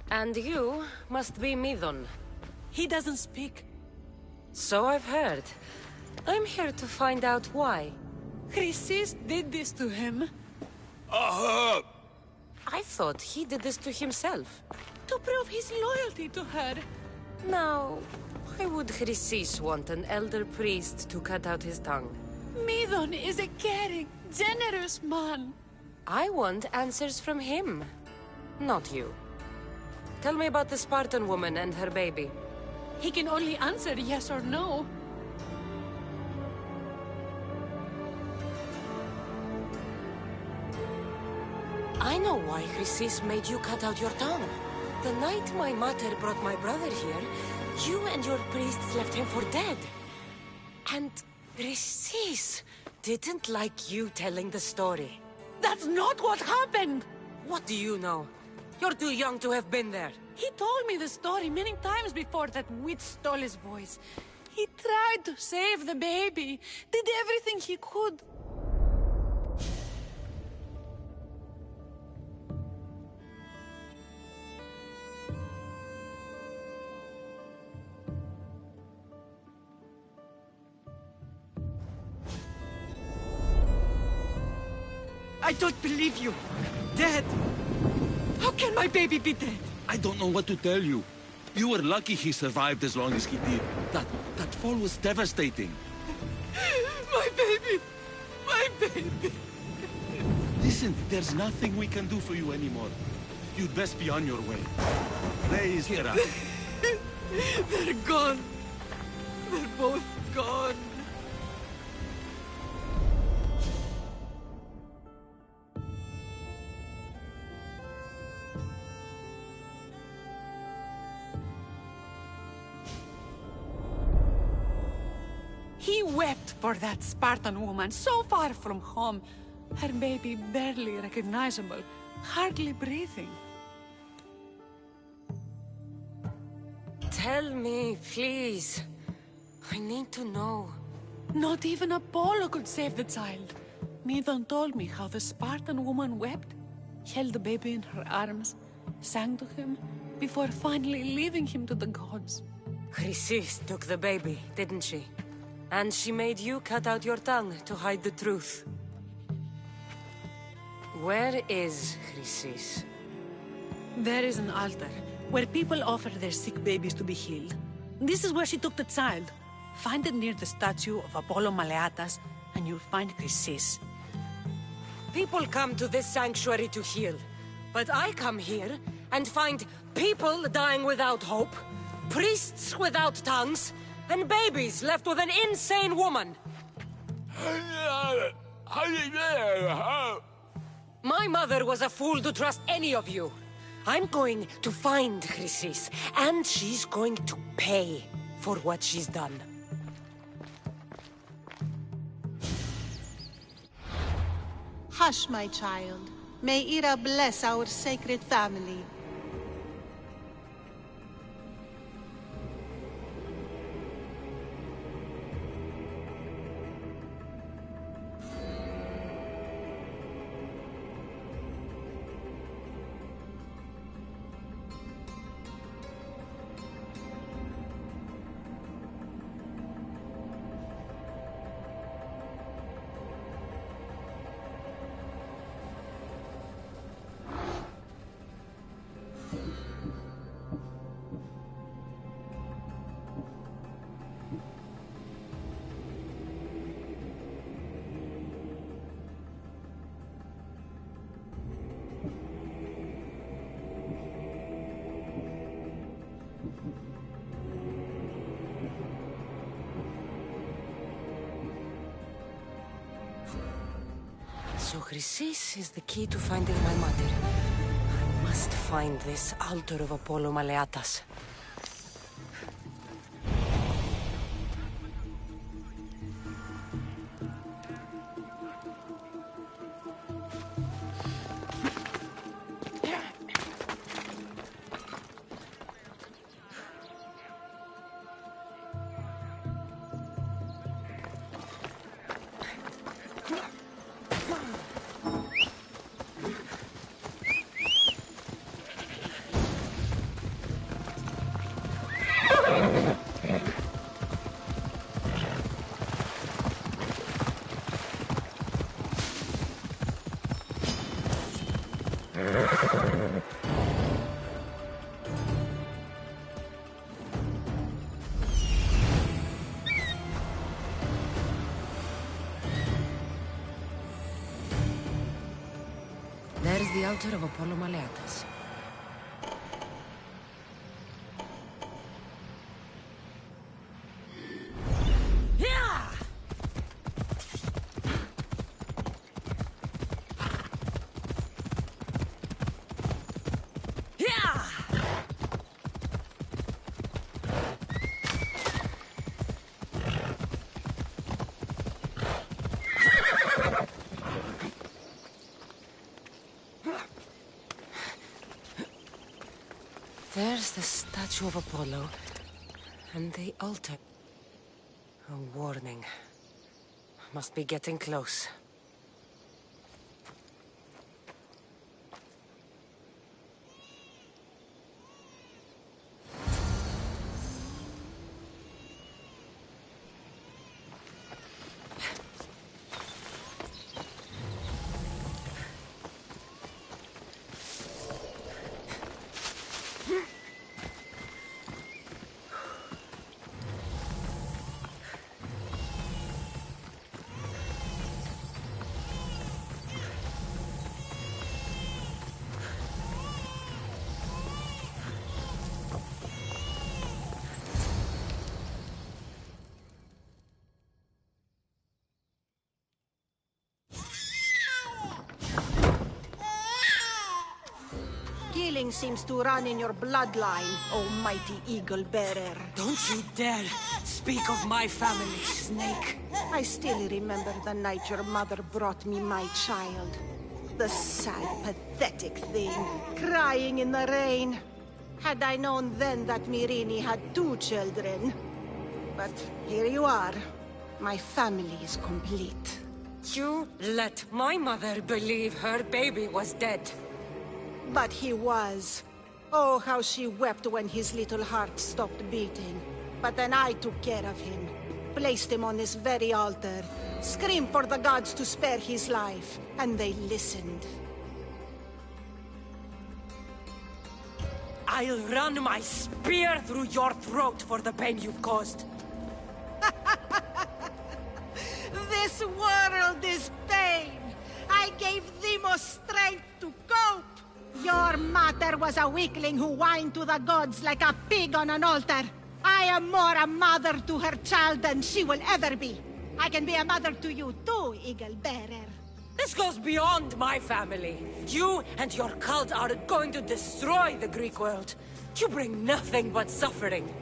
And you must be Midon. He doesn't speak. So I've heard. I'm here to find out why. Chrysis did this to him. I thought he did this to himself. To prove his loyalty to her. Now, why would Chrysis want an elder priest to cut out his tongue? Midon is a caring, generous man. I want answers from him, not you. Tell me about the Spartan woman and her baby. He can only answer yes or no. I know why Chrysis made you cut out your tongue. The night my mother brought my brother here, you and your priests left him for dead. And Chrysis didn't like you telling the story. That's not what happened! What do you know? You're too young to have been there. He told me the story many times before that witch stole his voice. He tried to save the baby, did everything he could. I don't believe you. Dead. How can my baby be dead? I don't know what to tell you. You were lucky he survived as long as he did. That fall was devastating. My baby! My baby! Listen, there's nothing we can do for you anymore. You'd best be on your way. Praise Hera. They're gone. They're both gone. He wept for that Spartan woman so far from home. Her baby barely recognizable, hardly breathing. Tell me, please. I need to know. Not even Apollo could save the child. Midon told me how the Spartan woman wept, held the baby in her arms, sang to him, before finally leaving him to the gods. Chrysis took the baby, didn't she? And she made you cut out your tongue to hide the truth. Where is Chrysis? There is an altar, where people offer their sick babies to be healed. This is where she took the child. Find it near the statue of Apollo Maleatas, and you'll find Chrysis. People come to this sanctuary to heal. But I come here and find people dying without hope, priests without tongues, and babies left with an insane woman. My mother was a fool to trust any of you. I'm going to find Chrysis, and she's going to pay for what she's done. Hush, my child. May Ira bless our sacred family. So Chrysis is the key to finding my mother. I must find this altar of Apollo Maleatas. There is the altar of Apollo Maleatas. There's the statue of Apollo, and the altar. A warning. Must be getting close. Killing seems to run in your bloodline, oh mighty eagle bearer. Don't you dare speak of my family, Snake. I still remember the night your mother brought me my child. The sad, pathetic thing, crying in the rain. Had I known then that Myrrine had 2 children. But here you are. My family is complete. You let my mother believe her baby was dead. But he was. Oh, how she wept when his little heart stopped beating. But then I took care of him. Placed him on this very altar. Screamed for the gods to spare his life. And they listened. I'll run my spear through your throat for the pain you've caused. This world is pain. I gave Demos strength to cope. Your mother was a weakling who whined to the gods like a pig on an altar. I am more a mother to her child than she will ever be. I can be a mother to you too, Eagle Bearer. This goes beyond my family. You and your cult are going to destroy the Greek world. You bring nothing but suffering.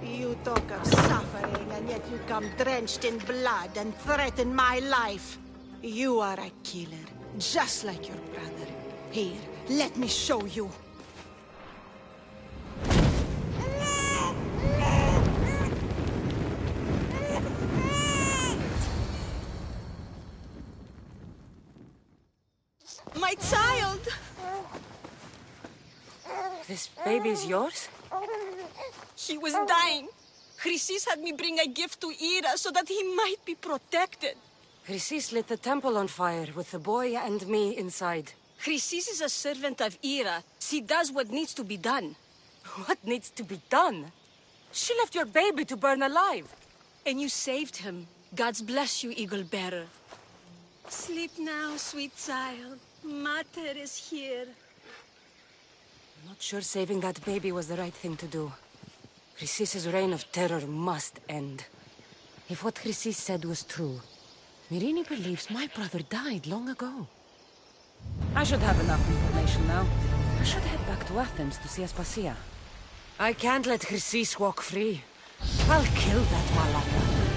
You talk of suffering, and yet you come drenched in blood and threaten my life. You are a killer, just like your brother. Here, let me show you. My child! This baby's yours? He was dying. Chrysis had me bring a gift to Ira so that he might be protected. Chrysis lit the temple on fire with the boy and me inside. Chrysis is a servant of Ira. She does what needs to be done. What needs to be done? She left your baby to burn alive. And you saved him. Gods bless you, Eagle Bearer. Sleep now, sweet child. Mater is here. I'm not sure saving that baby was the right thing to do. Chrysis' reign of terror must end. If what Chrysis said was true, Mirini believes my brother died long ago. I should have enough information now. I should head back to Athens to see Aspasia. I can't let Chrysis walk free. I'll kill that malaka.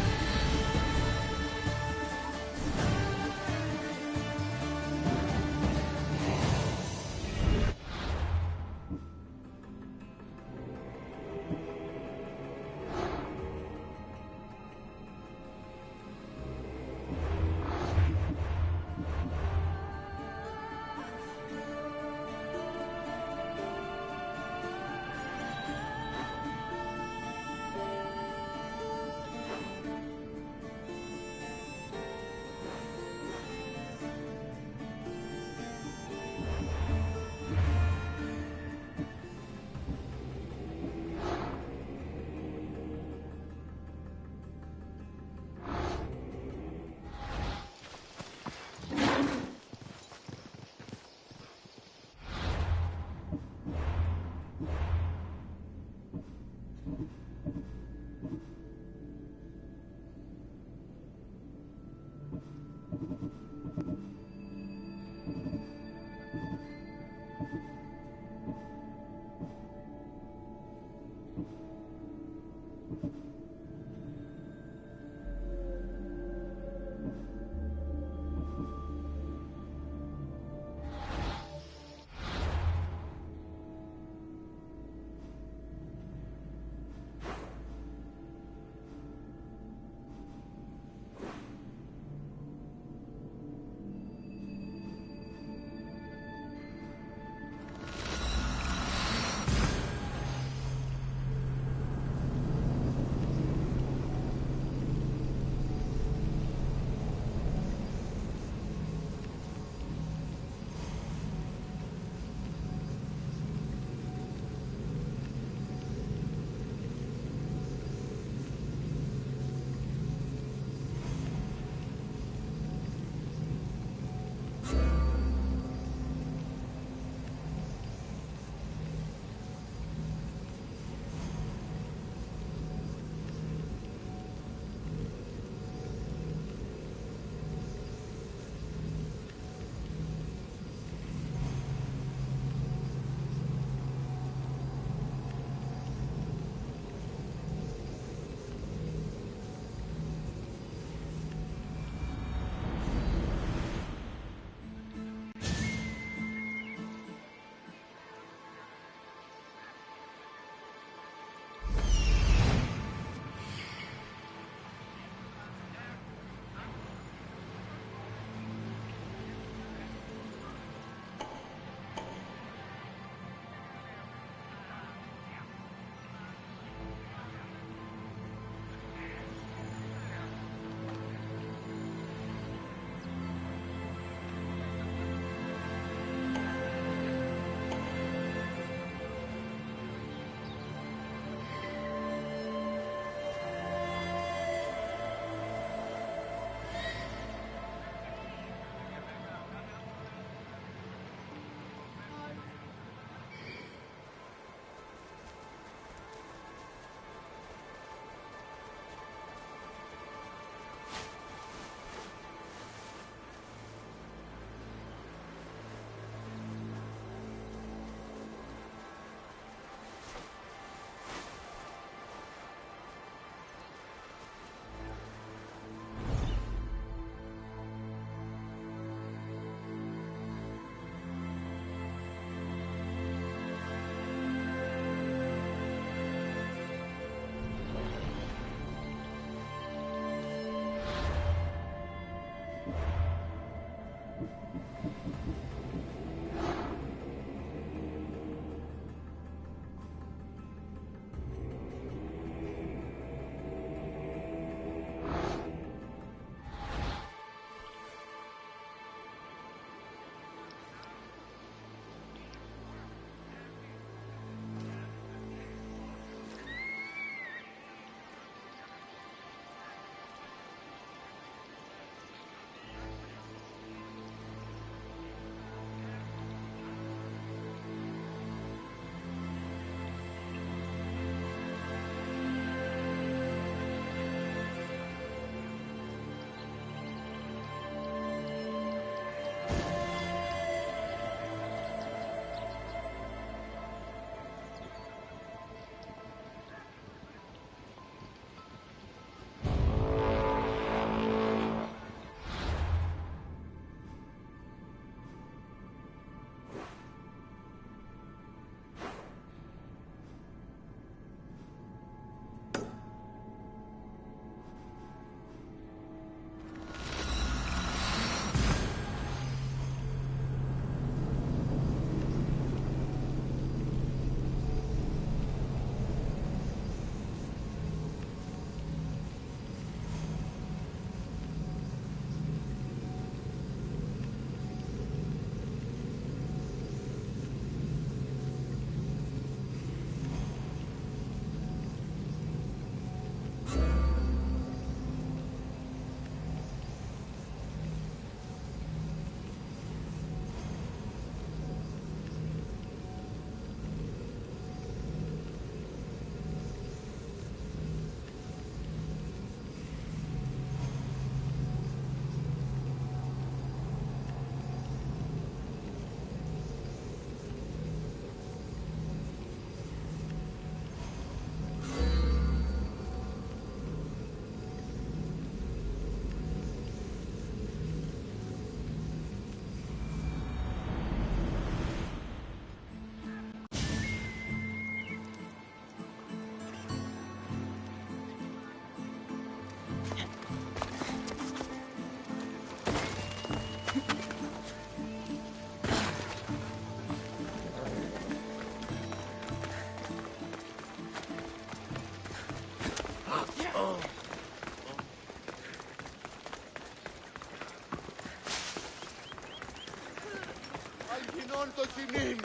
Alginón το κοινήν.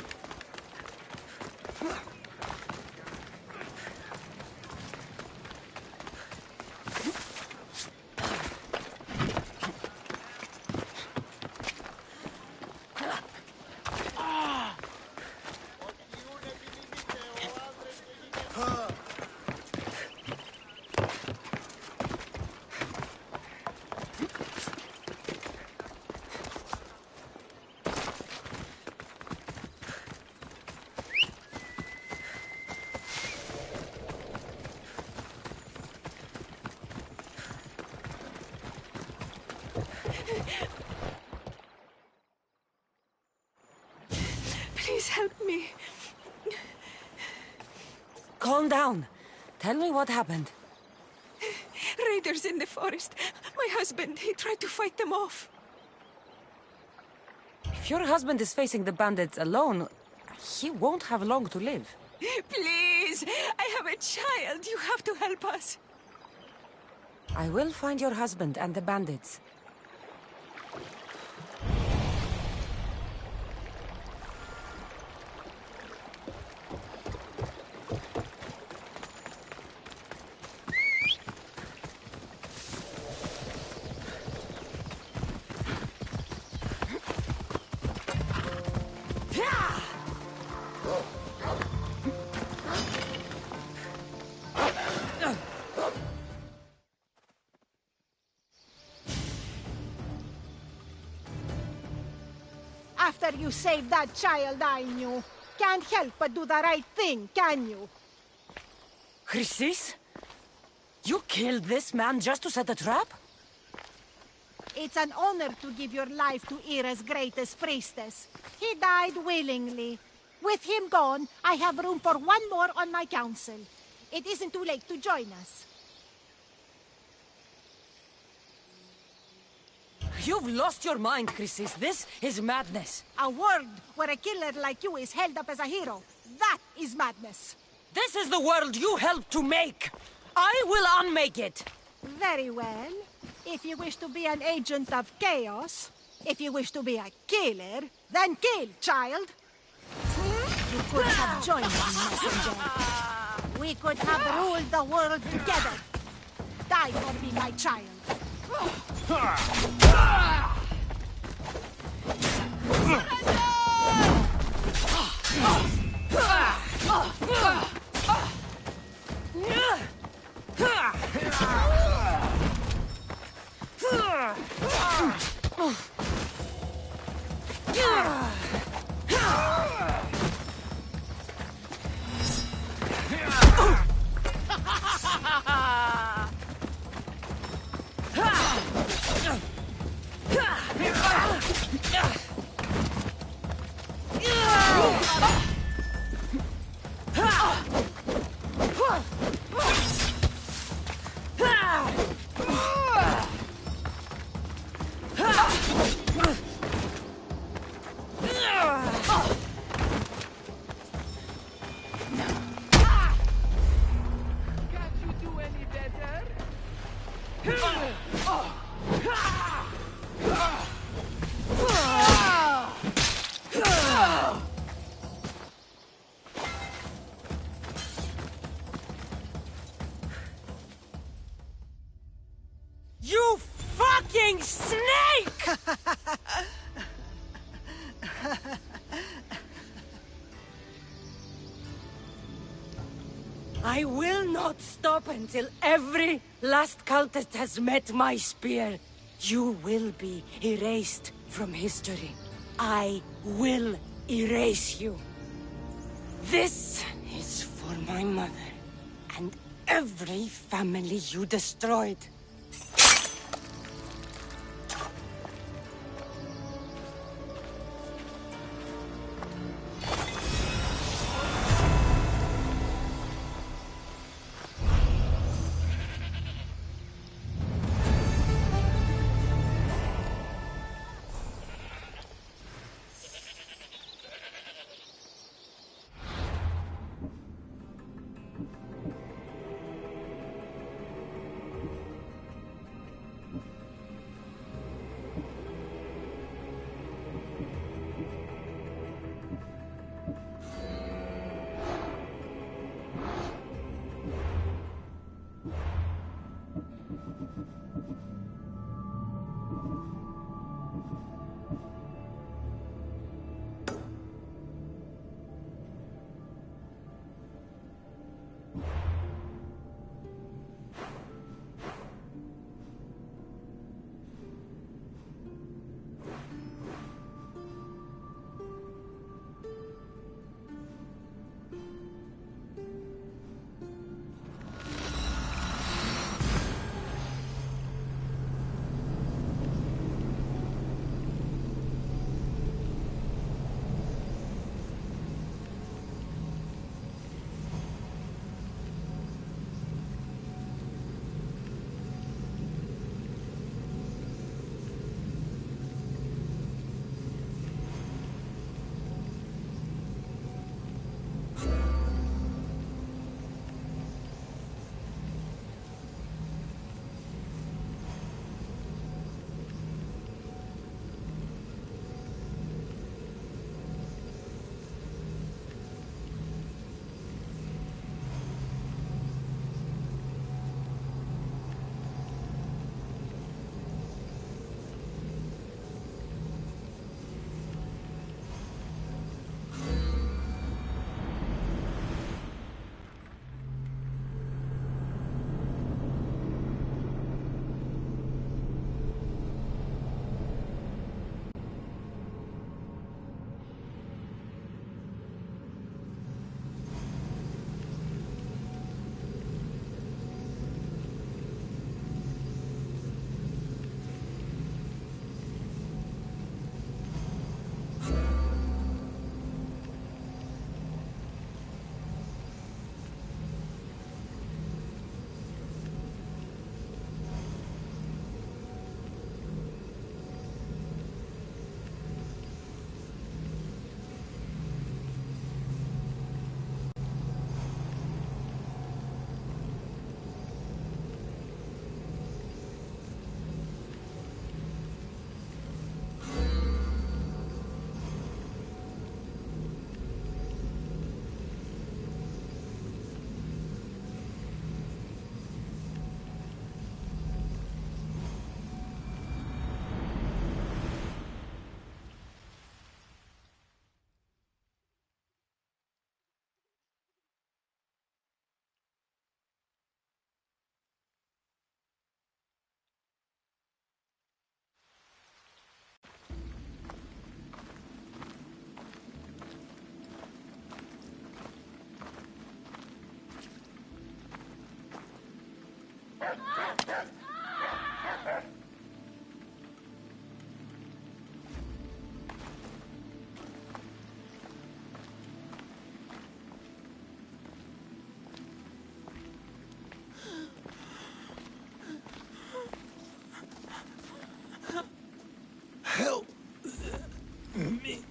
Please help me. Calm down. Tell me what happened. Raiders in the forest. My husband, he tried to fight them off. If your husband is facing the bandits alone, he won't have long to live. Please, I have a child. You have to help us. I will find your husband and the bandits. After you saved that child I knew, can't help but do the right thing, can you? Chrysis? You killed this man just to set a trap? It's an honor to give your life to Ira's greatest priestess. He died willingly. With him gone, I have room for one more on my council. It isn't too late to join us. You've lost your mind, Chrysis. This is madness. A world where a killer like you is held up as a hero. That is madness. This is the world you helped to make. I will unmake it. Very well. If you wish to be an agent of chaos, if you wish to be a killer, then kill, child. You could have joined me, messenger. We could have ruled the world together. Die for me, my child. You fucking snake! I will not stop until every last cultist has met my spear. You will be erased from history. I will erase you. This is for my mother and every family you destroyed. Help me.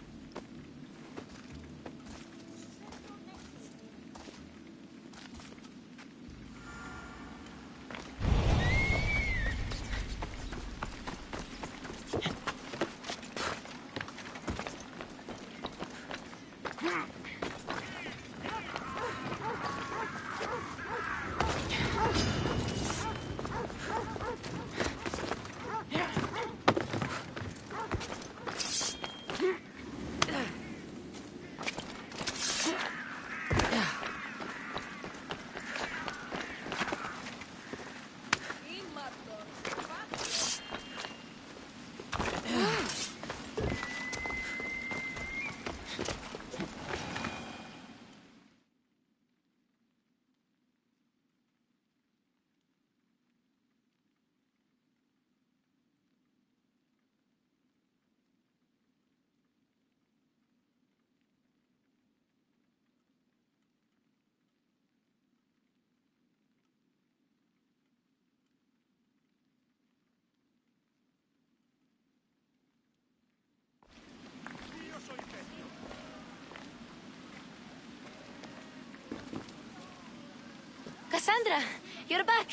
Cassandra, you're back.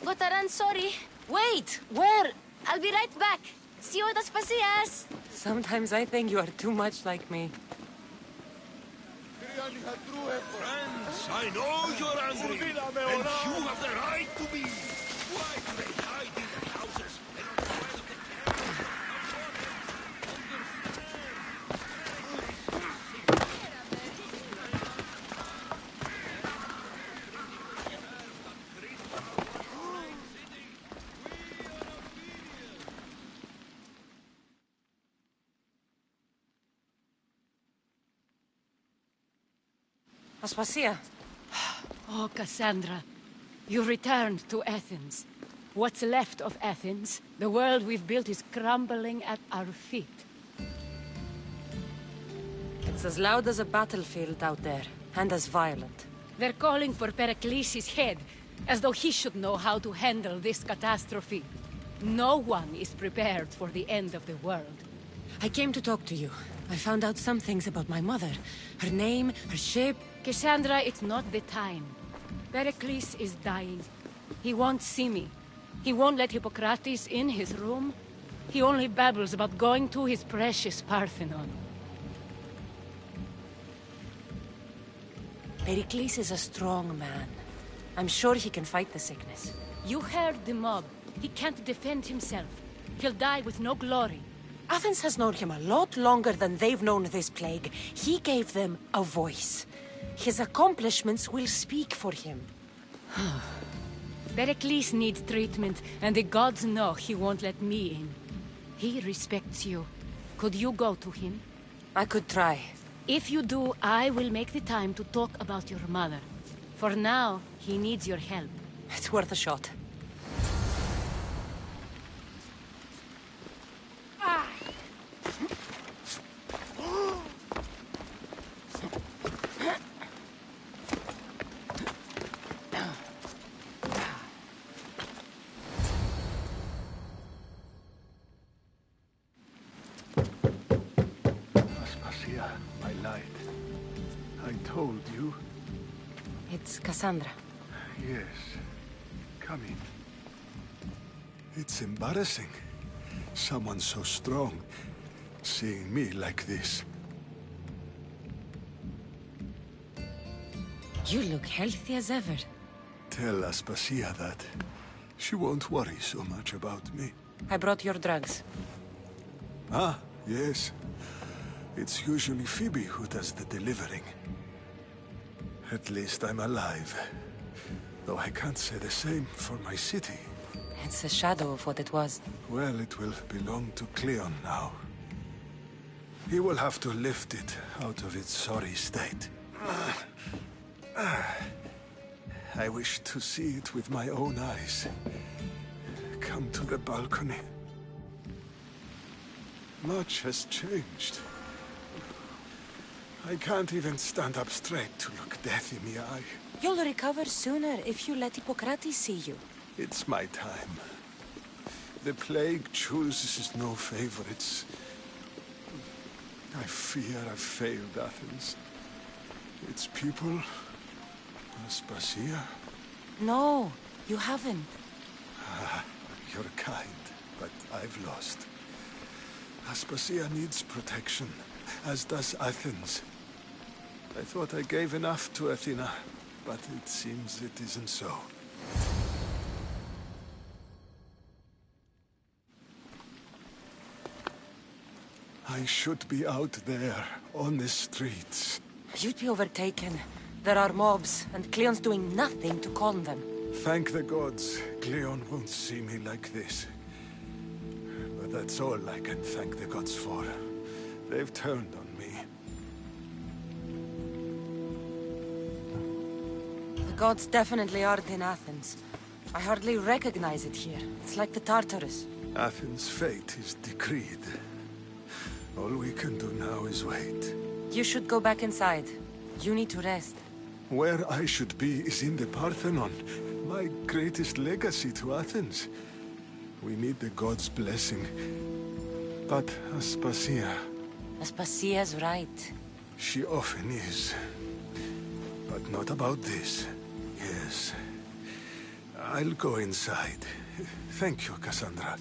Gotta run, sorry. Wait! Where? I'll be right back. See you at the Spasias. Sometimes I think you are too much like me. Friends, I know you're angry, and you have the right to be. Why do they hide in the houses? They don't try to take care of Aspasia. Oh, Cassandra, you returned to Athens. What's left of Athens, the world we've built, is crumbling at our feet. It's as loud as a battlefield out there, and as violent. They're calling for Pericles' head, as though he should know how to handle this catastrophe. No one is prepared for the end of the world. I came to talk to you. I found out some things about my mother. Her name, her shape. Cassandra, it's not the time. Pericles is dying. He won't see me. He won't let Hippocrates in his room. He only babbles about going to his precious Parthenon. Pericles is a strong man. I'm sure he can fight the sickness. You heard the mob. He can't defend himself. He'll die with no glory. Athens has known him a lot longer than they've known this plague. He gave them a voice. His accomplishments will speak for him. Pericles needs treatment, and the gods know he won't let me in. He respects you. Could you go to him? I could try. If you do, I will make the time to talk about your mother. For now, he needs your help. It's worth a shot. My light. I told you. It's Cassandra. Yes. Come in. It's embarrassing. Someone so strong, seeing me like this. You look healthy as ever. Tell Aspasia that. She won't worry so much about me. I brought your drugs. Ah, yes. It's usually Phoebe who does the delivering. At least I'm alive. Though I can't say the same for my city. It's a shadow of what it was. Well, it will belong to Cleon now. He will have to lift it out of its sorry state. I wish to see it with my own eyes. Come to the balcony. Much has changed. I can't even stand up straight to look death in the eye. You'll recover sooner if you let Hippocrates see you. It's my time. The plague chooses no favorites. I fear I've failed Athens. Its people... Aspasia? No, you haven't. Ah, you're kind, but I've lost. Aspasia needs protection, as does Athens. I thought I gave enough to Athena, but it seems it isn't so. I should be out there, on the streets. You'd be overtaken. There are mobs, and Cleon's doing nothing to calm them. Thank the gods, Cleon won't see me like this. But that's all I can thank the gods for. They've turned on me. The gods definitely aren't in Athens. I hardly recognize it here. It's like the Tartarus. Athens' fate is decreed. All we can do now is wait. You should go back inside. You need to rest. Where I should be is in the Parthenon, my greatest legacy to Athens. We need the gods' blessing. But Aspasia... Aspasia's right. She often is. But not about this. Yes. I'll go inside. Thank you, Cassandra.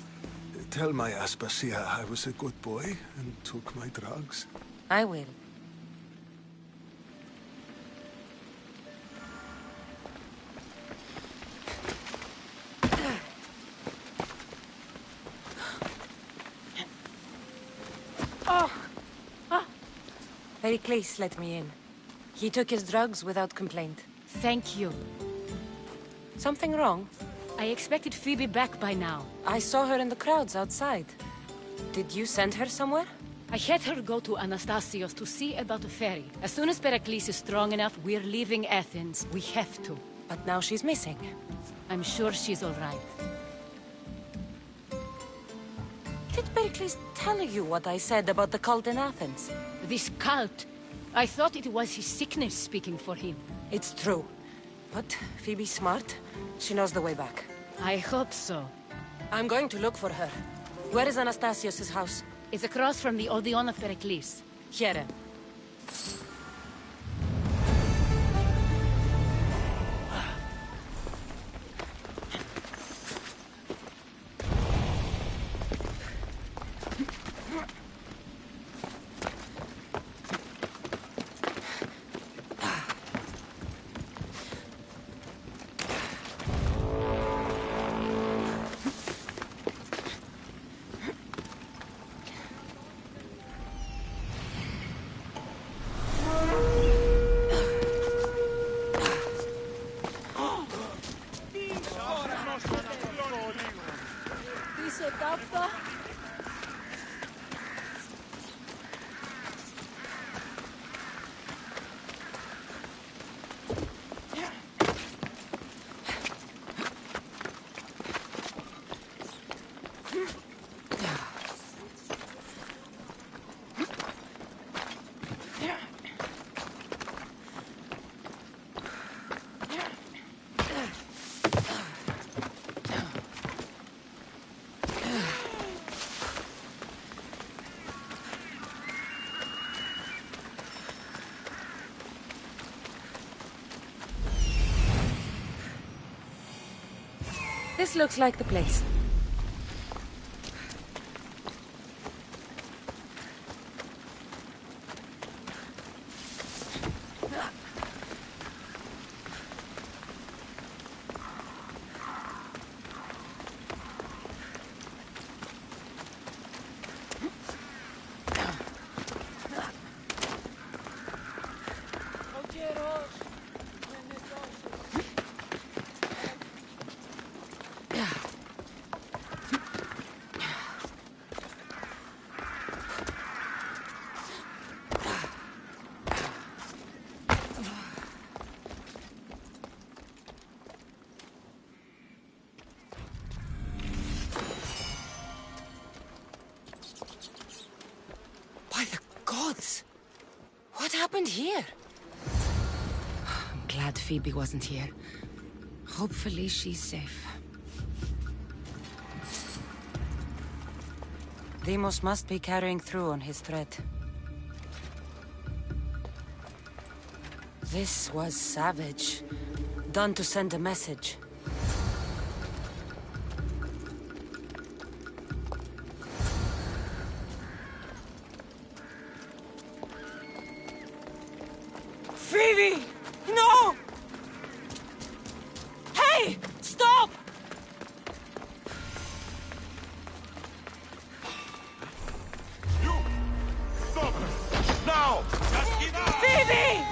Tell my Aspasia I was a good boy and took my drugs. I will. Pericles let me in. He took his drugs without complaint. Thank you. Something wrong? I expected Phoebe back by now. I saw her in the crowds outside. Did you send her somewhere? I had her go to Anastasios to see about a ferry. As soon as Pericles is strong enough, we're leaving Athens. We have to. But now she's missing. I'm sure she's all right. Did Pericles tell you what I said about the cult in Athens? This cult? I thought it was his sickness speaking for him. It's true. But Phoebe's smart. She knows the way back. I hope so. I'm going to look for her. Where is Anastasios' house? It's across from the Odeon of Pericles. Here. This looks like the place. happened here? I'm glad Phoebe wasn't here. Hopefully she's safe. Deimos must be carrying through on his threat. This was savage. Done to send a message. Phoebe! No! Hey! Stop! You! Stop! Now! Phoebe!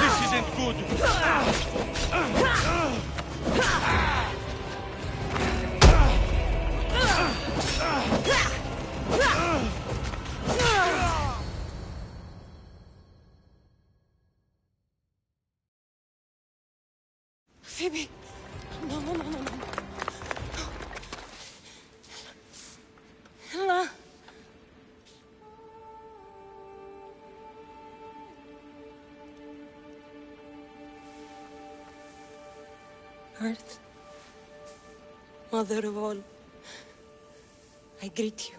This isn't good! Phoebe! No, no, no, no, no. Helena! Earth, Mother of all, I greet you.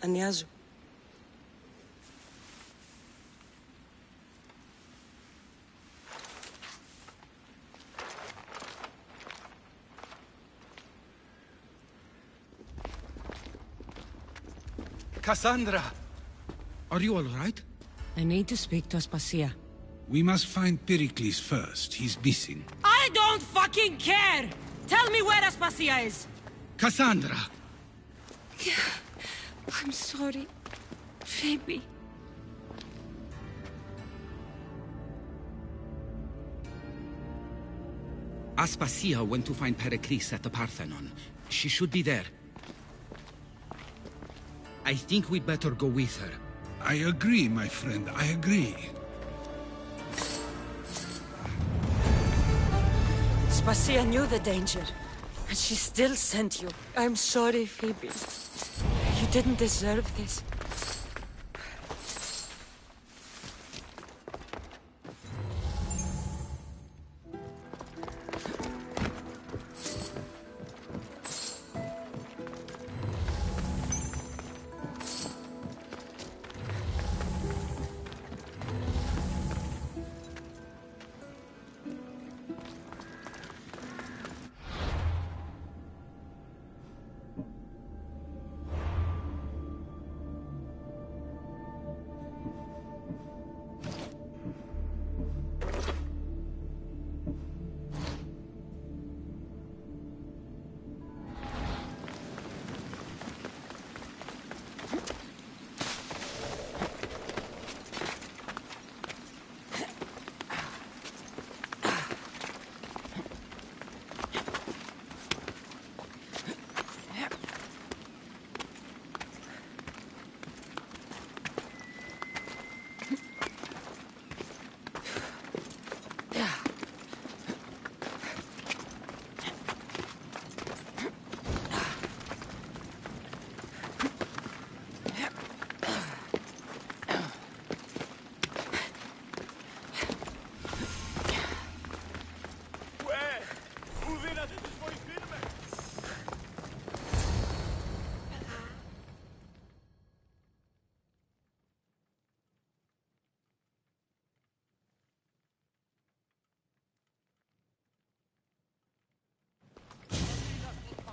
Ανιάζω. Cassandra! Are you all right? I need to speak to Aspasia. We must find Pericles first. He's missing. I don't fucking care! Tell me where Aspasia is! Cassandra! I'm sorry, Phoebe. Aspasia went to find Pericles at the Parthenon. She should be there. I think we'd better go with her. I agree, my friend. I agree. Aspasia knew the danger, and she still sent you. I'm sorry, Phoebe. You didn't deserve this.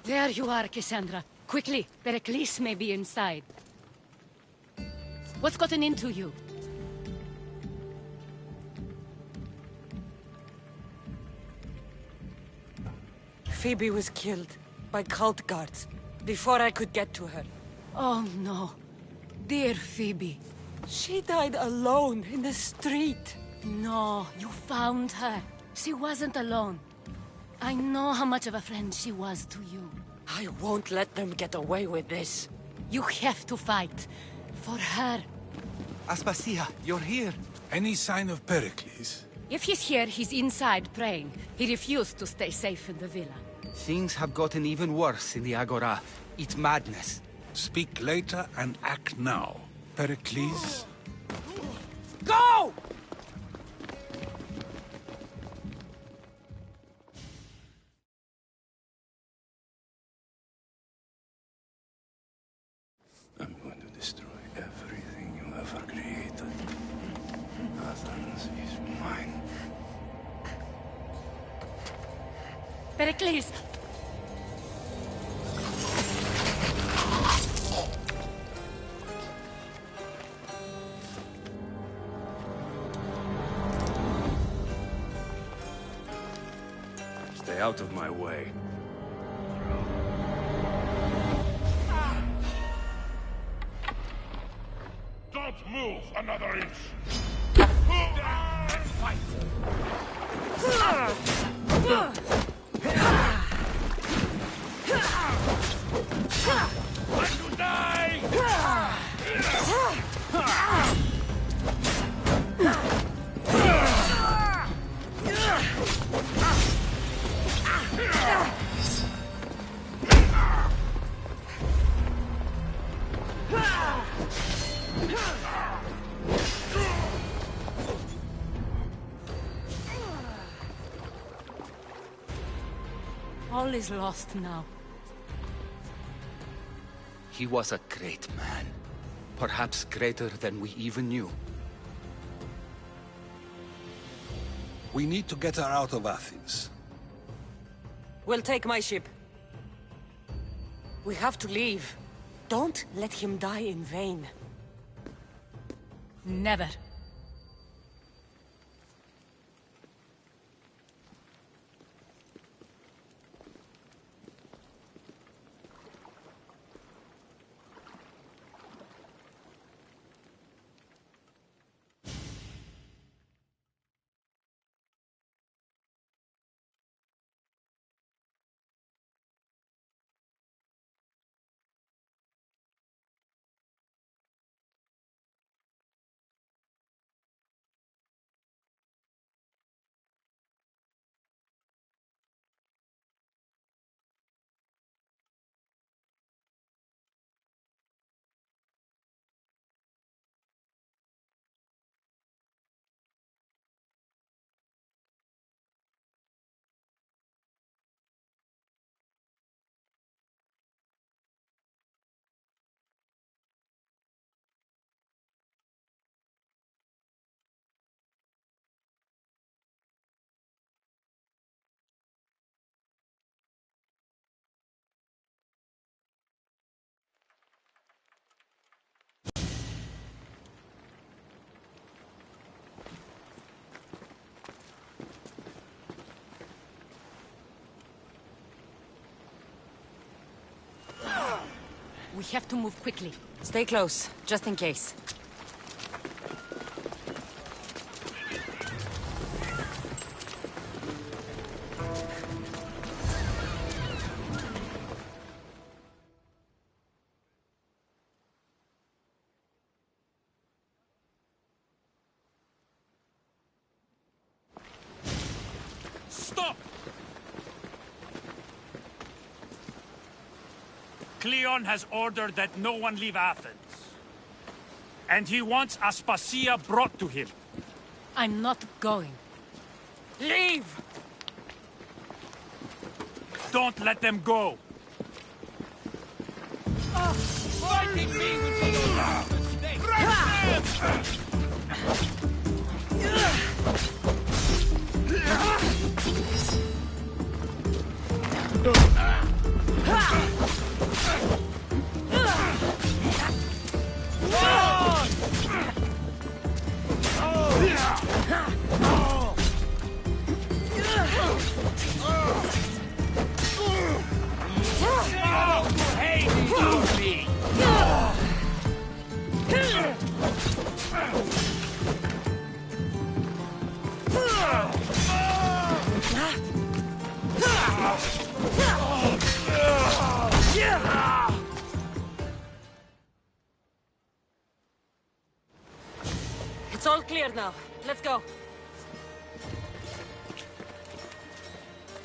There you are, Cassandra. Quickly, Pericles may be inside. What's gotten into you? Phoebe was killed by cult guards before I could get to her. Oh no. Dear Phoebe. She died alone in the street. No, you found her. She wasn't alone. I know how much of a friend she was to you. I won't let them get away with this. You have to fight. For her. Aspasia, you're here. Any sign of Pericles? If he's here, he's inside praying. He refused to stay safe in the villa. Things have gotten even worse in the Agora. It's madness. Speak later and act now. Pericles? Go! I'm going to destroy everything you ever created. Athens is mine. Pericles! Stay out of my way. Don't move another inch. Fight. Let you die. All is lost now. He was a great man. Perhaps greater than we even knew. We need to get her out of Athens. We'll take my ship. We have to leave. Don't let him die in vain. Never. We have to move quickly. Stay close, just in case. Stop! Cleon has ordered that no one leave Athens. And he wants Aspasia brought to him. I'm not going. Leave! Don't let them go. Fighting me will be your last mistake! It's all clear now. Let's go.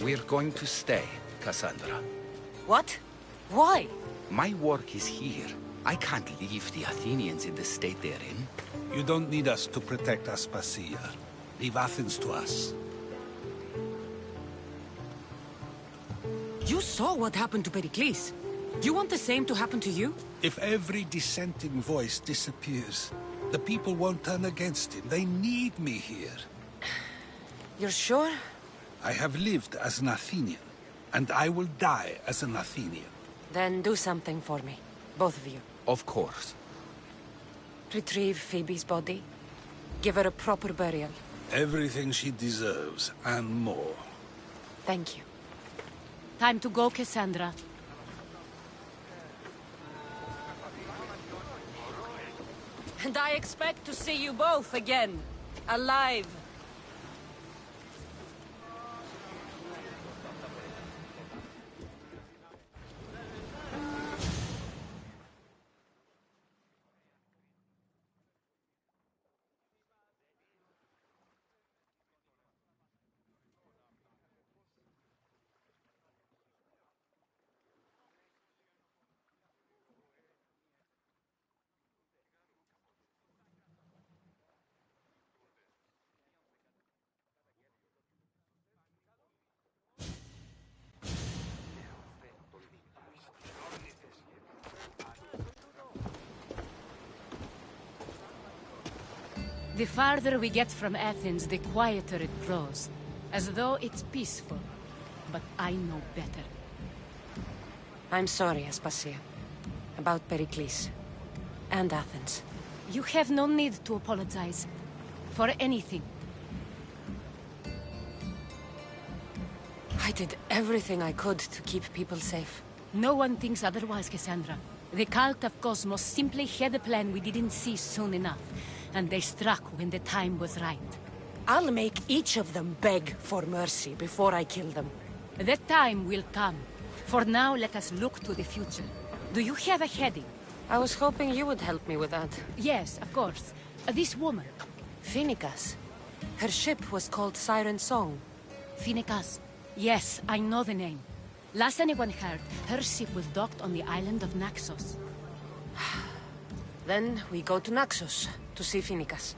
We're going to stay, Cassandra. What? Why? My work is here. I can't leave the Athenians in the state they're in. You don't need us to protect Aspasia. Leave Athens to us. You saw what happened to Pericles. You want the same to happen to you? If every dissenting voice disappears, the people won't turn against him. They need me here. You're sure? I have lived as an Athenian, and I will die as an Athenian. Then do something for me. Both of you. Of course. Retrieve Phoebe's body. Give her a proper burial. Everything she deserves, and more. Thank you. Time to go, Cassandra. And I expect to see you both again. Alive. The farther we get from Athens, the quieter it grows. As though it's peaceful. But I know better. I'm sorry, Aspasia. About Pericles. And Athens. You have no need to apologize. For anything. I did everything I could to keep people safe. No one thinks otherwise, Cassandra. The cult of Cosmos simply had a plan we didn't see soon enough. And they struck when the time was right. I'll make each of them beg for mercy before I kill them. That time will come. For now, let us look to the future. Do you have a heading? I was hoping you would help me with that. Yes, of course. This woman. Phoenicas. Her ship was called Siren Song. Phoenicas. Yes, I know the name. Last anyone heard, her ship was docked on the island of Naxos. Then we go to Naxos to see Phoenicas.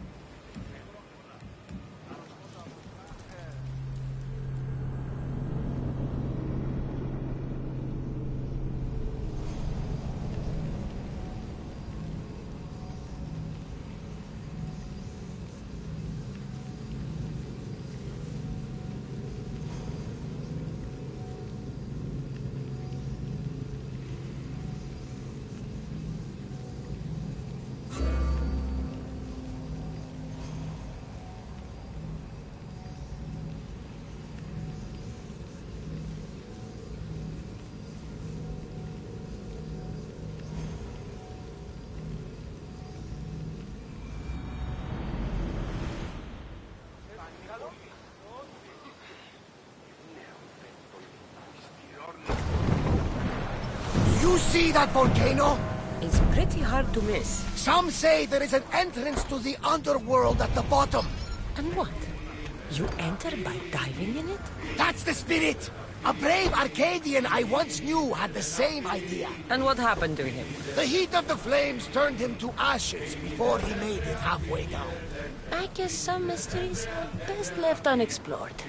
You see that volcano? It's pretty hard to miss. Some say there is an entrance to the underworld at the bottom. And what? You enter by diving in it? That's the spirit! A brave Arcadian I once knew had the same idea. And what happened to him? The heat of the flames turned him to ashes before he made it halfway down. I guess some mysteries are best left unexplored.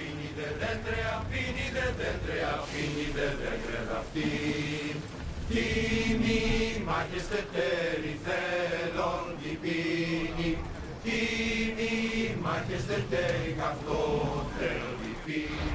Τίμη μάχεστε θέλων διπίνη, τίμη μάχεστε καυτό θέλων διπίνη.